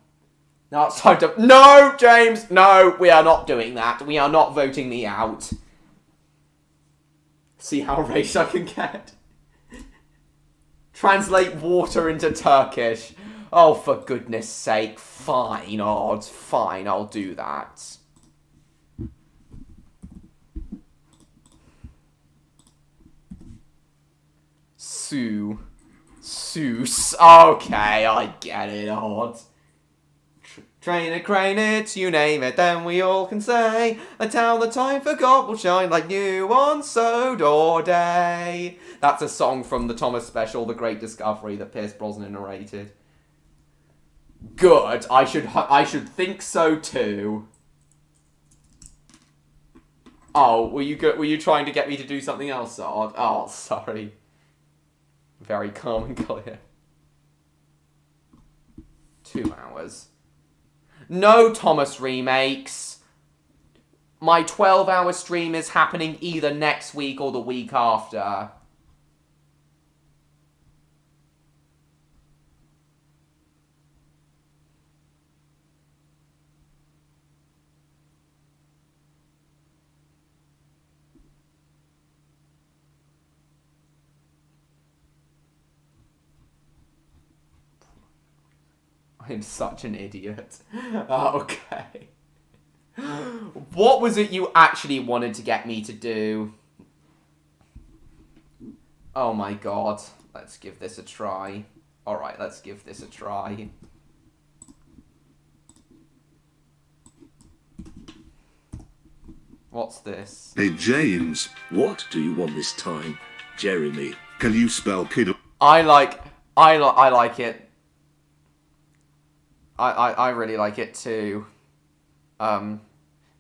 Now it's time to... No, James! No, we are not doing that. We are not voting me out. See how racist I can get. Translate water into Turkish. Oh, for goodness sake. Fine, Odds. Fine, I'll do that. Seuss. Okay, I get it, Odd. Train it, crane it, you name it, then we all can say, a town the time forgot will shine like new on Sodor Day. That's a song from the Thomas special, The Great Discovery, that Pierce Brosnan narrated. Good. I should think so too. Oh, were you trying to get me to do something else, Odd? Oh, sorry. Very calm and clear. 2 hours. No Thomas remakes. My 12-hour stream is happening either next week or the week after. I'm such an idiot. Okay. What was it you actually wanted to get me to do? Oh my god. Let's give this a try. Alright, let's give this a try. What's this? Hey James, What do you want this time, Jeremy? can you spell kid? I like it. I really like it too.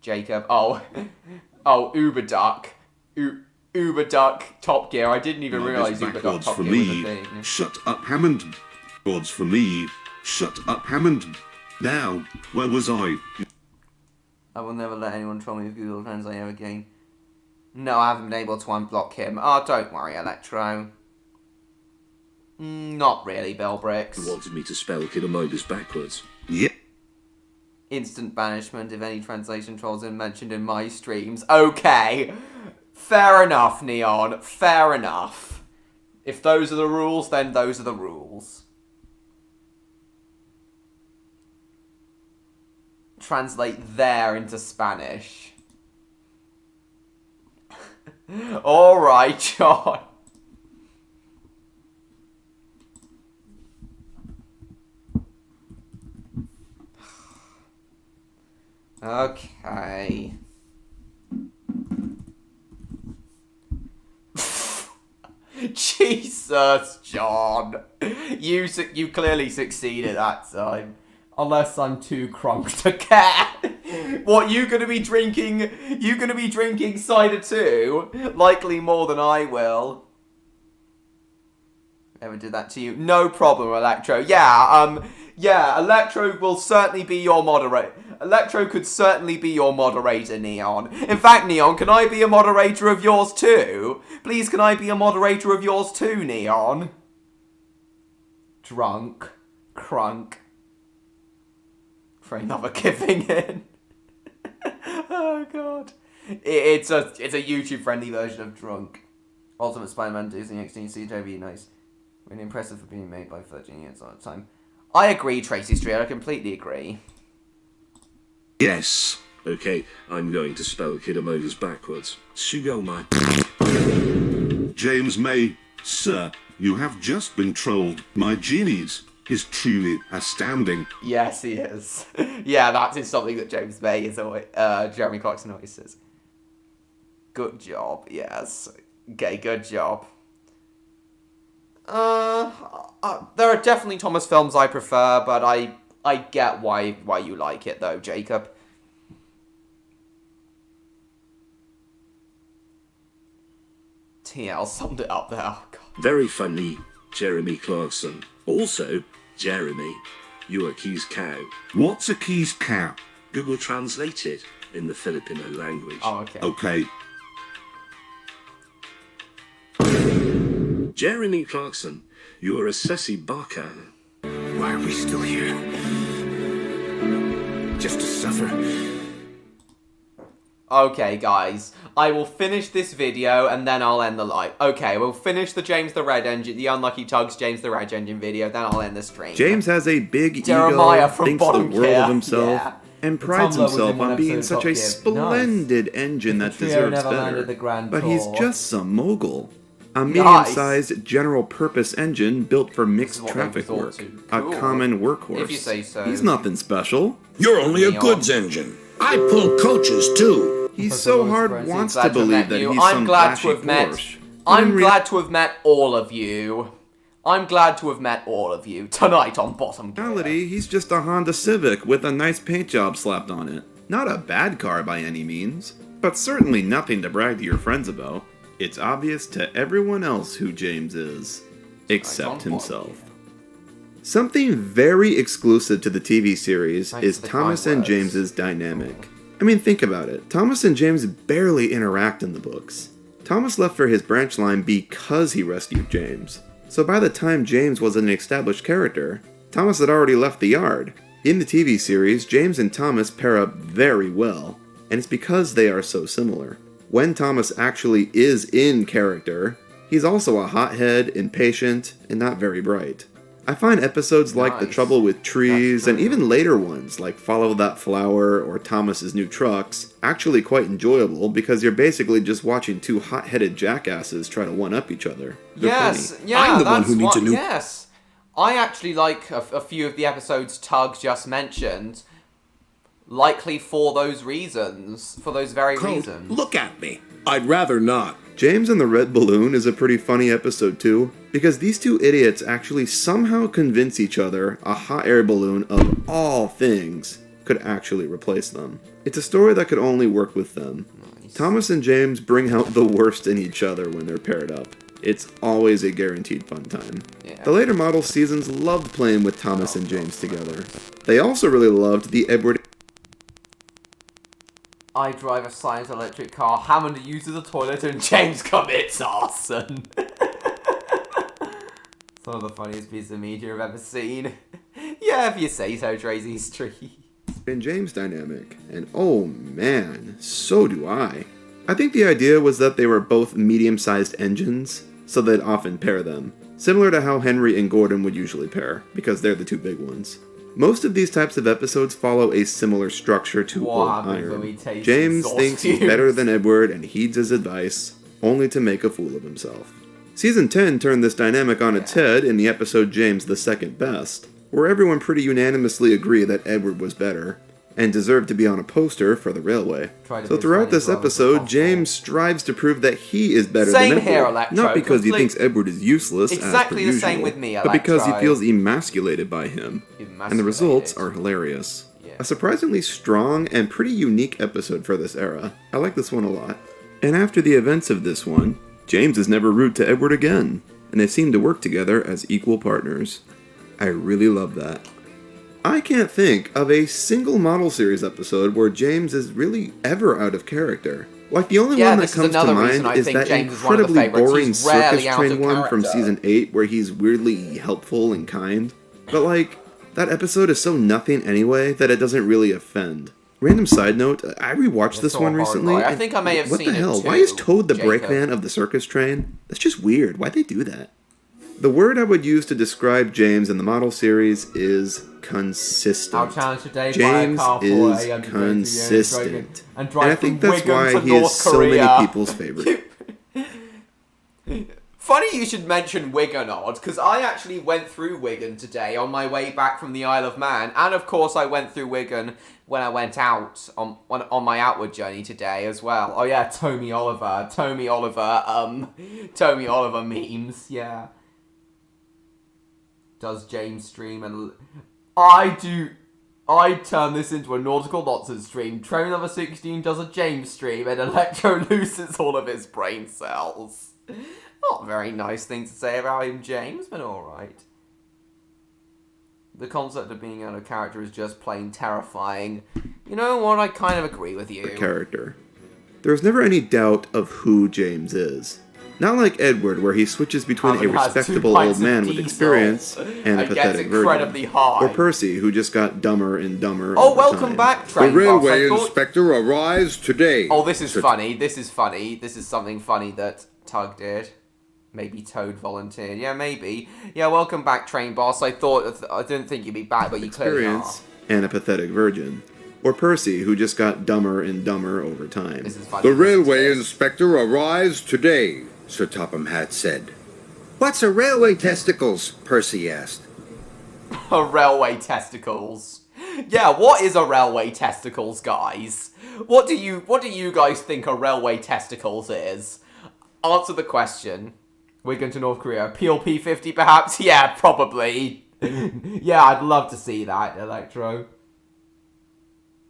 Jacob. Oh, Uber Duck. Uber Duck Top Gear. I didn't even realise Uber Duck Top for Gear was a me. thing. Shut up, Hammond. Odds for me. Shut up, Hammond. Now, where was I? I will never let anyone troll me with Google Translate ever again. No, I haven't been able to unblock him. Oh, don't worry, Electro. Not really, Bellbricks. You wanted me to spell Kidamobus backwards. Yeah. Instant banishment if any translation trolls are mentioned in my streams. Okay. Fair enough, Neon. Fair enough. If those are the rules, then those are the rules. translate there into Spanish. Alright, John. Okay. Jesus, John. You clearly succeeded that time. Unless I'm too crunk to care. What, you gonna be drinking cider too? Likely more than I will. Ever did that to you? No problem, Electro. Yeah, Electro will certainly be your moderator. Electro could certainly be your moderator, Neon. In fact, Neon, can I be a moderator of yours too? Please, can I be a moderator of yours too, Neon? Drunk. Crunk. For another giving in. Oh, God. It's a YouTube-friendly version of Drunk. Ultimate Spider-Man 2016 CJV, nice. Really impressive for being made by 13 years at a time. I agree, Tracy Street. I completely agree. Yes. Okay, I'm going to spell Kidamodus backwards. Sugo my... James May, sir, you have just been trolled. My genius is truly astounding. Yes, he is. Yeah, that is something that James May is always, Jeremy Clarkson always says. Good job, yes. Okay, good job. There are definitely Thomas films I prefer, but I get why you like it, though, Jacob. TL summed it up there. Oh, God. Very funny, Jeremy Clarkson. Also, Jeremy, you are Key's cow. What's a Key's cow? Google translated in the Filipino language. Oh, okay. Okay. Jeremy Clarkson, you are a sassy baka. Why are we still here? Just to suffer? Okay, guys. I will finish this video and then I'll end the live. Okay, we'll finish the James the Red Engine, the Unlucky Tugs James the Red Engine video, then I'll end the stream. James has a big Jeremiah ego, from thinks the Bottom world Gear. of himself, Yeah. and The prides Tumblr was himself in one on being episode of such a Top Gear. splendid engine that trio deserves never landed better. the Grand But he's Tour. just some mogul. A Nice. medium-sized general-purpose engine built for mixed what traffic they work. thought too. A Cool. common workhorse. If you say so. He's nothing special. You're only a Neon. goods engine. I pull coaches, too. He's so hard Glad wants to to have believe met that you. he's I'm some glad flashy to have met. Porsche. I'm In glad to have met all of you. I'm glad to have met all of you tonight on Bottom Gear. reality, he's just a Honda Civic with a nice paint job slapped on it. Not a bad car by any means, but certainly nothing to brag to your friends about. It's obvious to everyone else who James is, except himself. Something very exclusive to the TV series Thanks is to the Thomas kind and words. James's dynamic. I mean, think about it. Thomas and James barely interact in the books. Thomas left for his branch line because he rescued James. So by the time James was an established character, Thomas had already left the yard. In the TV series, James and Thomas pair up very well, and it's because they are so similar. When Thomas actually is in character, he's also a hothead, impatient, and not very bright. I find episodes like The Nice. Trouble with Trees, That's and true. even later ones like Follow That Flower or Thomas's New Trucks, actually quite enjoyable because you're basically just watching two hot-headed jackasses try to one-up each other. They're Yes, funny. yeah, I'm the one that's who needs what, a new- Yes, I actually like a few of the episodes Tug just mentioned, likely for those reasons, for those very Colt, reasons. look at me. I'd rather not. James and the Red Balloon is a pretty funny episode too, because these two idiots actually somehow convince each other a hot air balloon of all things could actually replace them. It's a story that could only work with them. Nice. Thomas and James bring out the worst in each other when they're paired up. It's always a guaranteed fun time. Yeah. The later model seasons loved playing with Thomas and James together. They also really loved the Edward I drive a silent electric car, Hammond uses a toilet, and James commits arson. Some of the funniest piece of media I've ever seen. Yeah, if you say so, Tracy Street. and James dynamic, and oh man, so do I. I think the idea was that they were both medium-sized engines, so they'd often pair them, similar to how Henry and Gordon would usually pair, because they're the two big ones. Most of these types of episodes follow a similar structure to What Old happens when we Iron. taste James sauce thinks he's cubes? better than Edward and heeds his advice, only to make a fool of himself. Season 10 turned this dynamic on its head in the episode James the Second Best, where everyone pretty unanimously agreed that Edward was better, and deserved to be on a poster for the railway. So throughout this episode, James strives to prove that he is better than Edward. Same here, Electro. Not because he thinks Edward is useless, Exactly as per the same usual, with me, but because he Electro. feels emasculated by him. And the results are hilarious. Yeah. A surprisingly strong and pretty unique episode for this era. I like this one a lot. And after the events of this one, James is never rude to Edward again, and they seem to work together as equal partners. I really love that. I can't think of a single model series episode where James is really ever out of character. Like, the only one that comes to mind is that incredibly boring circus train one from season 8 where he's weirdly helpful and kind. But like, that episode is so nothing anyway that it doesn't really offend. Random side note, I rewatched this one recently. I think I may have what seen the hell? it too, Why is Toad the Jacob. brakeman of the circus train? That's just weird. Why'd they do that? The word I would use to describe James in the model series is consistent. Our challenge today James by a car is consistent. And I think that's why he is so many people's favorite. Funny you should mention Wigan, Odd, because I actually went through Wigan today on my way back from the Isle of Man, and of course I went through Wigan when I went out on my outward journey today as well. Oh yeah, Tommy Oliver memes, yeah. Does James stream? And I turn this into a nautical nonsense stream. Train number 16 does a James stream, and Electro loses all of his brain cells. Not a very nice thing to say about him, James, but alright. The concept of being out of character is just plain terrifying. You know what, I kind of agree with you. Character. There's never any doubt of who James is. Not like Edward, where he switches between a respectable old man with experience and a pathetic virgin. Or Percy, who just got dumber and dumber Oh, over welcome time. back, Train The railway Boss. inspector arrives today. Oh, this is funny. This is funny. This is something funny that Tug did. Maybe Toad volunteered. Yeah, maybe. Yeah, welcome back, Train Boss. I didn't think you'd be back, but you clearly are. Experience and a pathetic virgin. Or Percy, who just got dumber and dumber over time. This is funny. The railway inspector arrives today, Sir Topham Hatt said. What's a railway testicles? Percy asked. A railway testicles. Yeah, what is a railway testicles, guys? What do you guys think a railway testicles is? Answer the question. Wigan to North Korea. PLP 50 perhaps? Yeah, probably. Yeah, I'd love to see that, Electro.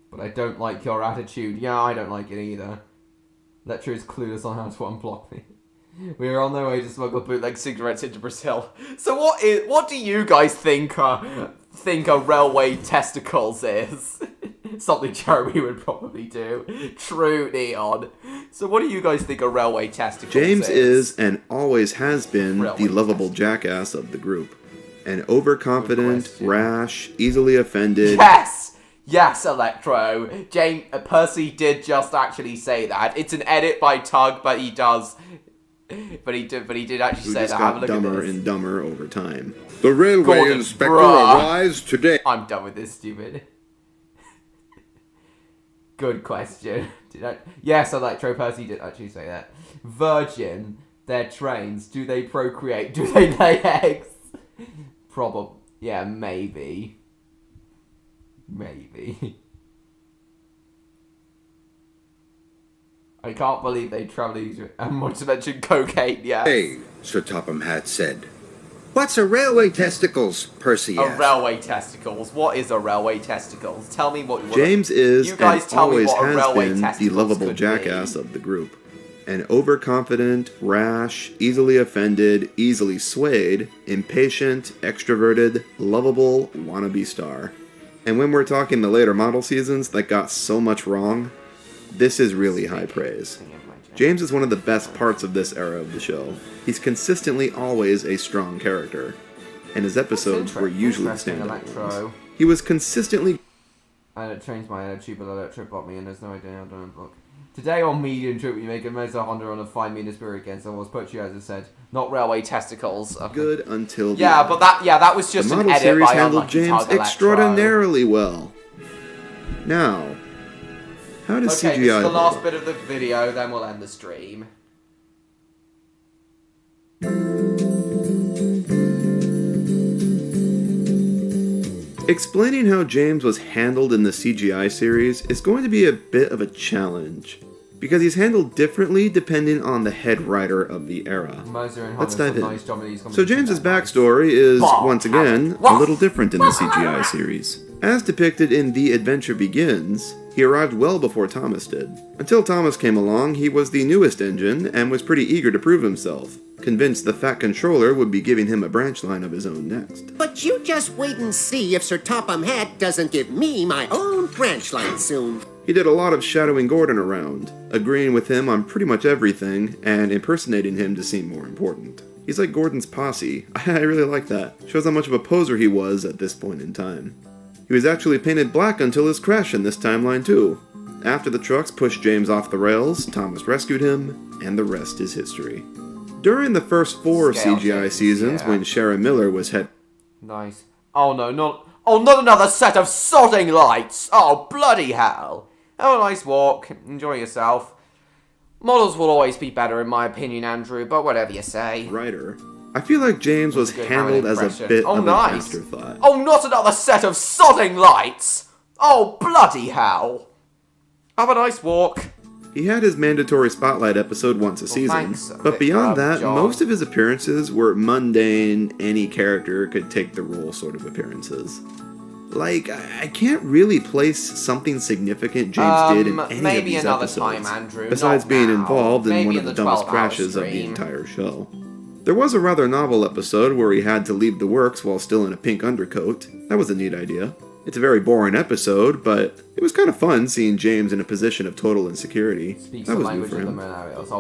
But I don't like your attitude. Yeah, I don't like it either. Electro is clueless on how to unblock me. We are on their way to smuggle bootleg cigarettes into Brazil. So what do you guys think a railway testicles is? Something Jeremy would probably do. True, Neon. So what do you guys think a railway testicles James is? is and always has been the lovable jackass of the group. An overconfident, rash, easily offended... Yes, Electro. Percy did just actually say that. It's an edit by Tug, but he does... But he did actually say that. Have a look at dumber this. and dumber over time. The railway Gordon, inspector bruh. arrives today. I'm done with this, stupid. Good question. Yes, Electro Percy did actually say that. Virgin, their trains, do they procreate? Do they lay eggs? Probably. Yeah, maybe. Maybe. I can't believe they travel easier. And not to mention cocaine, yeah. Hey, Sir Topham Hatt said. What's a railway testicles? Percy asked. A railway testicles. What is a railway testicles? Tell me what... James is you guys and tell me always what a has railway been the testicles lovable could jackass be. of the group. An overconfident, rash, easily offended, easily swayed, impatient, extroverted, lovable, wannabe star. And when we're talking the later model seasons that got so much wrong, this is really high praise. James is one of the best parts of this era of the show. He's consistently always a strong character, and his episodes were usually the standout ones. He was consistently... I don't change my attitude, but Electro bought me and there's no idea how to unblock. Today on Medium Trip, we make a Mesa Honda on a 5 meter spirit again. So was put you as I said, not railway testicles. Okay. Good until the yeah, end. but that was just the an model edit series by handled Unlucky James Tug Electro. extraordinarily well. Now, how does Okay, CGI this is the last hold? bit of the video, then we'll end the stream. Explaining how James was handled in the CGI series is going to be a bit of a challenge, because he's handled differently depending on the head writer of the era. Let's dive in. So James's backstory is, once again, a little different in the CGI series. As depicted in The Adventure Begins, he arrived well before Thomas did. Until Thomas came along, he was the newest engine and was pretty eager to prove himself, convinced the Fat Controller would be giving him a branch line of his own next. But you just wait and see if Sir Topham Hatt doesn't give me my own branch line soon. He did a lot of shadowing Gordon around, agreeing with him on pretty much everything, and impersonating him to seem more important. He's like Gordon's posse. I really like that. Shows how much of a poser he was at this point in time. He was actually painted black until his crash in this timeline too. After the trucks pushed James off the rails, Thomas rescued him, and the rest is history. During the first 4 CGI seasons, when Sharon Miller was head... Nice. Oh no, not another set of sodding lights! Oh, bloody hell! Have a nice walk, enjoy yourself. Models will always be better in my opinion, Andrew, but whatever you say. Writer. I feel like James was handled as a bit of an afterthought. Oh, not another set of sodding lights! Oh, bloody hell! Have a nice walk. He had his mandatory spotlight episode once a season, but beyond that, most of his appearances were mundane, any character could take the role sort of appearances. Like, I can't really place something significant James did in any of these episodes, Andrew, besides being involved in maybe one of the dumbest crashes of the entire show. There was a rather novel episode where he had to leave the works while still in a pink undercoat. That was a neat idea. It's a very boring episode, but it was kind of fun seeing James in a position of total insecurity. That was new for him.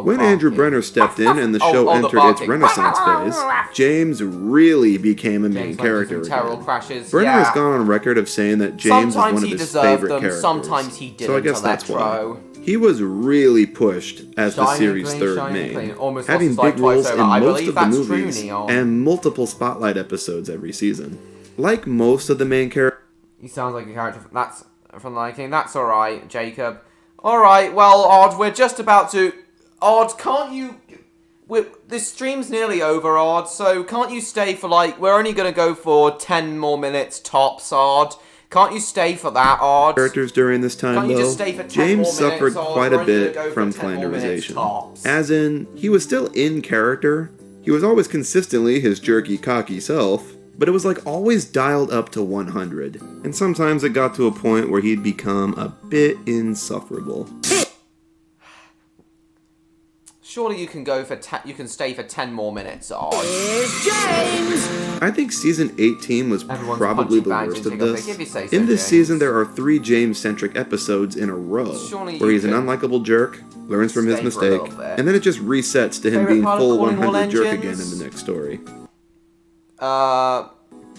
When Andrew Brenner stepped in and the show entered its renaissance phase, James really became a main character again. Brenner has gone on record of saying that James is one of his favorite characters, so I guess that's why. He was really pushed as the series' third main, having big roles in most of the movies and multiple spotlight episodes every season. Like most of the main characters, he sounds like a character from Lion. That's alright, Jacob. Alright, well, Odd, we're just about to... Odd, can't you... This stream's nearly over, Odd, so can't you stay for, like... We're only going to go for 10 more minutes tops, Odd. Can't you stay for that, Odd? Characters during this time, though, James suffered quite a bit from flanderization. As in, he was still in character. He was always consistently his jerky, cocky self, but it was like always dialed up to 100, and sometimes it got to a point where he'd become a bit insufferable. Surely you can go for you can stay for 10 more minutes, Odd. Here's James! I think season 18 was probably the worst of this. In this season, there are 3 James-centric episodes in a row, where he's an unlikable jerk, learns from his mistake, and then it just resets to him being full 100 jerk again in the next story. Probably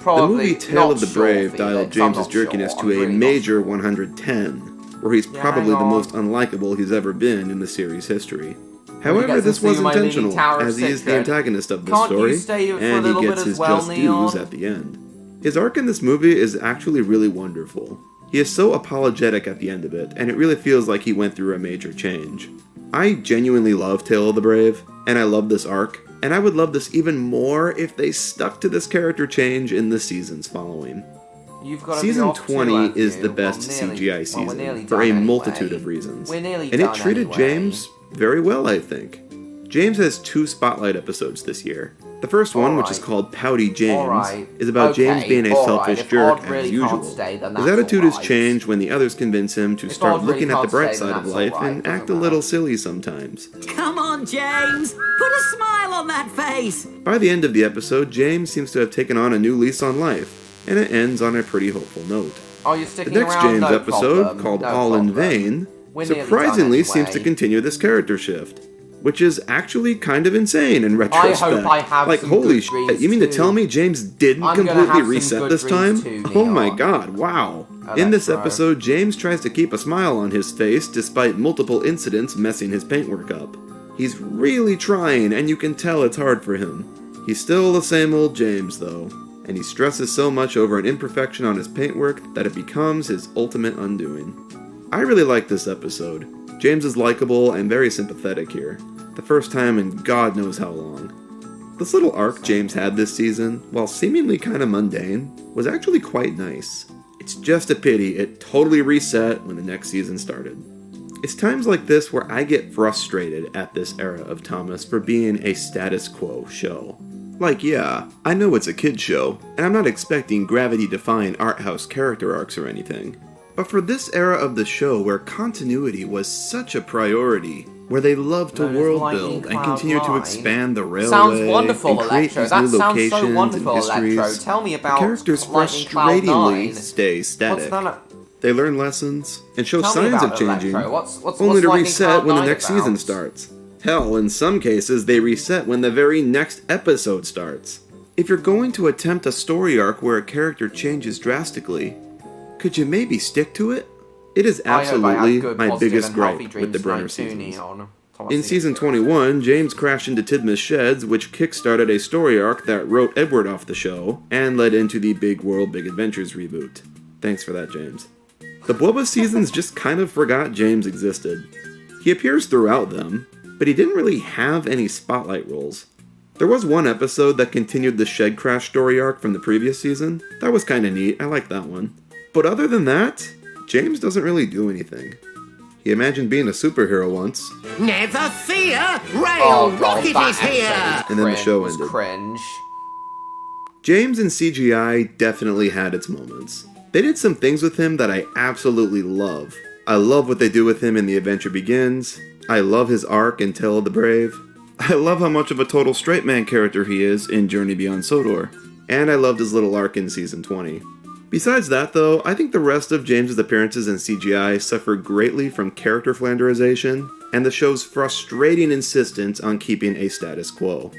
the movie Tale of the Brave dialed James's jerkiness to a major 110, where he's probably the most unlikable he's ever been in the series' history. However, this was intentional, as he is the antagonist of this story, and he gets his just dues at the end. His arc in this movie is actually really wonderful. He is so apologetic at the end of it, and it really feels like he went through a major change. I genuinely love Tale of the Brave, and I love this arc, and I would love this even more if they stuck to this character change in the seasons following. Season 20 is the best CGI season, for a multitude of reasons, and it treated James very well, I think. James has 2 spotlight episodes this year. The first one, which is called Pouty James, is about James being a selfish jerk as usual. His attitude has changed when the others convince him to start looking at the bright side of life and act a little silly sometimes. Come on, James! Put a smile on that face! By the end of the episode, James seems to have taken on a new lease on life, and it ends on a pretty hopeful note. The next James episode, called All in Vain, surprisingly seems to continue this character shift, which is actually kind of insane in retrospect. Like, holy shit, you mean to tell me James didn't completely reset this time? Oh my god, wow. In this episode, James tries to keep a smile on his face despite multiple incidents messing his paintwork up. He's really trying, and you can tell it's hard for him. He's still the same old James, though, and he stresses so much over an imperfection on his paintwork that it becomes his ultimate undoing. I really like this episode. James is likable and very sympathetic here. The first time in God knows how long. This little arc James had this season, while seemingly kinda mundane, was actually quite nice. It's just a pity it totally reset when the next season started. It's times like this where I get frustrated at this era of Thomas for being a status quo show. Like, yeah, I know it's a kid's show, and I'm not expecting gravity-defying art house character arcs or anything. But for this era of the show where continuity was such a priority, where they love to world build and continue to expand the railway sounds wonderful, and create Electro. these That new sounds locations so wonderful, and histories, Electro. Tell me about the characters Lightning Cloud frustratingly 9. stay static. What's that? They learn lessons and show Tell me signs about of changing, Electro. What's only to Lightning reset Cloud when the 9 next about? season starts. Hell, in some cases, they reset when the very next episode starts. If you're going to attempt a story arc where a character changes drastically, could you maybe stick to it? It is absolutely my biggest gripe with the Brenner seasons. In season 21, James crashed into Tidmouth's sheds, which kickstarted a story arc that wrote Edward off the show, and led into the Big World Big Adventures reboot. Thanks for that, James. The Boba seasons just kind of forgot James existed. He appears throughout them, but he didn't really have any spotlight roles. There was one episode that continued the shed crash story arc from the previous season. That was kinda neat, I like that one. But other than that, James doesn't really do anything. He imagined being a superhero once. Never fear! Rail Rocket is here! And then the show ended. Cringe. James in CGI definitely had its moments. They did some things with him that I absolutely love. I love what they do with him in The Adventure Begins. I love his arc in Tale of the Brave. I love how much of a total straight man character he is in Journey Beyond Sodor. And I loved his little arc in Season 20. Besides that though, I think the rest of James's appearances in CGI suffered greatly from character flanderization and the show's frustrating insistence on keeping a status quo.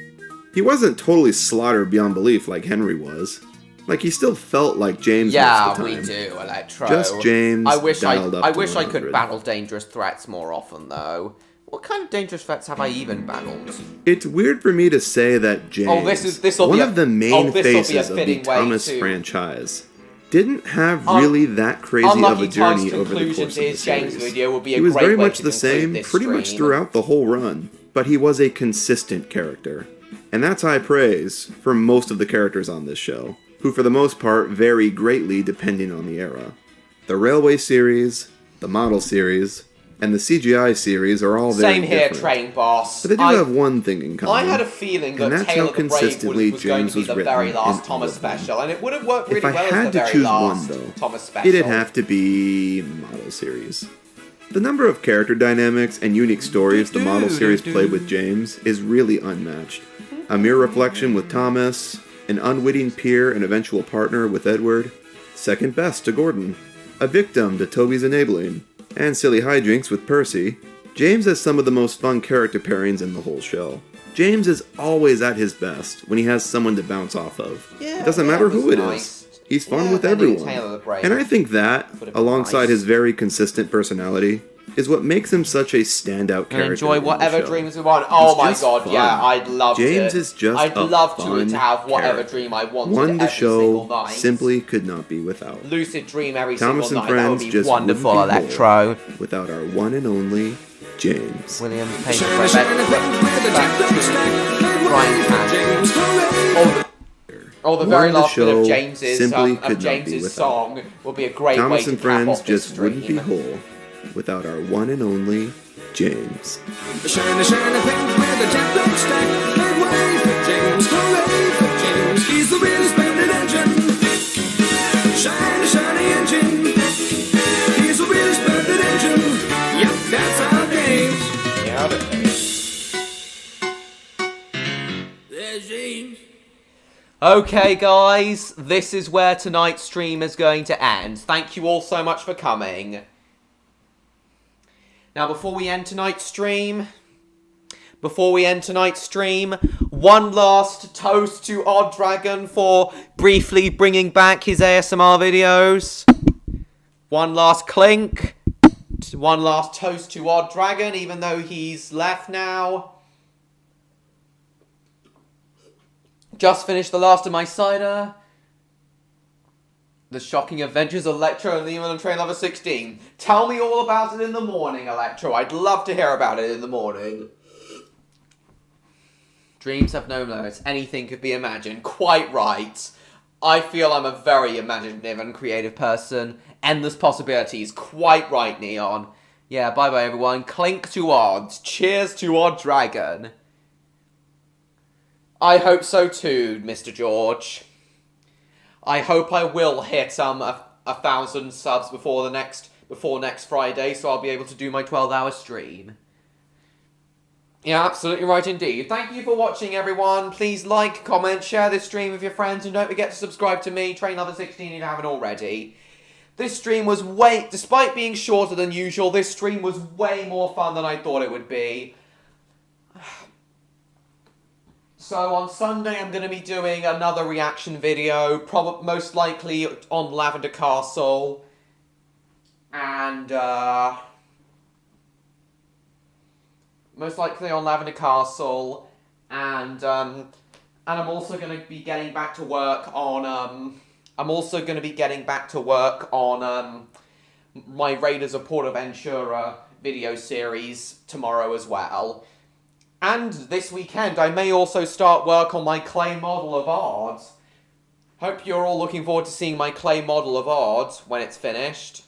He wasn't totally slaughtered beyond belief like Henry was. Like, he still felt like James most of the time. Yeah, we do, Electro. Just James I wish dialed up I to wish I 100. could battle dangerous threats more often, though. What kind of dangerous threats have I even battled? It's weird for me to say that James, one of the main faces of the Thomas franchise, didn't have really that crazy of a journey over the course of the series. He was very much the same pretty much throughout the whole run, but he was a consistent character. And that's high praise for most of the characters on this show, who for the most part vary greatly depending on the era. The Railway series, the Model series, and the CGI series are all very Same here, different. Train Boss. But they do have one thing in common. I had a feeling that and that's Tale how of the Brave consistently was going James to be was the written very last in Thomas all of them. special, and it would have worked really If I well as had the to very choose last one, though, Thomas special. it'd have to be Model series. The number of character dynamics and unique stories the Model series played with James is really unmatched. A mere reflection with Thomas, an unwitting peer and eventual partner with Edward, second best to Gordon, a victim to Toby's enabling, and silly hijinks with Percy. James has some of the most fun character pairings in the whole show. James is always at his best when he has someone to bounce off of. It doesn't matter who it is. He's fun with everyone. And I think that, alongside his very consistent personality, is what makes him such a standout character. Enjoy whatever dreams we want. Oh my god, fun. yeah, I'd love to. James is just I'd a love fun to have whatever character. dream I wanted One the every show single night. simply could not be without. Lucid dream every Thomas single and night. That would Friends be just wonderful, wouldn't be Electro. whole without our one and only James. William Page Oh, the very last bit of James's song will be a great Thomas way to and cap Friends off this just stream. wouldn't be whole without our one and only James. Shiny, shiny pink with a jet black stack. Make way for James, hooray for James. He's the really splendid engine. Shiny, shiny engine. He's a really splendid engine. Yep, that's our James. Yeah, There's James. okay, guys, this is where tonight's stream is going to end. Thank you all so much for coming. Now, before we end tonight's stream, one last toast to Odd Dragon for briefly bringing back his ASMR videos. One last clink. One last toast to Odd Dragon, even though he's left now. Just finished the last of my cider. The Shocking Adventures of Electro and Lehman on Train Lover 16. Tell me all about it in the morning, Electro. I'd love to hear about it in the morning. Dreams have no limits. Anything could be imagined. Quite right. I feel I'm a very imaginative and creative person. Endless possibilities. Quite right, Neon. Yeah, bye-bye, everyone. Clink to odds. Cheers to Odd Dragon. I hope so too, Mr. George. I hope I will hit 1,000 subs before next Friday, so I'll be able to do my 12-hour stream. Yeah, absolutely right indeed. Thank you for watching, everyone. Please like, comment, share this stream with your friends, and don't forget to subscribe to me, Train Lover 16, if you haven't already. This stream was despite being shorter than usual, this stream was way more fun than I thought it would be. So on Sunday I'm going to be doing another reaction video, most likely on Lavender Castle. And, most likely on Lavender Castle. And I'm also going to be getting back to work on, my Raiders of Portaventura video series tomorrow as well. And this weekend, I may also start work on my clay model of Odd. Hope you're all looking forward to seeing my clay model of Odd when it's finished.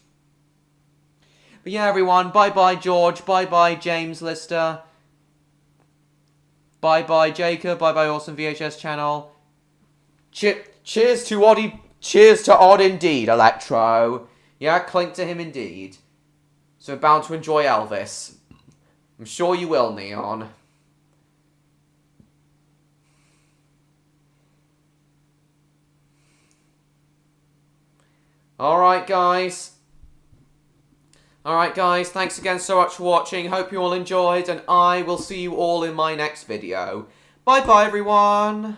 But yeah, everyone, bye-bye George, bye-bye James Lister. Bye-bye Jacob, bye-bye Awesome VHS channel. Cheers to Odd indeed, Electro. Yeah, clink to him indeed. So bound to enjoy Elvis. I'm sure you will, Neon. Alright guys, thanks again so much for watching, hope you all enjoyed, and I will see you all in my next video. Bye bye everyone!